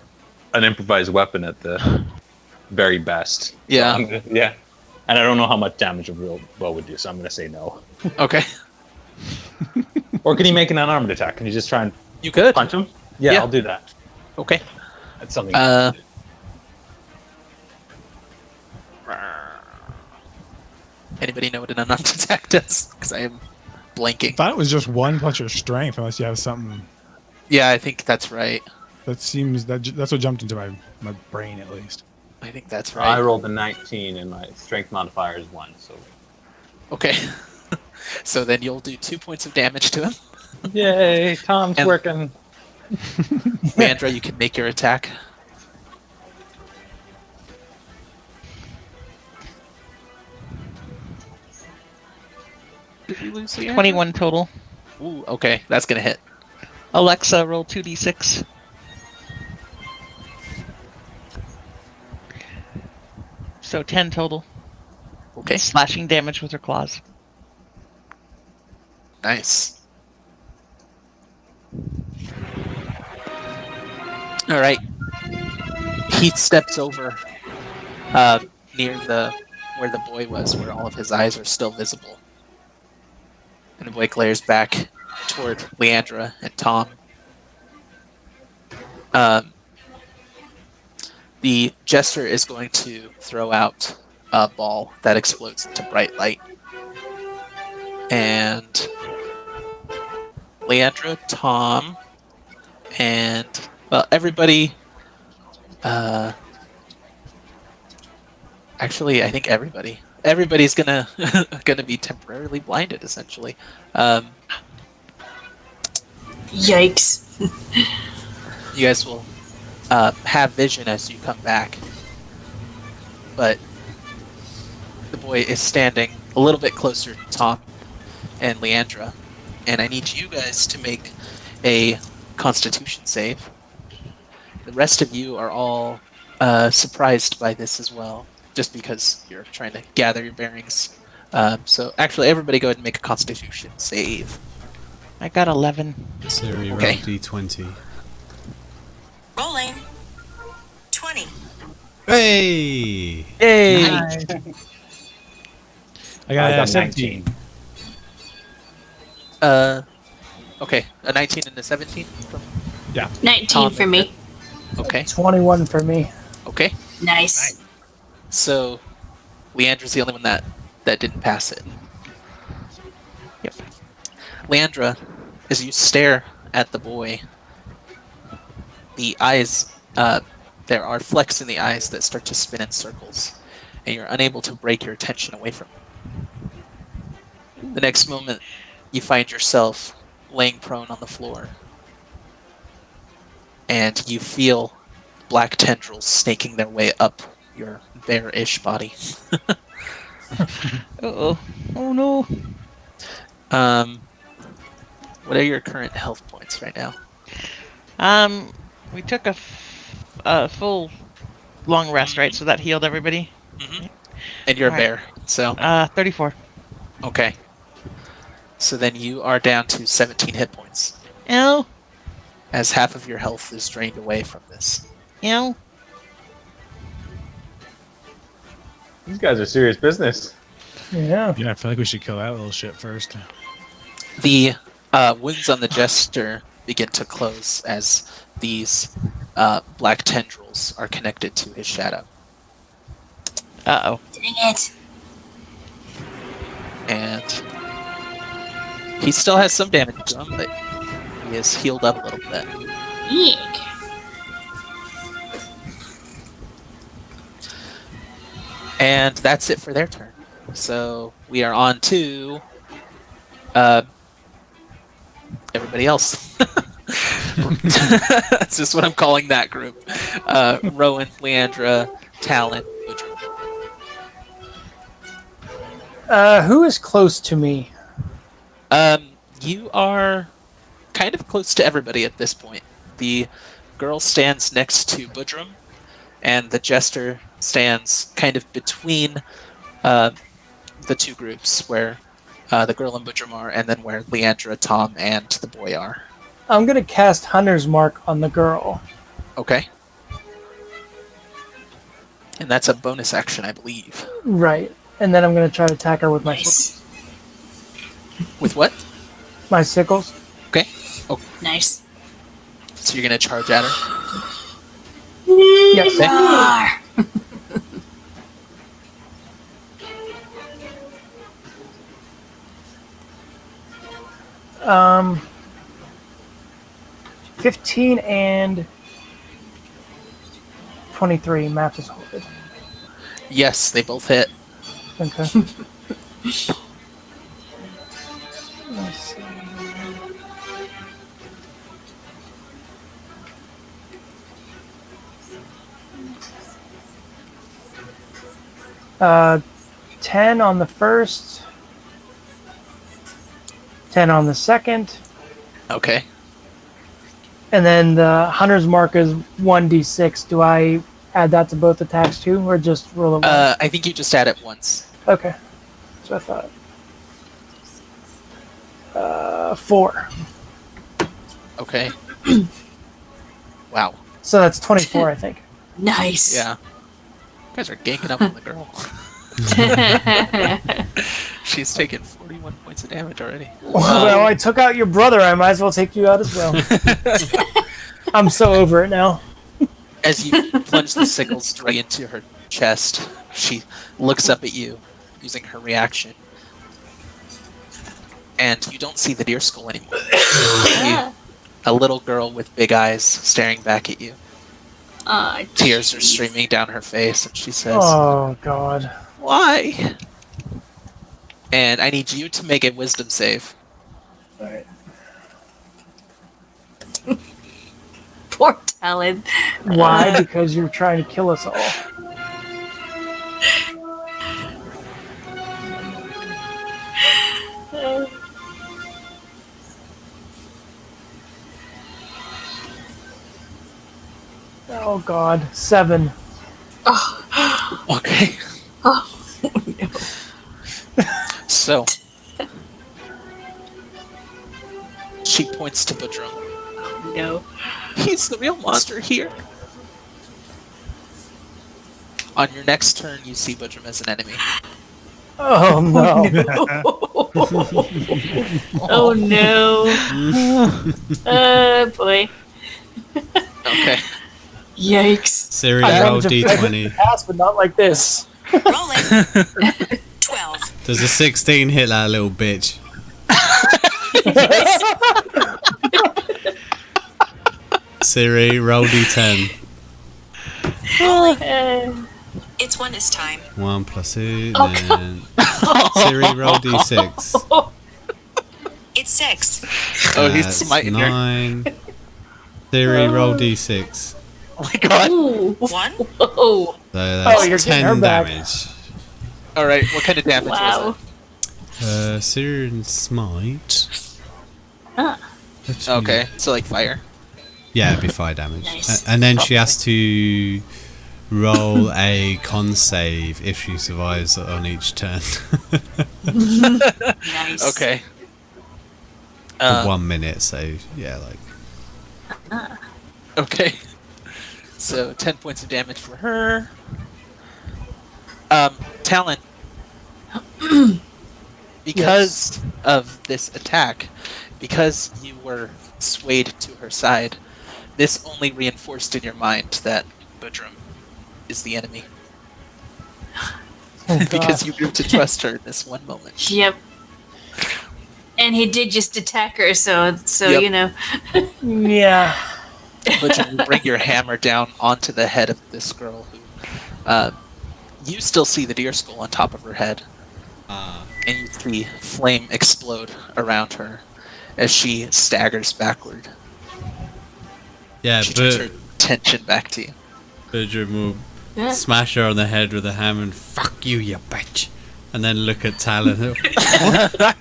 an improvised weapon at the very best. Yeah. So yeah. And I don't know how much damage a real bow would do, so I'm going to say no. Okay. Or can he make an unarmed attack? Can you just try and You could. punch him? Yeah, Yeah. I'll do that. Okay. That's something. Anybody know what an unarmed attack does? Because I am blanking. I thought it was just 1 plus your strength, unless you have something. Yeah, I think that's right. That seems that's what jumped into my brain at least. I think that's I right. rolled a 19 and my strength modifier is 1, so. Okay. So then you'll do 2 points of damage to him. Yay, Tom's And- working. Leandre, you can make your attack. Did we lose Leandre? 21 total. Ooh, okay, that's gonna hit. Alexa, roll 2d6. So 10 total. Okay, Slashing damage with her claws. nice. All right. He steps over near where the boy was, where all of his eyes are still visible. And the boy glares back toward Leandre and Tom. The jester is going to throw out a ball that explodes into bright light. And Leandre, Tom, and everybody. Actually, I think everybody. Everybody's gonna be temporarily blinded, essentially. Yikes. You guys will have vision as you come back, but the boy is standing a little bit closer to Tom and Leandre, and I need you guys to make a Constitution save. The rest of you are all surprised by this as well, just because you're trying to gather your bearings. So actually, everybody go ahead and make a Constitution save. I got 11. So we roll Okay. d20. Rolling. 20. Hey! Yay! I got, I got 17. 19. Okay, a 19 and a 17 from 19 Tom for and me. Okay, 21 for me. okay. Nice. So Leandre's the only one that didn't pass it. Yep. Leandre, as you stare at the boy, the eyes, there are flecks in the eyes that start to spin in circles, and you're unable to break your attention away from it. The next moment, you find yourself laying prone on the floor, and you feel black tendrils snaking their way up your bare-ish body. Uh-oh. Oh no. What are your current health points right now? We took a full long rest, right? So that healed everybody. And you're a Alright. bear, so 34. okay. So then you are down to 17 hit points, Ew. as half of your health is drained away from this. Ew. These guys are serious business. Yeah. Yeah, I feel like we should kill that little shit first. The wounds on the jester begin to close as these black tendrils are connected to his shadow. Uh-oh. Dang it. And he still has some damage to him, but He is healed up a little bit. Eek. And that's it for their turn. So we are on to everybody else. That's just what I'm calling that group. Rowan, Leandre, Talon, Bertram. Who is close to me? You are kind of close to everybody at this point. The girl stands next to Bertram, and the Jester stands kind of between the two groups, where the girl and Bertram are, and then where Leandre, Tom, and the boy are. I'm gonna cast Hunter's Mark on the girl. Okay. And that's a bonus action, I believe. Right. And then I'm gonna try to attack her with my sickles. With what? My sickles. Okay. Oh, Nice. so you're gonna charge at her? Yes. Roar. 15 and 23. Math is hard. Yes, they both hit. Okay. Let's see. Uh, 10 on the first, 10 on the second, Okay. and then the Hunter's Mark is 1d6. Do I add that to both attacks too, or just roll it once? I think you just add it once. Okay. So I thought. 4. Okay. Wow. So that's 24, I think. Nice. Yeah. You guys are ganking up on the girl. She's taken 41 points of damage already. Well, I took out your brother. I might as well take you out as well. I'm so over it now. As you plunge the sickles straight into her chest, she looks up at you using her reaction. And you don't see the deer skull anymore. A little girl with big eyes staring back at you. Tears are streaming down her face, and she says, Oh, God. "Why?" And I need you to make a wisdom save. Alright. Poor Talon. Why? Because you're trying to kill us all. Oh, God. 7. Okay. Oh, no. So, she points to Bertram. No. He's the real monster here. On your next turn, you see Bertram as an enemy. Oh, no. Oh, no. Boy. Okay. Yikes. Siri, I roll managed to d20. pass, but not like this. Rolling. 12. Does a 16 hit that little bitch? Siri, roll d10. It's oneness time. 1 plus 2, Oh, then... Siri, roll d6. It's 6. Oh, he's That's smiting her. 9. Siri, roll d6. Oh my god. Ooh. 1. Whoa. So that's you're getting her 10 back. damage. Alright, what kind of damage Wow. was Syrian Smite. Ah. it? Okay, so like fire. Yeah, it'd be fire damage. Nice. And then she has to roll a con save if she survives on each turn. Nice. Okay. For 1 minute, so yeah, like... Okay. So 10 points of damage for her. Talon. Because of this attack, because you were swayed to her side, this only reinforced in your mind that Bertram is the enemy. Oh, Because God. you grew to trust her in this one moment. Yep. And he did just attack her, so Yep. you know. Yeah. But you bring your hammer down onto the head of this girl who you still see the deer skull on top of her head. And you see flame explode around her as she staggers backward. Yeah, She turns her attention back to you. Bertram will Yeah. smash her on the head with a hammer and fuck you, you bitch. And then look at Talon.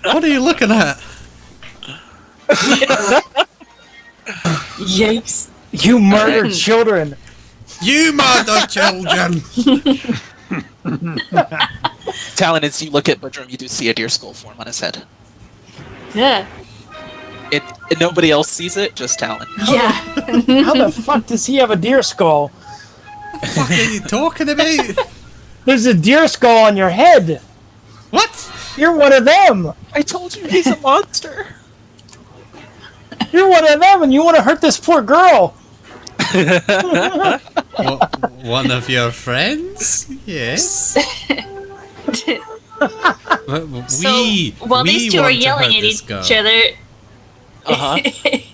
What are you looking at? Yikes. You murdered children. You murder children! Talon, as you look at Bertram, you do see a deer skull form on his head. Yeah. Nobody else sees it, just Talon. Yeah. How the fuck does he have a deer skull? What the fuck are you talking about? There's a deer skull on your head. What? You're one of them. I told you he's a monster. You're one of them, and you want to hurt this poor girl. One of your friends? Yes. While these two are yelling at each other,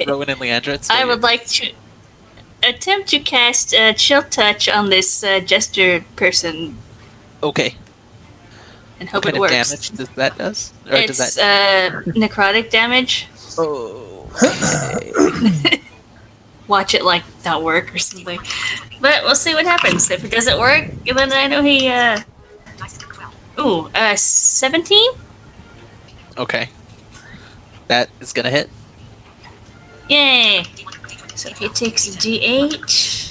Rowan and Leandre, it's I would like to attempt to cast a chill touch on this jester person Okay. and hope What it kind of works. damage does that does? Or It's does that? necrotic damage. Oh. Watch it like not work or something. But we'll see what happens. If it doesn't work, then I know he 17? Okay. That is gonna hit. Yay! So he takes a d8.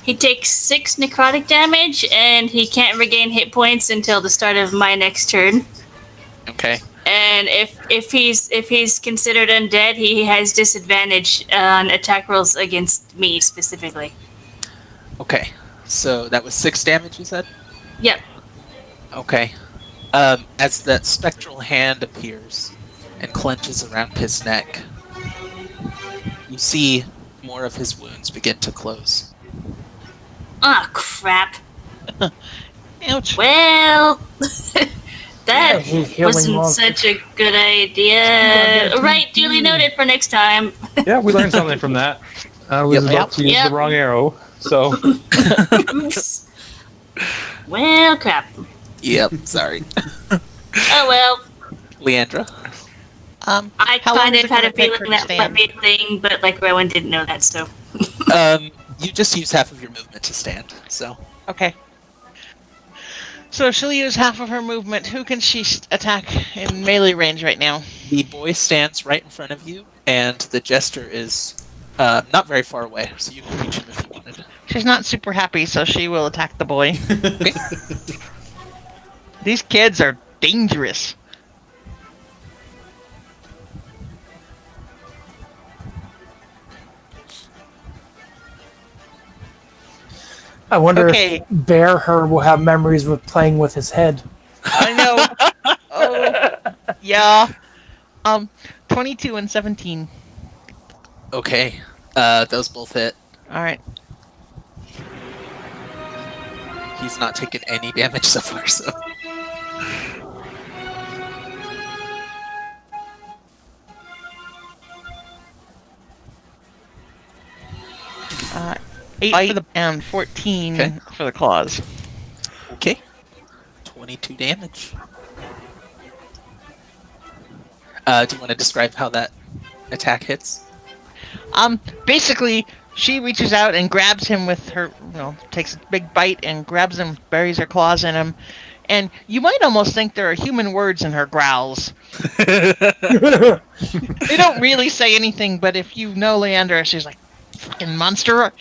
He takes 6 necrotic damage, and he can't regain hit points until the start of my next turn. Okay. And if he's considered undead, he has disadvantage on attack rolls against me specifically. Okay. So that was 6 damage, you said? Yep. Okay. As that spectral hand appears and clenches around his neck, you see more of his wounds begin to close. Oh crap. Ouch. Well, that healing wasn't monster. such a good idea. Right, duly noted for next time. Yeah, we learned something from that. I was about to use Yep. the wrong arrow, so Oops. Well, crap. Yep, sorry. Oh well. Leandra? I How long kind is of it had gonna a take her feeling to that might stand? be a thing, but like Rowan didn't know that, so. You just use half of your movement to stand, so. Okay. So she'll use half of her movement. Who can she attack in melee range right now? The boy stands right in front of you, and the jester is not very far away, so you can reach him if you wanted. She's not super happy, so she will attack the boy. Okay. These kids are dangerous. I wonder Okay. if Bear Her will have memories with playing with his head. I know. Oh, yeah. 22 and 17. Okay. Those both hit. All right. He's not taken any damage so far, so. 8 for the and 14 Okay. for the claws. Okay. 22 damage. Do you want to describe how that attack hits? Basically, she reaches out and grabs him with her, takes a big bite and grabs him, buries her claws in him. And you might almost think there are human words in her growls. They don't really say anything, but if you know Leandre, she's like, "Fucking monster,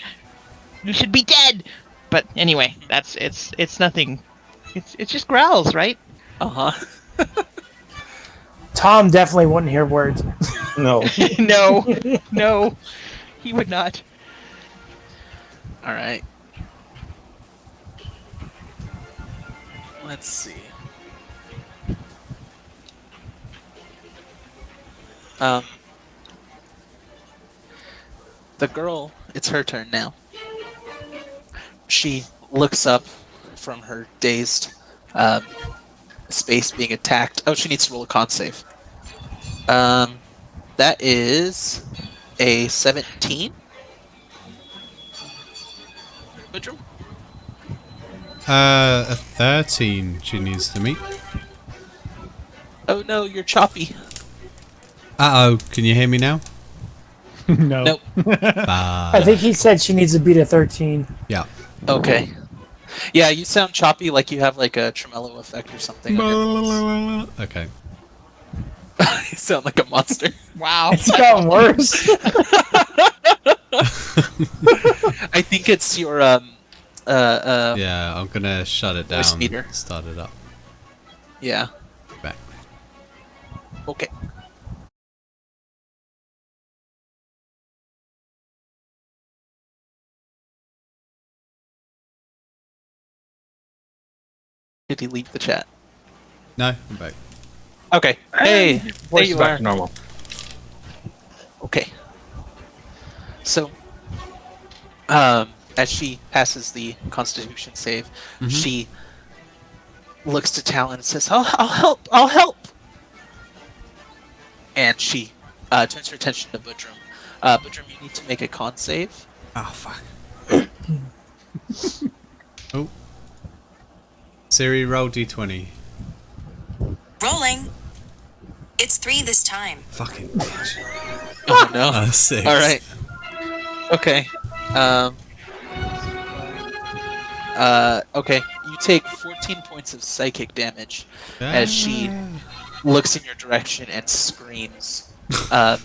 you should be dead." But anyway, it's nothing. It's just growls, right? Uh-huh. Tom definitely wouldn't hear words. no. No, he would not. All right. Let's see. The girl, it's her turn now. She looks up from her dazed space being attacked. Oh, she needs to roll a con save. That is a 17. Bertram? A 13 she needs to meet. Oh no, you're choppy. Uh-oh, can you hear me now? No. Nope. I think he said she needs to beat a 13. Yeah. Okay. Yeah, you sound choppy, like you have like a tremolo effect or something. On your Okay. voice. You sound like a monster. Wow. It's gotten worse. I think it's your Yeah, I'm gonna shut it voice down. meter. Start it up. Yeah. Back. Okay. Did he leave the chat? No, I'm back. Okay. Hey, there Voice you is back are. to normal. Okay. So, as she passes the Constitution save, she looks to Talon and says, I'll help! I'll help!" And she turns her attention to Bertram. Bertram, you need to make a con save. Oh, fuck. Oh. Siri, roll d20. Rolling. It's 3 this time. Fucking bitch. Oh no. 6. Alright. Okay. Okay. You take 14 points of psychic damage as she looks in your direction and screams. A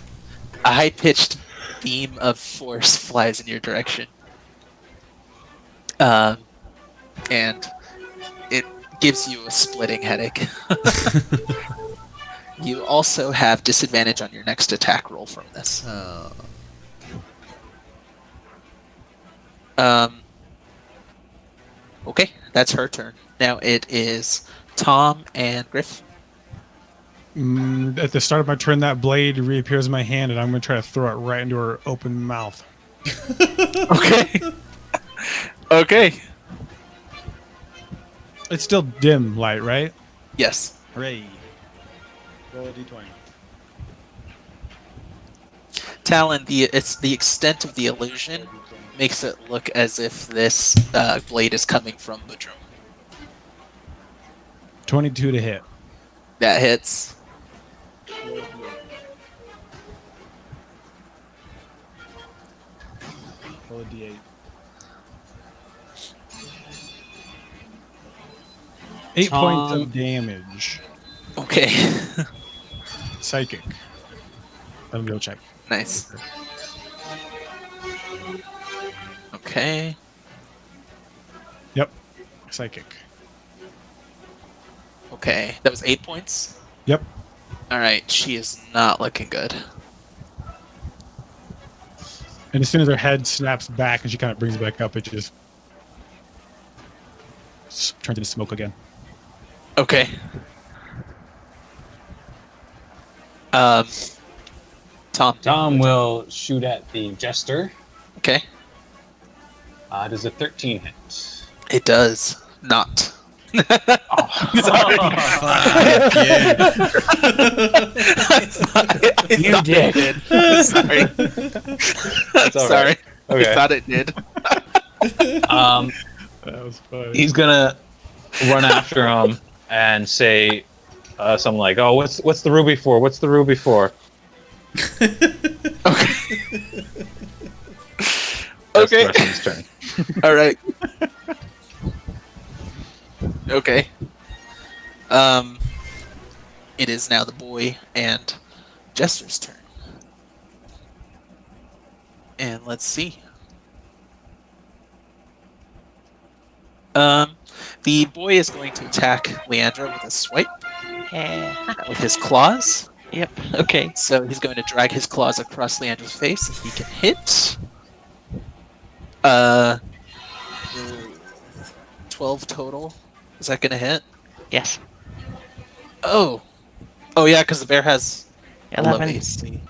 high-pitched beam of force flies in your direction. And it gives you a splitting headache. You also have disadvantage on your next attack roll from this. Okay, that's her turn. Now it is Tom and Grif. At the start of my turn, that blade reappears in my hand, and I'm going to try to throw it right into her open mouth. Okay. Okay. It's still dim light, right? Yes. Hooray. Roll a d20. Talon, it's the extent of the illusion makes it look as if this blade is coming from Bertram. 22 to hit. That hits. Roll a d8. 8 points of damage. Okay. Psychic. Let me go check. Nice. Okay. Yep. Psychic. Okay. That was 8 points? Yep. Alright, she is not looking good. And as soon as her head snaps back and she kind of brings it back up, it just turns into smoke again. Okay. Tom. Tom will shoot at the Jester. Okay. Does a 13 hit? It does not. Fuck you. You did. Sorry. That's all Sorry. right. Okay. I thought it did. That was funny. He's gonna run after him and say something like, "Oh, what's the ruby for? What's the ruby for?" Okay. That's the Okay. rest of his turn. All right. Okay. It is now the boy and Jester's turn. And let's see. The boy is going to attack Leandre with a swipe Yeah. with his claws. Yep. Okay. So he's going to drag his claws across Leandre's face if he can hit. 12 total. Is that going to hit? Yes. Oh. Oh yeah, because the bear has 11. AC.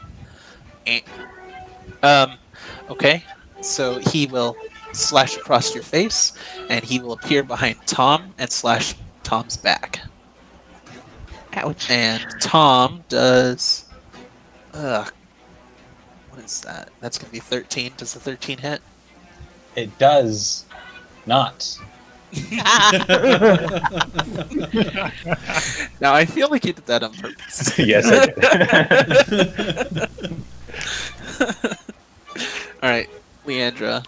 Okay. So he will slash across your face, and he will appear behind Tom and slash Tom's back. Ouch. And Tom does. What is that? That's going to be 13. Does the 13 hit? It does not. Now, I feel like you did that on purpose. Yes, I did. All right, Leandra.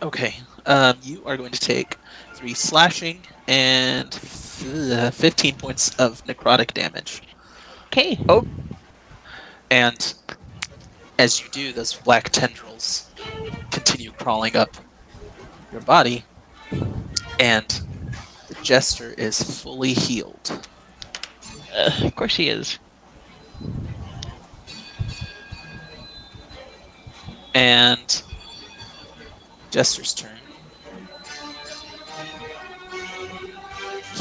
Okay, you are going to take 3 slashing and 15 points of necrotic damage. Okay. Oh. And as you do, those black tendrils continue crawling up your body, and the Jester is fully healed. Of course he is. And Jester's turn.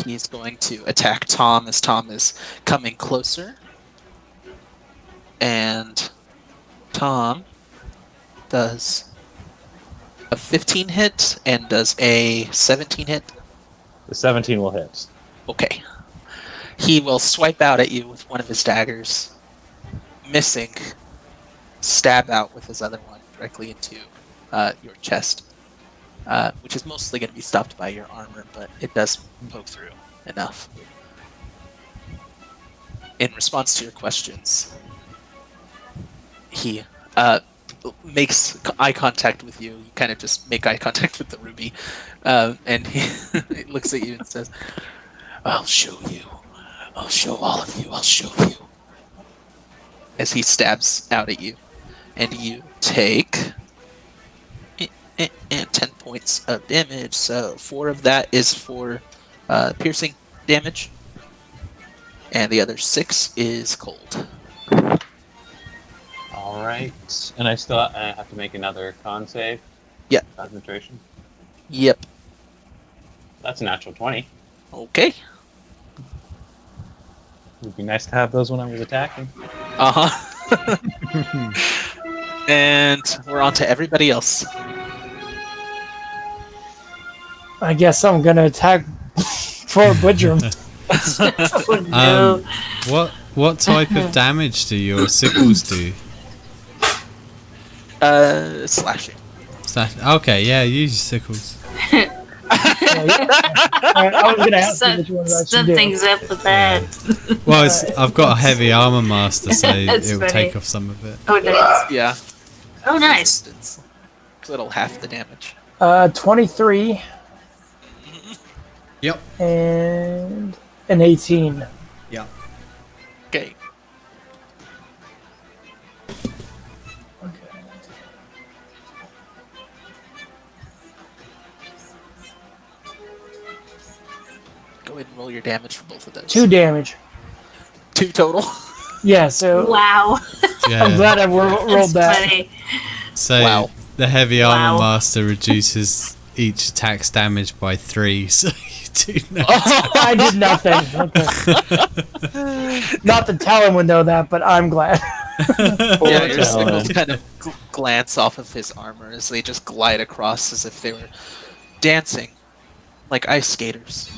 He's going to attack Tom as Tom is coming closer. And Tom does a 15 hit and does a 17 hit. The 17 will hit. Okay. He will swipe out at you with one of his daggers, missing, stab out with his other one directly into your chest, which is mostly going to be stopped by your armor, but it does poke through enough. In response to your questions, he makes eye contact with you. You kind of just make eye contact with the ruby, and he looks at you and says, "I'll show you. I'll show all of you. I'll show you." As he stabs out at you, and you take 10 points of damage. So 4 of that is for piercing damage, and the other 6 is cold. All right. And I still have to make another con save. Yep. Concentration. Yep. That's a natural 20. Okay. It would be nice to have those when I was attacking. Uh-huh. And we're on to everybody else. I guess I'm gonna attack for Bertram. Oh, no. What type of damage do your sickles do? Slashing. Okay, yeah, use your sickles. I was gonna ask you which ones I should do. Something's up with that. Well, I've got a heavy armor master, so That's it will funny. take off some of it. Oh, nice. Yeah. Oh, nice. It's little half the damage. 23 Yep. and an 18. Yeah. Okay. Go ahead and roll your damage for both of those. 2 damage. 2 total. Yeah, so Wow. Yeah. I'm glad I rolled That's that. funny. So Wow. the heavy armor Wow. master reduces each attack's damage by 3, so you do know. I did nothing. Okay. Not that Talon would know that, but I'm glad. Yeah, your Talon. sickles kind of glance off of his armor as they just glide across as if they were dancing like ice skaters.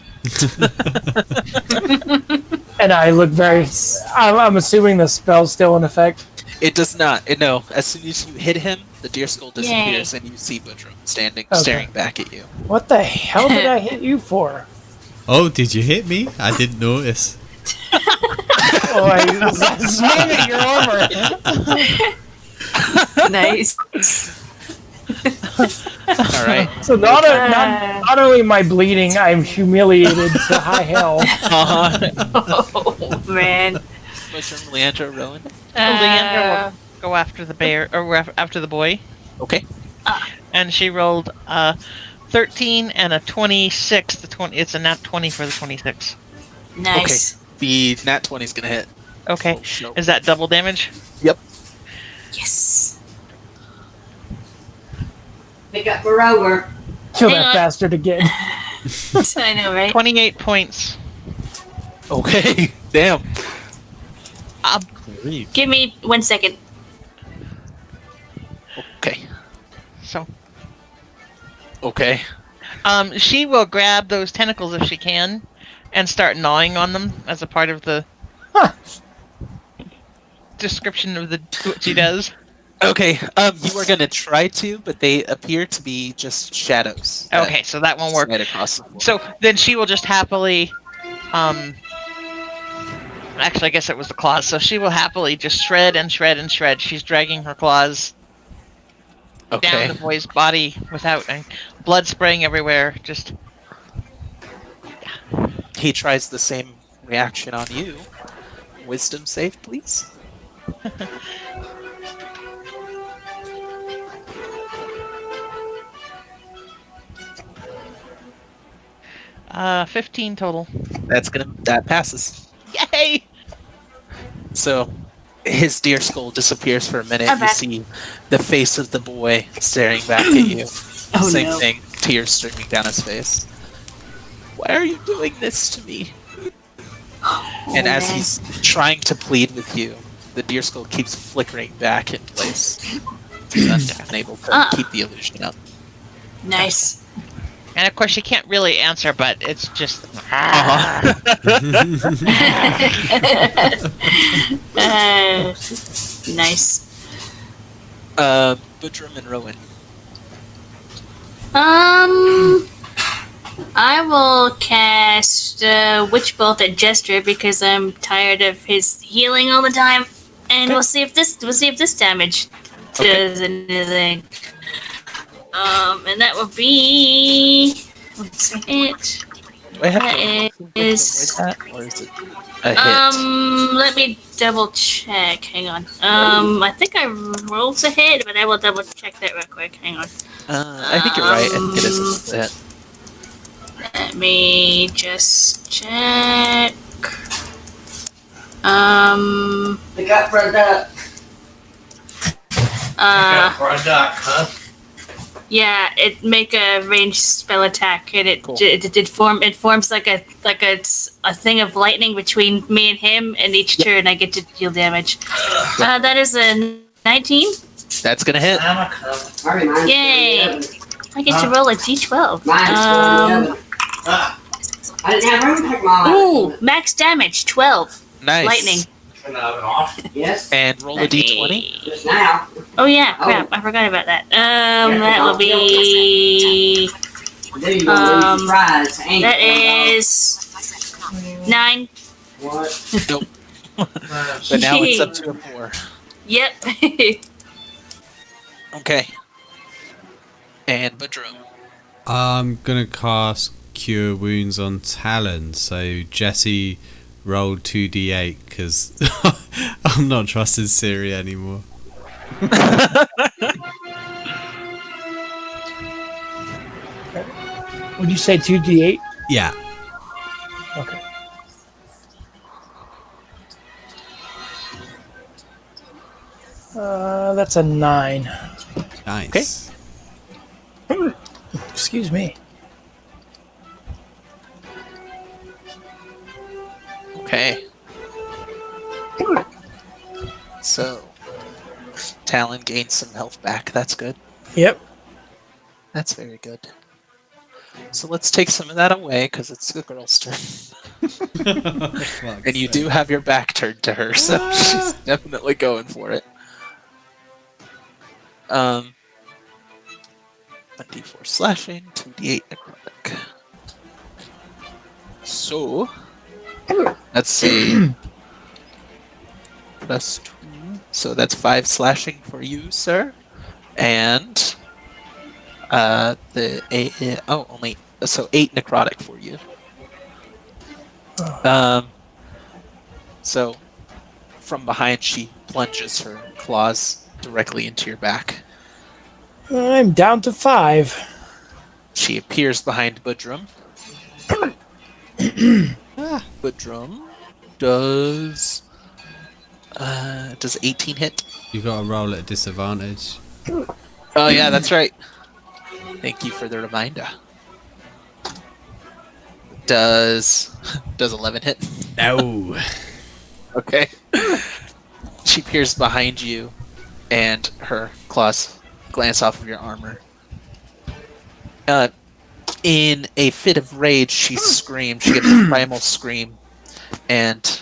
And I look very... I'm assuming the spell's still in effect. It does not. No. As soon as you hit him, the deer skull disappears, and you see Bertram staring back at you. What the hell did I hit you for? Oh, did you hit me? I didn't notice. Oh, I swung at your armor. Nice. All right. So not only am I bleeding, I'm humiliated to high hell. Oh, man. Bertram, Leandre, Rowan. Leandre will go after the bear, or after the boy. Okay. And she rolled 13 and a 26. It's a nat 20 for the 26. Nice. Okay. The nat 20 is gonna hit. Okay. Oh, sure. Is that double damage? Yep. Yes. Pick up her over. Kill Hang that on. bastard again. I know, right? 28 points. Okay. Damn. Give me 1 second. Okay. So Okay. She will grab those tentacles if she can, and start gnawing on them as a part of the description of what she does. Okay, you are gonna try to, but they appear to be just shadows. Okay, so that won't work. Slide across the floor. So then she will just happily, actually, I guess it was the claws. So she will happily just shred and shred and shred. She's dragging her claws down the boy's body without and blood spraying everywhere. Just he tries the same reaction on you. Wisdom save, please. 15 total. That passes. Yay! So his deer skull disappears for a minute. You see the face of the boy staring back at you. Same thing, tears streaming down his face. Why are you doing this to me? And as he's trying to plead with you, the deer skull keeps flickering back in place. He's unable to keep the illusion up. Nice. And of course, she can't really answer, but it's just. Nice. Bertram and Rowan. I will cast Witch Bolt at Jester because I'm tired of his healing all the time, and we'll see if this damage does anything. And that will be. What's it? Do I have to avoid that, or is it a hit? Let me double check. Hang on. I think I rolled a hit, but I will double check that real quick. Hang on. I think you're right. I think it is a hit. Let me just check. They got for a duck. For a duck, huh? Yeah, it make a ranged spell attack, and it forms like a thing of lightning between me and him, and each turn I get to deal damage. That is a 19. That's gonna hit. Yay! I get to roll a d12. I didn't have room to pick mine. Ooh, max damage 12. Nice. Lightning. Yes. And roll a d20. Just now. Oh yeah, crap! I forgot about that. That will be. That is 9. What? Nope. But now it's up to a 4. Yep. Okay. And Bertram. I'm gonna cast Cure Wounds on Talon. So Jesse rolled 2d8 because I'm not trusting Siri anymore. Would you say 2d8? Yeah. Okay. That's a 9. Nice. Okay. Excuse me. Okay. So, Talon gains some health back. That's good. Yep. That's very good. So let's take some of that away because it's the girl's turn. And you do have your back turned to her, so she's definitely going for it. 1d4 slashing, 2d8 necrotic. So, let's see. Plus 2. So that's 5 slashing for you, sir. And only 8 necrotic for you. So from behind she plunges her claws directly into your back. I'm down to 5. She appears behind Bertram. Bertram does 18 hit? You got to roll at a disadvantage. Oh yeah, that's right. Thank you for the reminder. Does 11 hit? No. Okay. She peers behind you, and her claws glance off of your armor. In a fit of rage, she screams. She gives a primal scream, and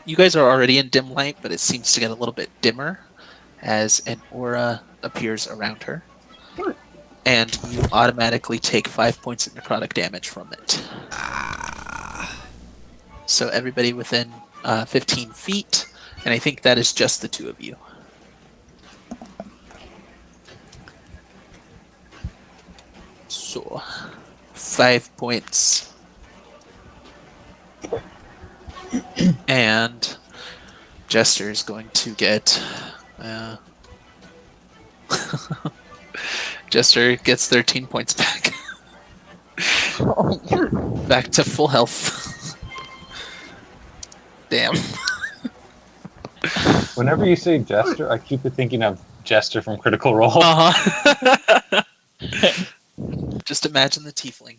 you guys are already in dim light, but it seems to get a little bit dimmer as an aura appears around her, and you automatically take 5 points of necrotic damage from it. So everybody within 15 feet, and I think that is just the two of you. So, 5 points. And Jester is going to get... Jester gets 13 points back. Back to full health. Damn. Whenever you say Jester, I keep thinking of Jester from Critical Role. Uh-huh. Just imagine the tiefling.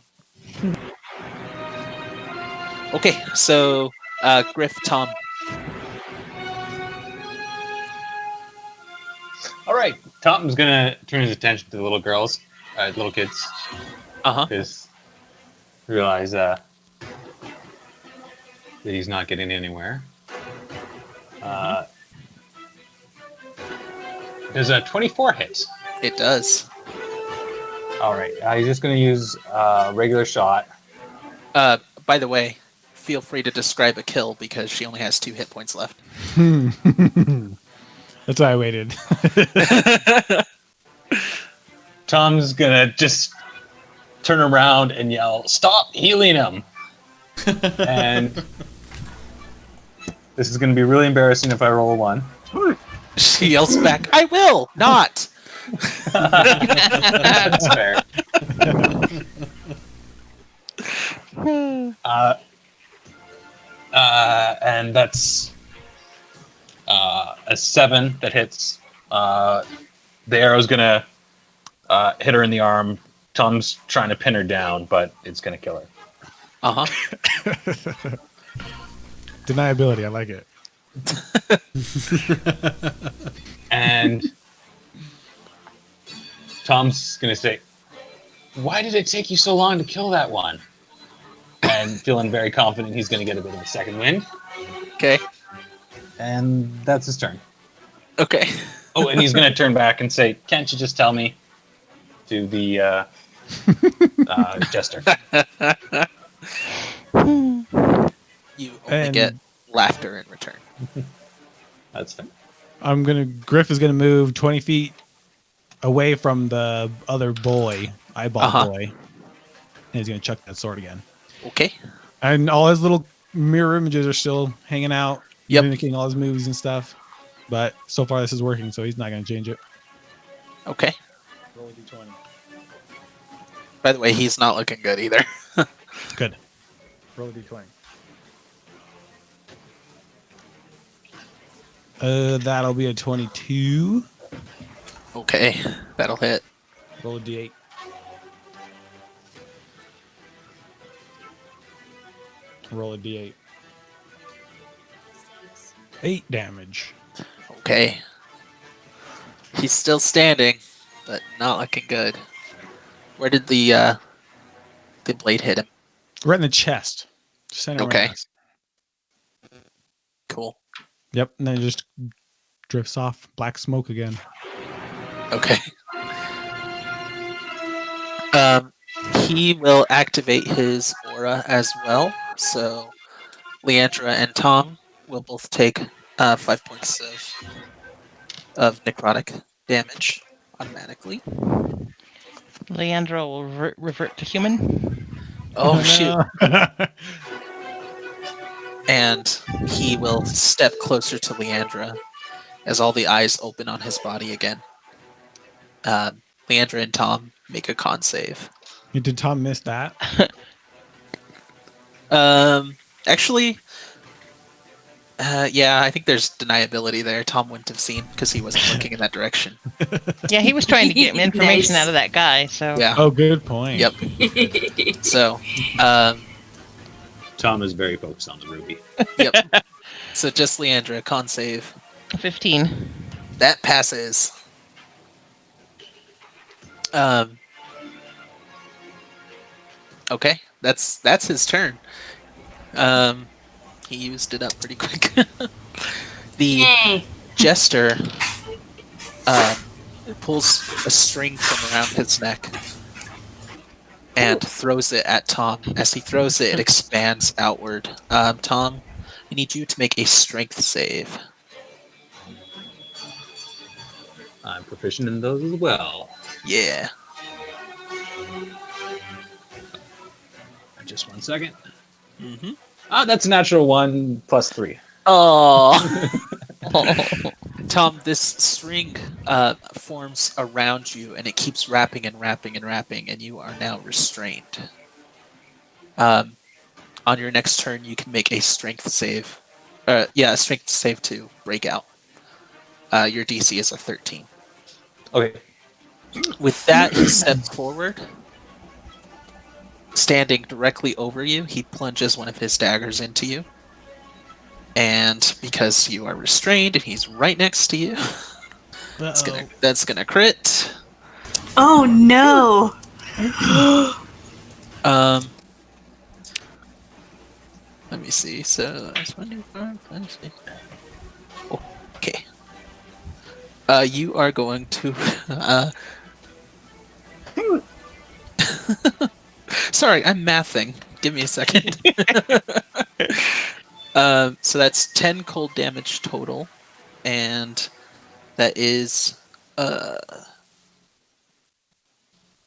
Okay, so Grif, Tom. All right, Tom's gonna turn his attention to the little girls, little kids, because realize that he's not getting anywhere. Does a 24 hit? It does. All right, he's just gonna use a regular shot. By the way, feel free to describe a kill because she only has 2 hit points left. That's why I waited. Tom's gonna just turn around and yell, "Stop healing him!" And this is gonna be really embarrassing if I roll a 1. She yells back, "I will not." That's fair. And that's a 7 that hits. The arrow's gonna hit her in the arm. Tom's trying to pin her down, but it's gonna kill her. Deniability, I like it. And Tom's gonna say, "Why did it take you so long to kill that one?" And feeling very confident he's gonna get a bit of a second wind. Okay. And that's his turn. Okay. Oh, and he's gonna turn back and say, "Can't you just tell me?" To the Jester. You only get laughter in return. That's fair. Grif is gonna move 20 feet away from the other boy, eyeball boy. And he's gonna chuck that sword again. Okay. And all his little mirror images are still hanging out, mimicking all his moves and stuff. But so far this is working, so he's not gonna change it. Okay. Roll a d20. By the way, he's not looking good either. Good. Roll a d20. That'll be a 22. Okay, that'll hit. Roll a d8. Roll a d8. 8 damage. Okay. He's still standing, but not looking good. Where did the blade hit him? Right in the chest. Center Okay. mass. Cool. Yep, and then it just drifts off. Black smoke again. Okay. He will activate his aura as well. So Leandre and Tom will both take 5 points of necrotic damage automatically. Leandre will revert to human. Oh, shoot. And he will step closer to Leandre as all the eyes open on his body again. Leandre and Tom make a con save. Did Tom miss that? Actually, yeah, I think there's deniability there. Tom wouldn't have seen because he wasn't looking in that direction. Yeah, he was trying to get information Nice. out of that guy. So Yeah. Oh, good point. Yep. So, Tom is very focused on the ruby. yep. So just Leandre, con save. 15. That passes. Okay, that's his turn. He used it up pretty quick. The Yay. Jester pulls a string from around his neck and throws it at Tom. As he throws it, it expands outward. Tom, I need you to make a strength save. I'm proficient in those as well. Yeah. Just 1 second. Mm-hmm. Ah, that's a natural 1 plus 3. Oh. Tom, this string forms around you, and it keeps wrapping and wrapping and wrapping, and you are now restrained. On your next turn, you can make a strength save. A strength save to break out. Your DC is a 13. Okay. With that, he steps forward. Standing directly over you, he plunges one of his daggers into you. And because you are restrained and he's right next to you, that's gonna crit. Oh no! Let me see. So that's 25. Oh, okay. You are going to. Sorry, I'm mathing. Give me a second. So that's 10 cold damage total, and that is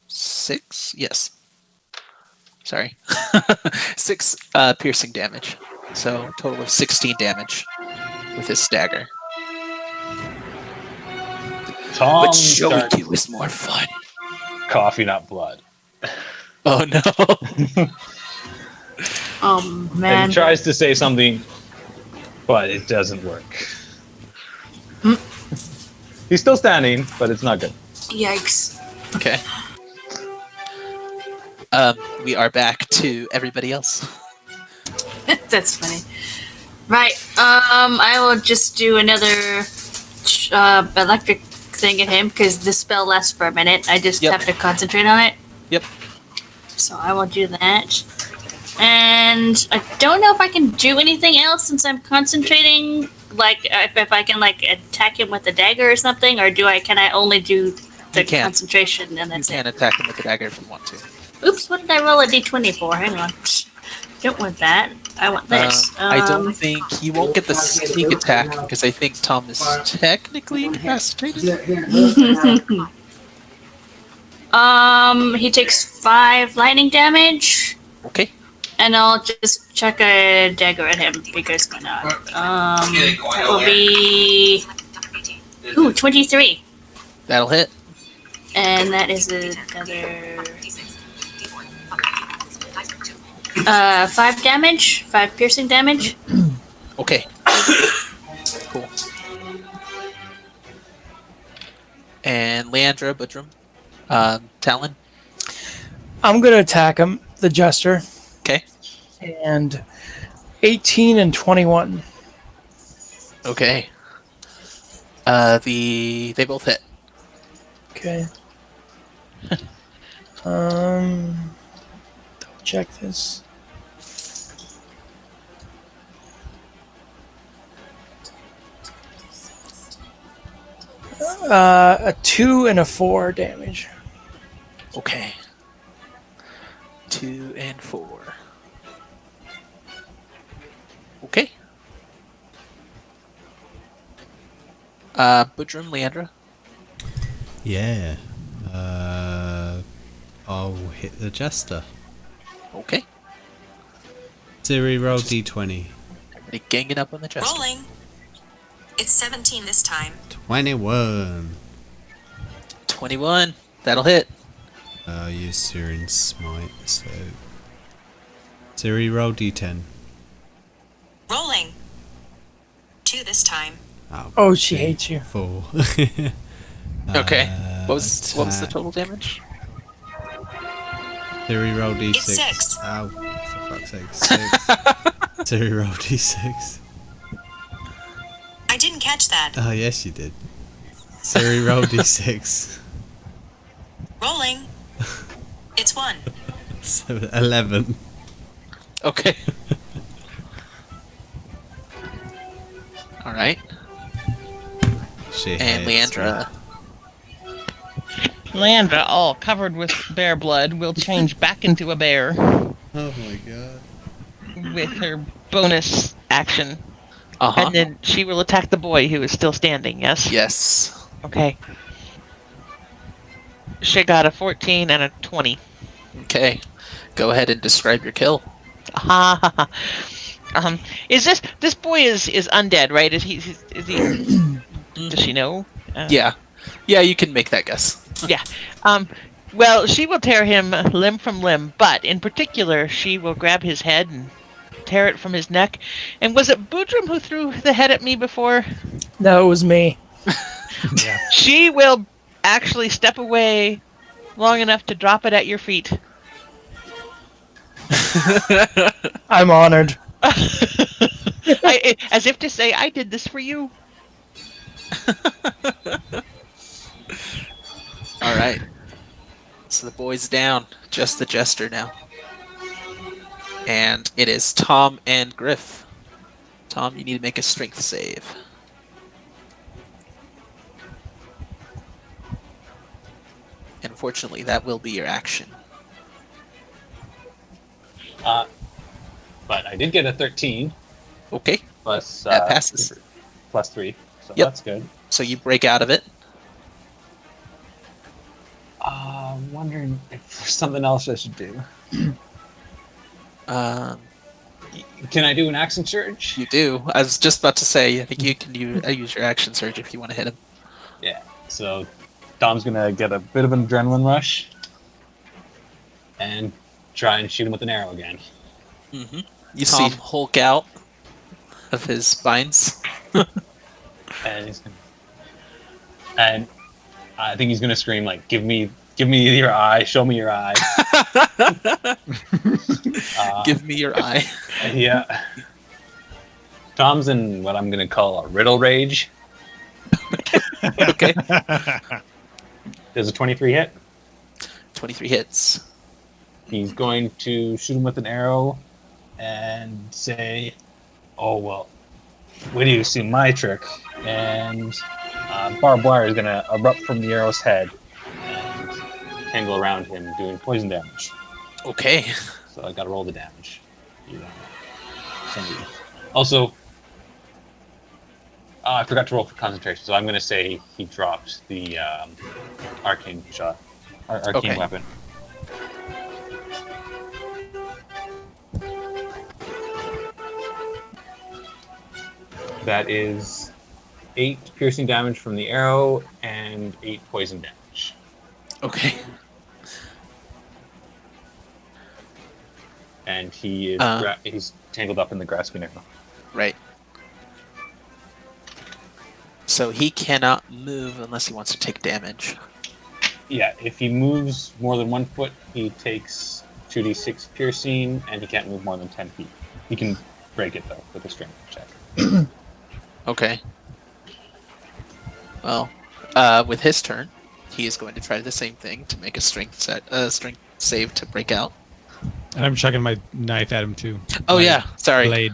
6. Yes. Sorry, 6 piercing damage. So a total of 16 damage with his dagger. Tom But showing starts you is more fun. coughing up blood. Oh no! Oh And man. he tries to say something, but it doesn't work. He's still standing, but it's not good. Yikes. Okay. We are back to everybody else. That's funny. Right. I will just do another electric thing at him because the spell lasts for a minute. I just have to concentrate on it. Yep. So I will do that. And I don't know if I can do anything else since I'm concentrating. Like, if I can like attack him with a dagger or something, or can I only do the concentration and that's it? You can attack him with the dagger if you want to. Oops! What did I roll a d20 for? Hang on. Don't want that. I want this. I don't think you won't get the sneak attack because I think Tom is technically incapacitated. He takes 5 lightning damage. Okay. And I'll just chuck a dagger at him because why not? That will be 23. That'll hit. And that is another 5 damage, 5 piercing damage. Okay. Cool. And Leandre, Bertram, Talon. I'm gonna attack him, the Jester. Okay. And 18 and 21. Okay. They both hit. Okay. Double check this. A 2 and a 4 damage. Okay. 2 and 4. Okay. Bertram, Leandre. Yeah. I'll hit the Jester. Okay. Siri, roll d20. Everybody ganging up on the Jester. Rolling. It's 17 this time. 21. 21. That'll hit. I'll use Siren's smite, so... Siri, roll d10. Rolling. 2 this time. Oh, she hates you. 4. Okay. What was the total damage? Siri, roll d6. It's 6. Ow, for fuck's sake. 6. Siri, roll d6. I didn't catch that. Oh, yes, you did. Siri, roll d6. Rolling. It's 1. So 11. Okay. All right. She And hits me. Leandra. Leandra, all covered with bear blood, will change back into a bear Oh my god. with her bonus action. Uh-huh. And then she will attack the boy who is still standing, yes? Yes. Okay. She got a 14 and a 20. Okay. Go ahead and describe your kill. Ha ha ha. Is this boy is undead, right? Is he does she know? Yeah. Yeah, you can make that guess. Yeah. Well, she will tear him limb from limb, but in particular, she will grab his head and tear it from his neck. And was it Bertram who threw the head at me before? No, it was me. Yeah. She will actually step away long enough to drop it at your feet. I'm honored. As if to say, I did this for you. All right. So the boy's down. Just the Jester now. And it is Tom and Grif. Tom, you need to make a strength save. And unfortunately, that will be your action. But I did get a 13 Okay. plus That passes. plus 3, so Yep. that's good. So you break out of it. I'm wondering if there's something else I should do. Um, Can I do an action surge? you do. I was just about to say, I think you can use your action surge if you want to hit him. Yeah. So Dom's gonna get a bit of an adrenaline rush and try and shoot him with an arrow again. Mm-hmm. You see Hulk out of his spines. And and I think he's gonna scream like, "Give me your eye! Show me your eye!" Give me your eye. Yeah. Tom's in what I'm gonna call a riddle rage. Okay. There's a 23 hit. 23 hits. He's going to shoot him with an arrow and say, "Oh well, wait till you see my trick." And barbed wire is gonna erupt from the arrow's head and tangle around him, doing poison damage. Okay. So I gotta roll the damage. Also, I forgot to roll for concentration, so I'm gonna say he dropped the arcane shot, arcane Okay. weapon. That is 8 piercing damage from the arrow and 8 poison damage. Okay. And he is he's tangled up in the grasping arrow. Right. So he cannot move unless he wants to take damage. Yeah, if he moves more than 1 foot, he takes 2d6 piercing, and he can't move more than 10 feet. He can break it though with a strength check. Okay. Well, with his turn, he is going to try the same thing to make a strength save to break out. And I'm chucking my knife at him too. Oh My yeah, sorry. blade.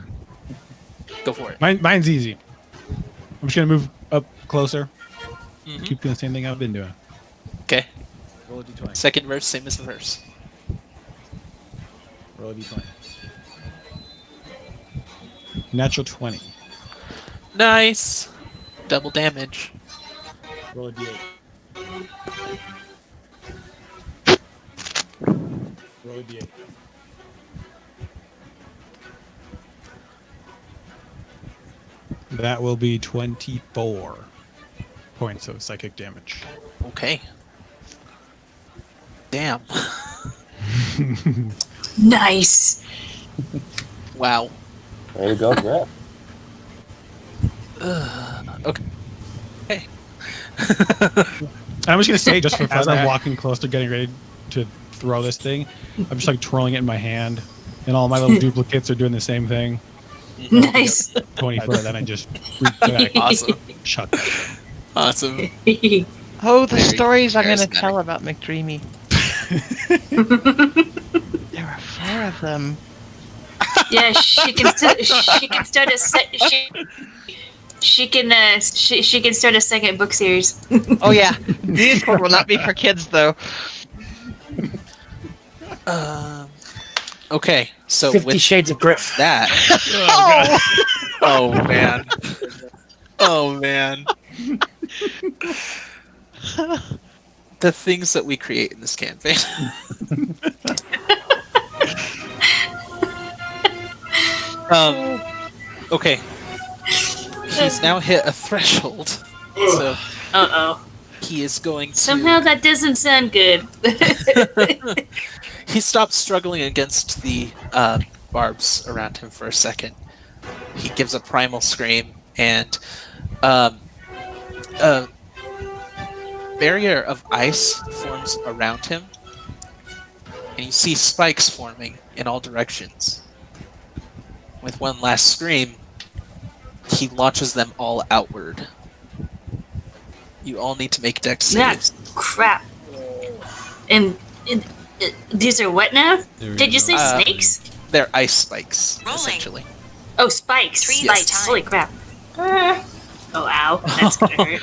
Go for it. Mine's easy. I'm just gonna move up closer. Mhm. Keep doing the same thing I've been doing. Okay. Roll a d20. Second verse, same as the verse. Roll a d20. Natural 20. Nice. Double damage. Roll a d8. Roll a d8. That will be 24 points of psychic damage. Okay. Damn. Nice. Wow. There you go, Grif. Okay. Hey. I'm just gonna say, just for as I'm walking closer, getting ready to throw this thing, I'm just like twirling it in my hand, and all my little duplicates are doing the same thing. Nice. 20 foot, then I just reach back, Awesome. chuck that. Awesome. Oh, the Very stories I'm going to charismatic. tell about McDreamy. care of them. Yeah, she can start a she can start a second book series. Oh yeah, these will not be for kids though. Okay, so 50 with Shades of Grif. that, oh man, oh man, the things that we create in this campaign. Okay, he's now hit a threshold, so he is going to. Somehow that doesn't sound good. He stops struggling against the barbs around him for a second. He gives a primal scream, and a barrier of ice forms around him, and you see spikes forming in all directions. With one last scream, he launches them all outward. You all need to make dex saves. Crap. And these are what now? Did you say snakes? They're ice spikes, Rolling. essentially. Oh, spikes. 3 Spikes. this time. Holy crap. Oh, ow. That's gonna hurt.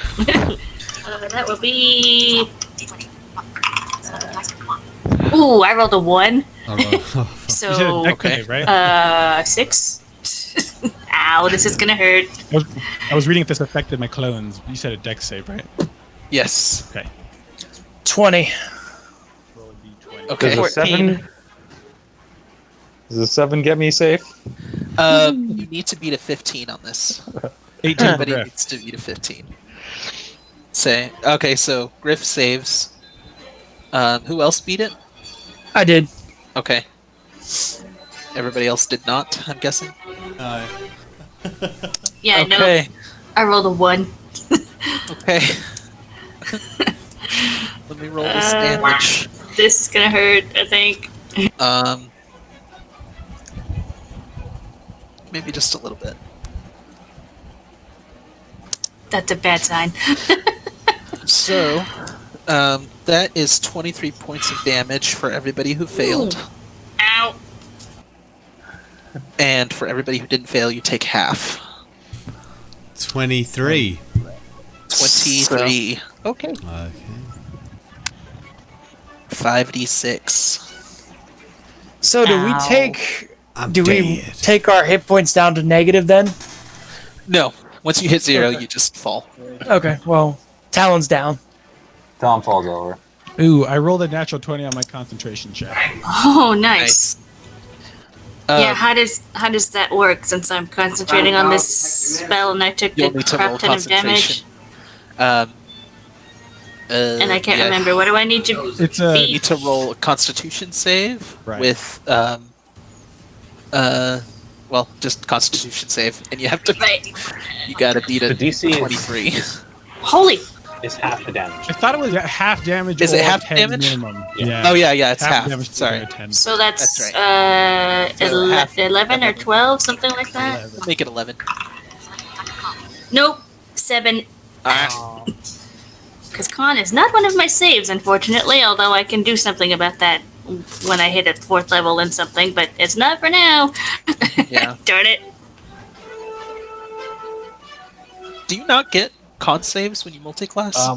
That will be... Ooh, I rolled a 1. So, You said a deck save, right? 6. Ow, this is gonna hurt. I was reading if this affected my clones. You said a deck save, right? Yes. Okay. 20. Okay. Does a 7? Does a 7 get me safe? You need to beat a 15 on this. 18. Everybody Griff. needs to beat a 15. Okay, so Grif saves. Who else beat it? I did. Okay. Everybody else did not, I'm guessing? Yeah, Okay. no. I rolled a 1. Okay. Let me roll this damage. This is gonna hurt, I think. Maybe just a little bit. That's a bad sign. So, that is 23 points of damage for everybody who failed. Ow. And for everybody who didn't fail, you take half. 23. 23. Okay. Okay. 5d6. So do we Ow. take... I'm Do we dead. take our hit points down to negative then? No. Once you hit 0, Okay. you just fall. Okay, well, Talon's down. Tom falls over. Ooh, I rolled a natural 20 on my concentration check. Oh, nice. Yeah, Um, how does that work? Since I'm concentrating on this spell and I took You'll the need to roll crap ton of damage, concentration. and I can't yeah. remember. What do I need to It's You beat? need to roll a Constitution save Right. with well, just Constitution save, and you have to. Right. You gotta beat a The DC is- 23. Holy. Is half the damage. I thought it was at half damage. Is it or half 10 damage? minimum. Yeah. Oh yeah, it's half. damage to Sorry, 10. So that's, That's right. So half- 11 or 12, something like that? we'll make it 11. Nope. 7. Alright. Because con is not one of my saves, unfortunately, although I can do something about that when I hit a 4th level and something, but it's not for now. Yeah. Darn it. Do you not get con saves when you multi-class?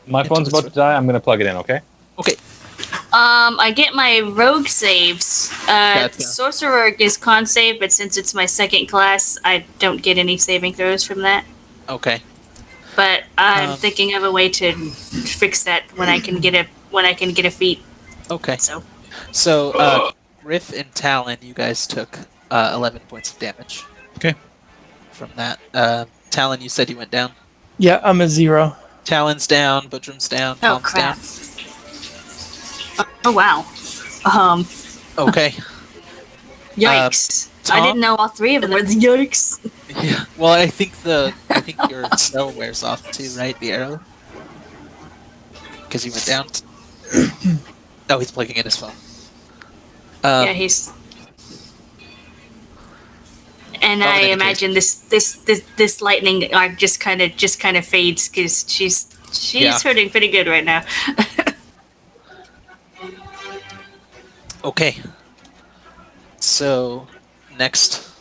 My phone's about to die. I'm gonna plug it in. Okay. Okay. I get my rogue saves. Gotcha. Sorcerer is con save, but since it's my 2nd class, I don't get any saving throws from that. Okay. But I'm Um, thinking of a way to fix that when I can get a feat. Okay. So Riff and Talon, you guys took 11 points of damage. Okay. From that. Talon, you said you went down. Yeah, I'm a 0. Talon's down, Bertram's down, oh Tom's crap. down. Oh wow. Okay. Yikes. I Tom? didn't know all 3 of them were the yikes. Yeah. Well, I think your spell wears off too, right? The arrow. Because you went down. Oh, he's plugging in his phone. Yeah, he's. And Oh, I in any imagine this lightning arc just kind of fades because she's Yeah. hurting pretty good right now. Okay. So next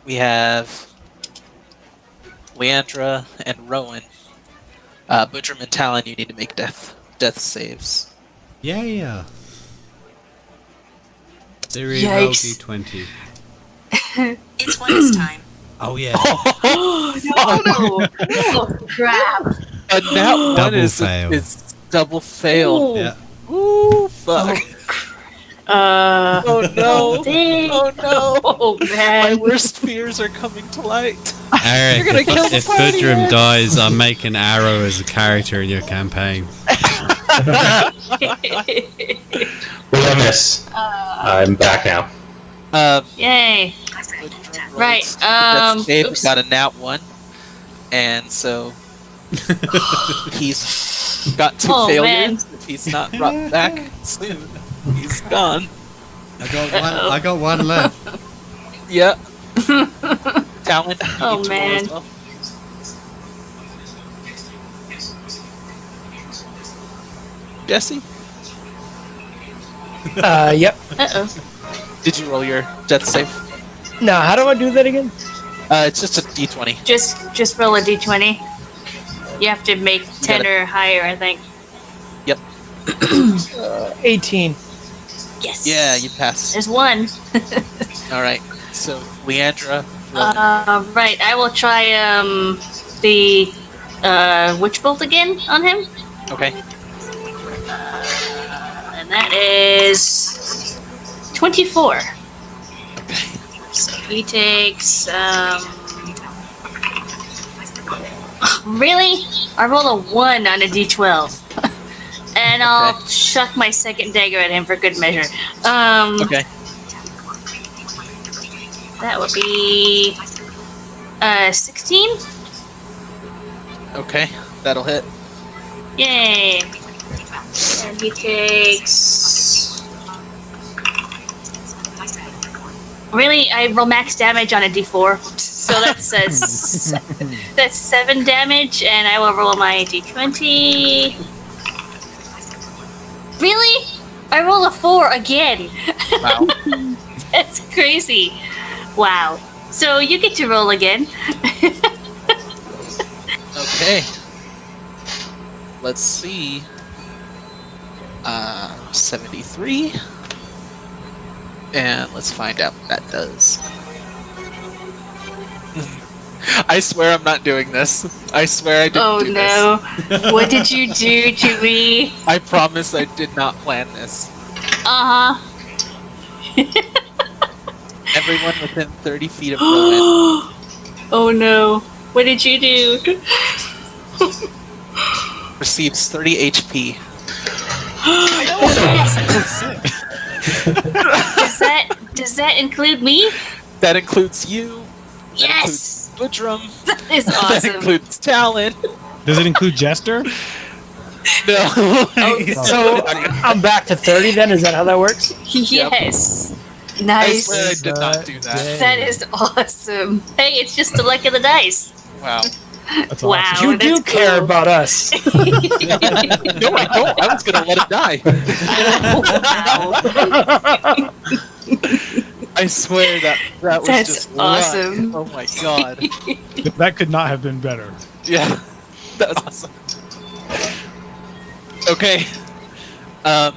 we have Leandre and Rowan. Bertram and Talon, you need to make death saves. Yeah. Theory roll Yikes. d20. It's one this time. Oh yeah. Oh, oh crap. And that one Double is fail. is double fail. Yeah. Ooh, fuck. Oh no. Dang. Oh no. Oh My man. worst fears are coming to light. Eric, You're gonna kill the if party, Bertram man. dies, I'm making Arrow as a character in your campaign. Will I miss? I'm back now. Yay. Bertram Right, rolled death save, oops. got a nat 1. And so he's got 2 Oh, failures. If he's not brought back soon, he's gone. I got one left. Yep. Talent. you Oh, need to roll man. as well. Jesse, Yep. Uh-oh. did you roll your death save? Now, how do I do that again? It's just a d20. Just roll a d20. You have to make 10 or higher, I think. Yep. 18. Yes. Yeah, you pass. There's one. All right. So Leandre. Right. I will try the witch bolt again on him, Okay. and that is 24. So he takes really? I roll a 1 on a d12. And I'll chuck my second dagger at him for good measure. Okay. That would be 16. Okay. That'll hit. Yay! And he takes. Really, I roll max damage on a d4, so that's that's 7 damage, and I will roll my d20. Really? I roll a 4 again. Wow. That's crazy. Wow. So you get to roll again. Okay. Let's see. 73. And let's find out what that does. I swear I'm not doing this. I swear I didn't do no. What did you do to me? this. I promise I did not plan this. Uh-huh. Everyone within 30 feet of Rowan Oh no. What did you do? receives 30 HP. Does that include me? That includes you. That Yes! includes Bertram. That is That awesome. includes Talon. Does it include Jester? No. So I'm back to 30 then? Is that how that works? Yes. I Nice. swear I did not do that. That is awesome. Hey, it's just the luck of the dice. Wow. That's Wow. awesome. You do that's care cool. about us. No, I don't. I was gonna let it die. I swear that was That's just luck. awesome. Oh my god. That could not have been better. Yeah, that was awesome. Okay. So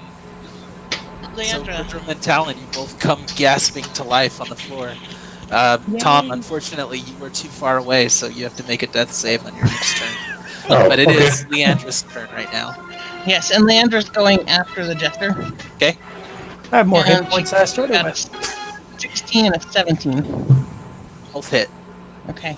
Leandre. Bertram and Talon, you both come gasping to life on the floor. Tom, unfortunately, you were too far away, so you have to make a death save on your next turn. Oh, But it okay. is Leandre's turn right now. Yes, and Leandre's going after the Jester. Okay. I have more hit And points than I started got with. a 16 and a 17. Both hit. Okay.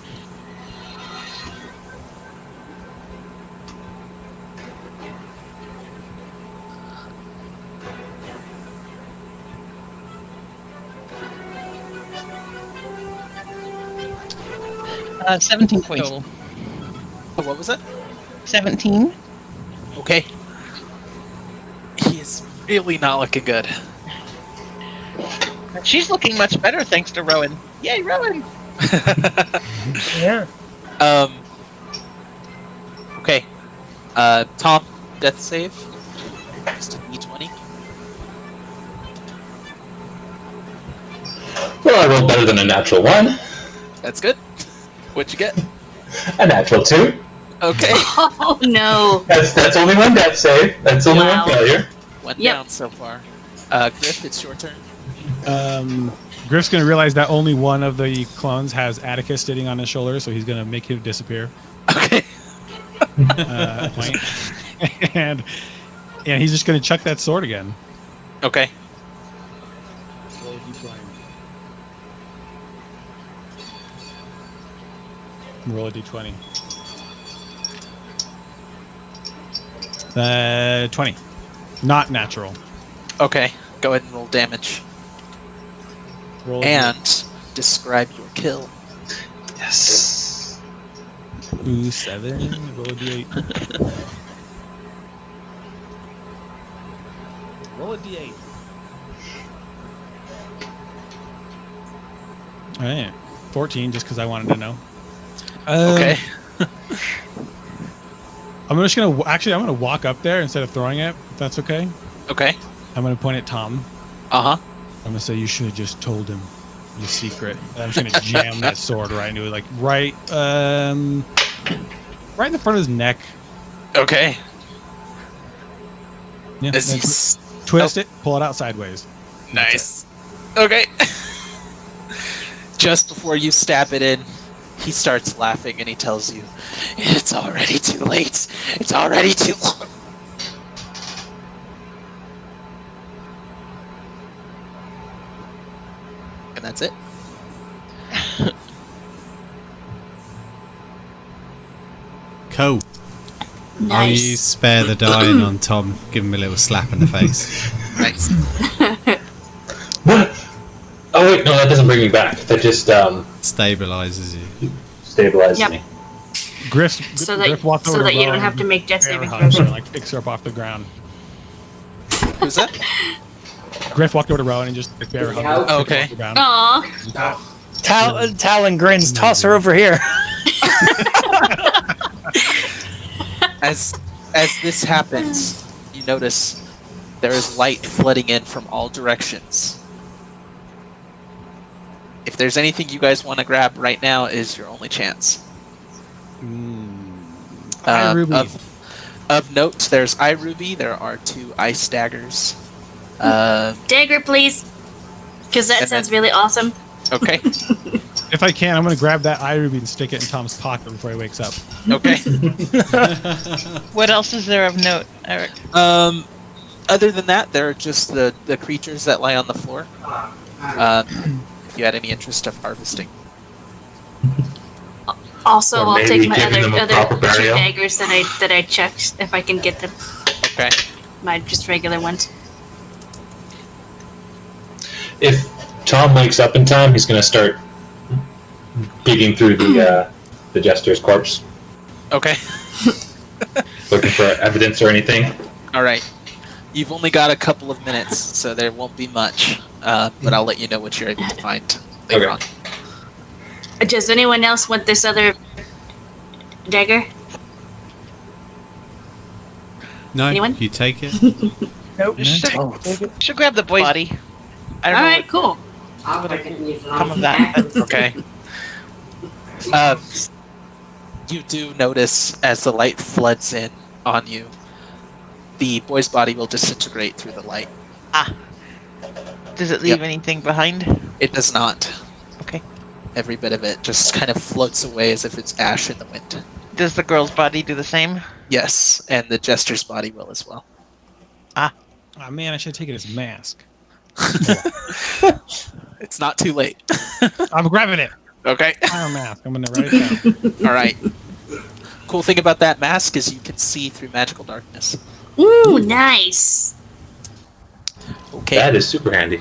Uh, 17 points. Oh, what was it? 17. Okay. He is really not looking good. She's looking much better thanks to Rowan. Yay, Rowan! Yeah. Okay. Tom, death save. Just a d20. Well, I rolled better than a natural 1. That's good. What'd you get? A natural 2. Okay. Oh no. That's only one death save. That's only one failure. One Yep. down so far. Grif, it's your turn. Grif's going to realize that only one of the clones has Atticus sitting on his shoulder, so he's going to make him disappear. Okay. And he's just going to chuck that sword again. Okay. Roll a d20. 20. Not natural. Okay. Go ahead and roll damage. Roll and describe your kill. Yes. Ooh, 7. Roll a d8. Roll a d8. All right. 14, just because I wanted to know. Okay. I'm gonna walk up there instead of throwing it, if that's okay. Okay. I'm gonna point at Tom. Uh-huh. I'm gonna say, you should have just told him the secret. And I'm just gonna jam that sword right into it, like right in the front of his neck. Okay. Yeah. As you Twist it, pull it out sideways. Nice. Okay. Just before you stab it in, he starts laughing and he tells you, "It's already too late. It's already too long." And that's it. Cool. Nice. I'll use spare the dying on Tom. Give him a little slap in the face. Nice. What? Oh wait, no, that doesn't bring me back. That just Stabilizes you. stabilizes Yep. me. Griff walked over so to that you Ro don't and have to make death bear saving hugged throws. her, like picks her up off the ground. Who's that? Griff walked over to Ro and just bear hugged her. Oh, okay. Off the ground. Aw. Talon grins. Toss her over here. As this happens, you notice there is light flooding in from all directions. If there's anything you guys want to grab right now, is your only chance. Eye ruby. Of note, there's Eye Ruby. There are 2 Ice Daggers. Dagger, please. Because that And sounds then- really awesome. Okay. If I can, I'm going to grab that eye ruby and stick it in Tom's pocket before he wakes up. Okay. What else is there of note, Eric? Other than that, there are just the creatures that lie on the floor. If you had any interest of harvesting. Also, Or I'll maybe take my giving them a proper other 2 burial. daggers that I checked if I can get them. Okay. My just regular ones. If Tom wakes up in time, he's gonna start digging through the Jester's corpse, Okay. looking for evidence or anything. All right. You've only got a couple of minutes, so there won't be much. But I'll let you know what you're able to find later on. Does anyone else want this other dagger? No, Anyone? you take it. Nope. Should grab the boy's body. I don't know Alright, cool. what come of that. But Okay. You do notice as the light floods in on you, the boy's body will disintegrate through the light. does it leave Yep. anything behind? It does not. Okay. Every bit of it just kind of floats away as if it's ash in the wind. Does the girl's body do the same? Yes, and the Jester's body will as well. Oh man, I should have taken his mask. It's not too late. I'm grabbing it. Okay. Fire mask. I'm going to write it down. All right. Cool thing about that mask is you can see through magical darkness. Ooh, nice. Okay. That is super handy.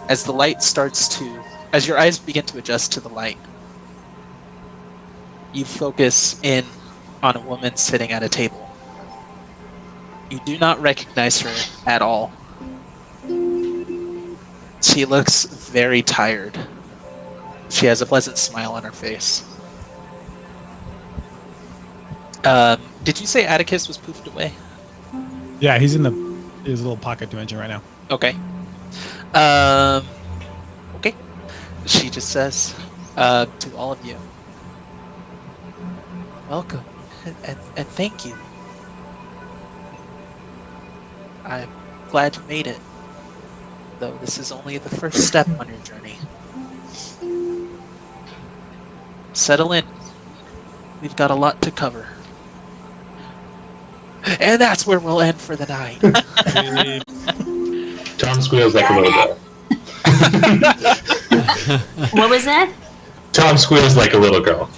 As the light starts to, as your eyes begin to adjust to the light, you focus in on a woman sitting at a table. You do not recognize her at all. She looks very tired. She has a pleasant smile on her face. Did you say Atticus was poofed away? Yeah, he's in his little pocket dimension right now. Okay. Okay. She just says to all of you, welcome and thank you. I'm glad you made it, though this is only the first step on your journey. Settle in. We've got a lot to cover. And that's where we'll end for the night. Tom squeals like a little girl. What was that? Tom squeals like a little girl.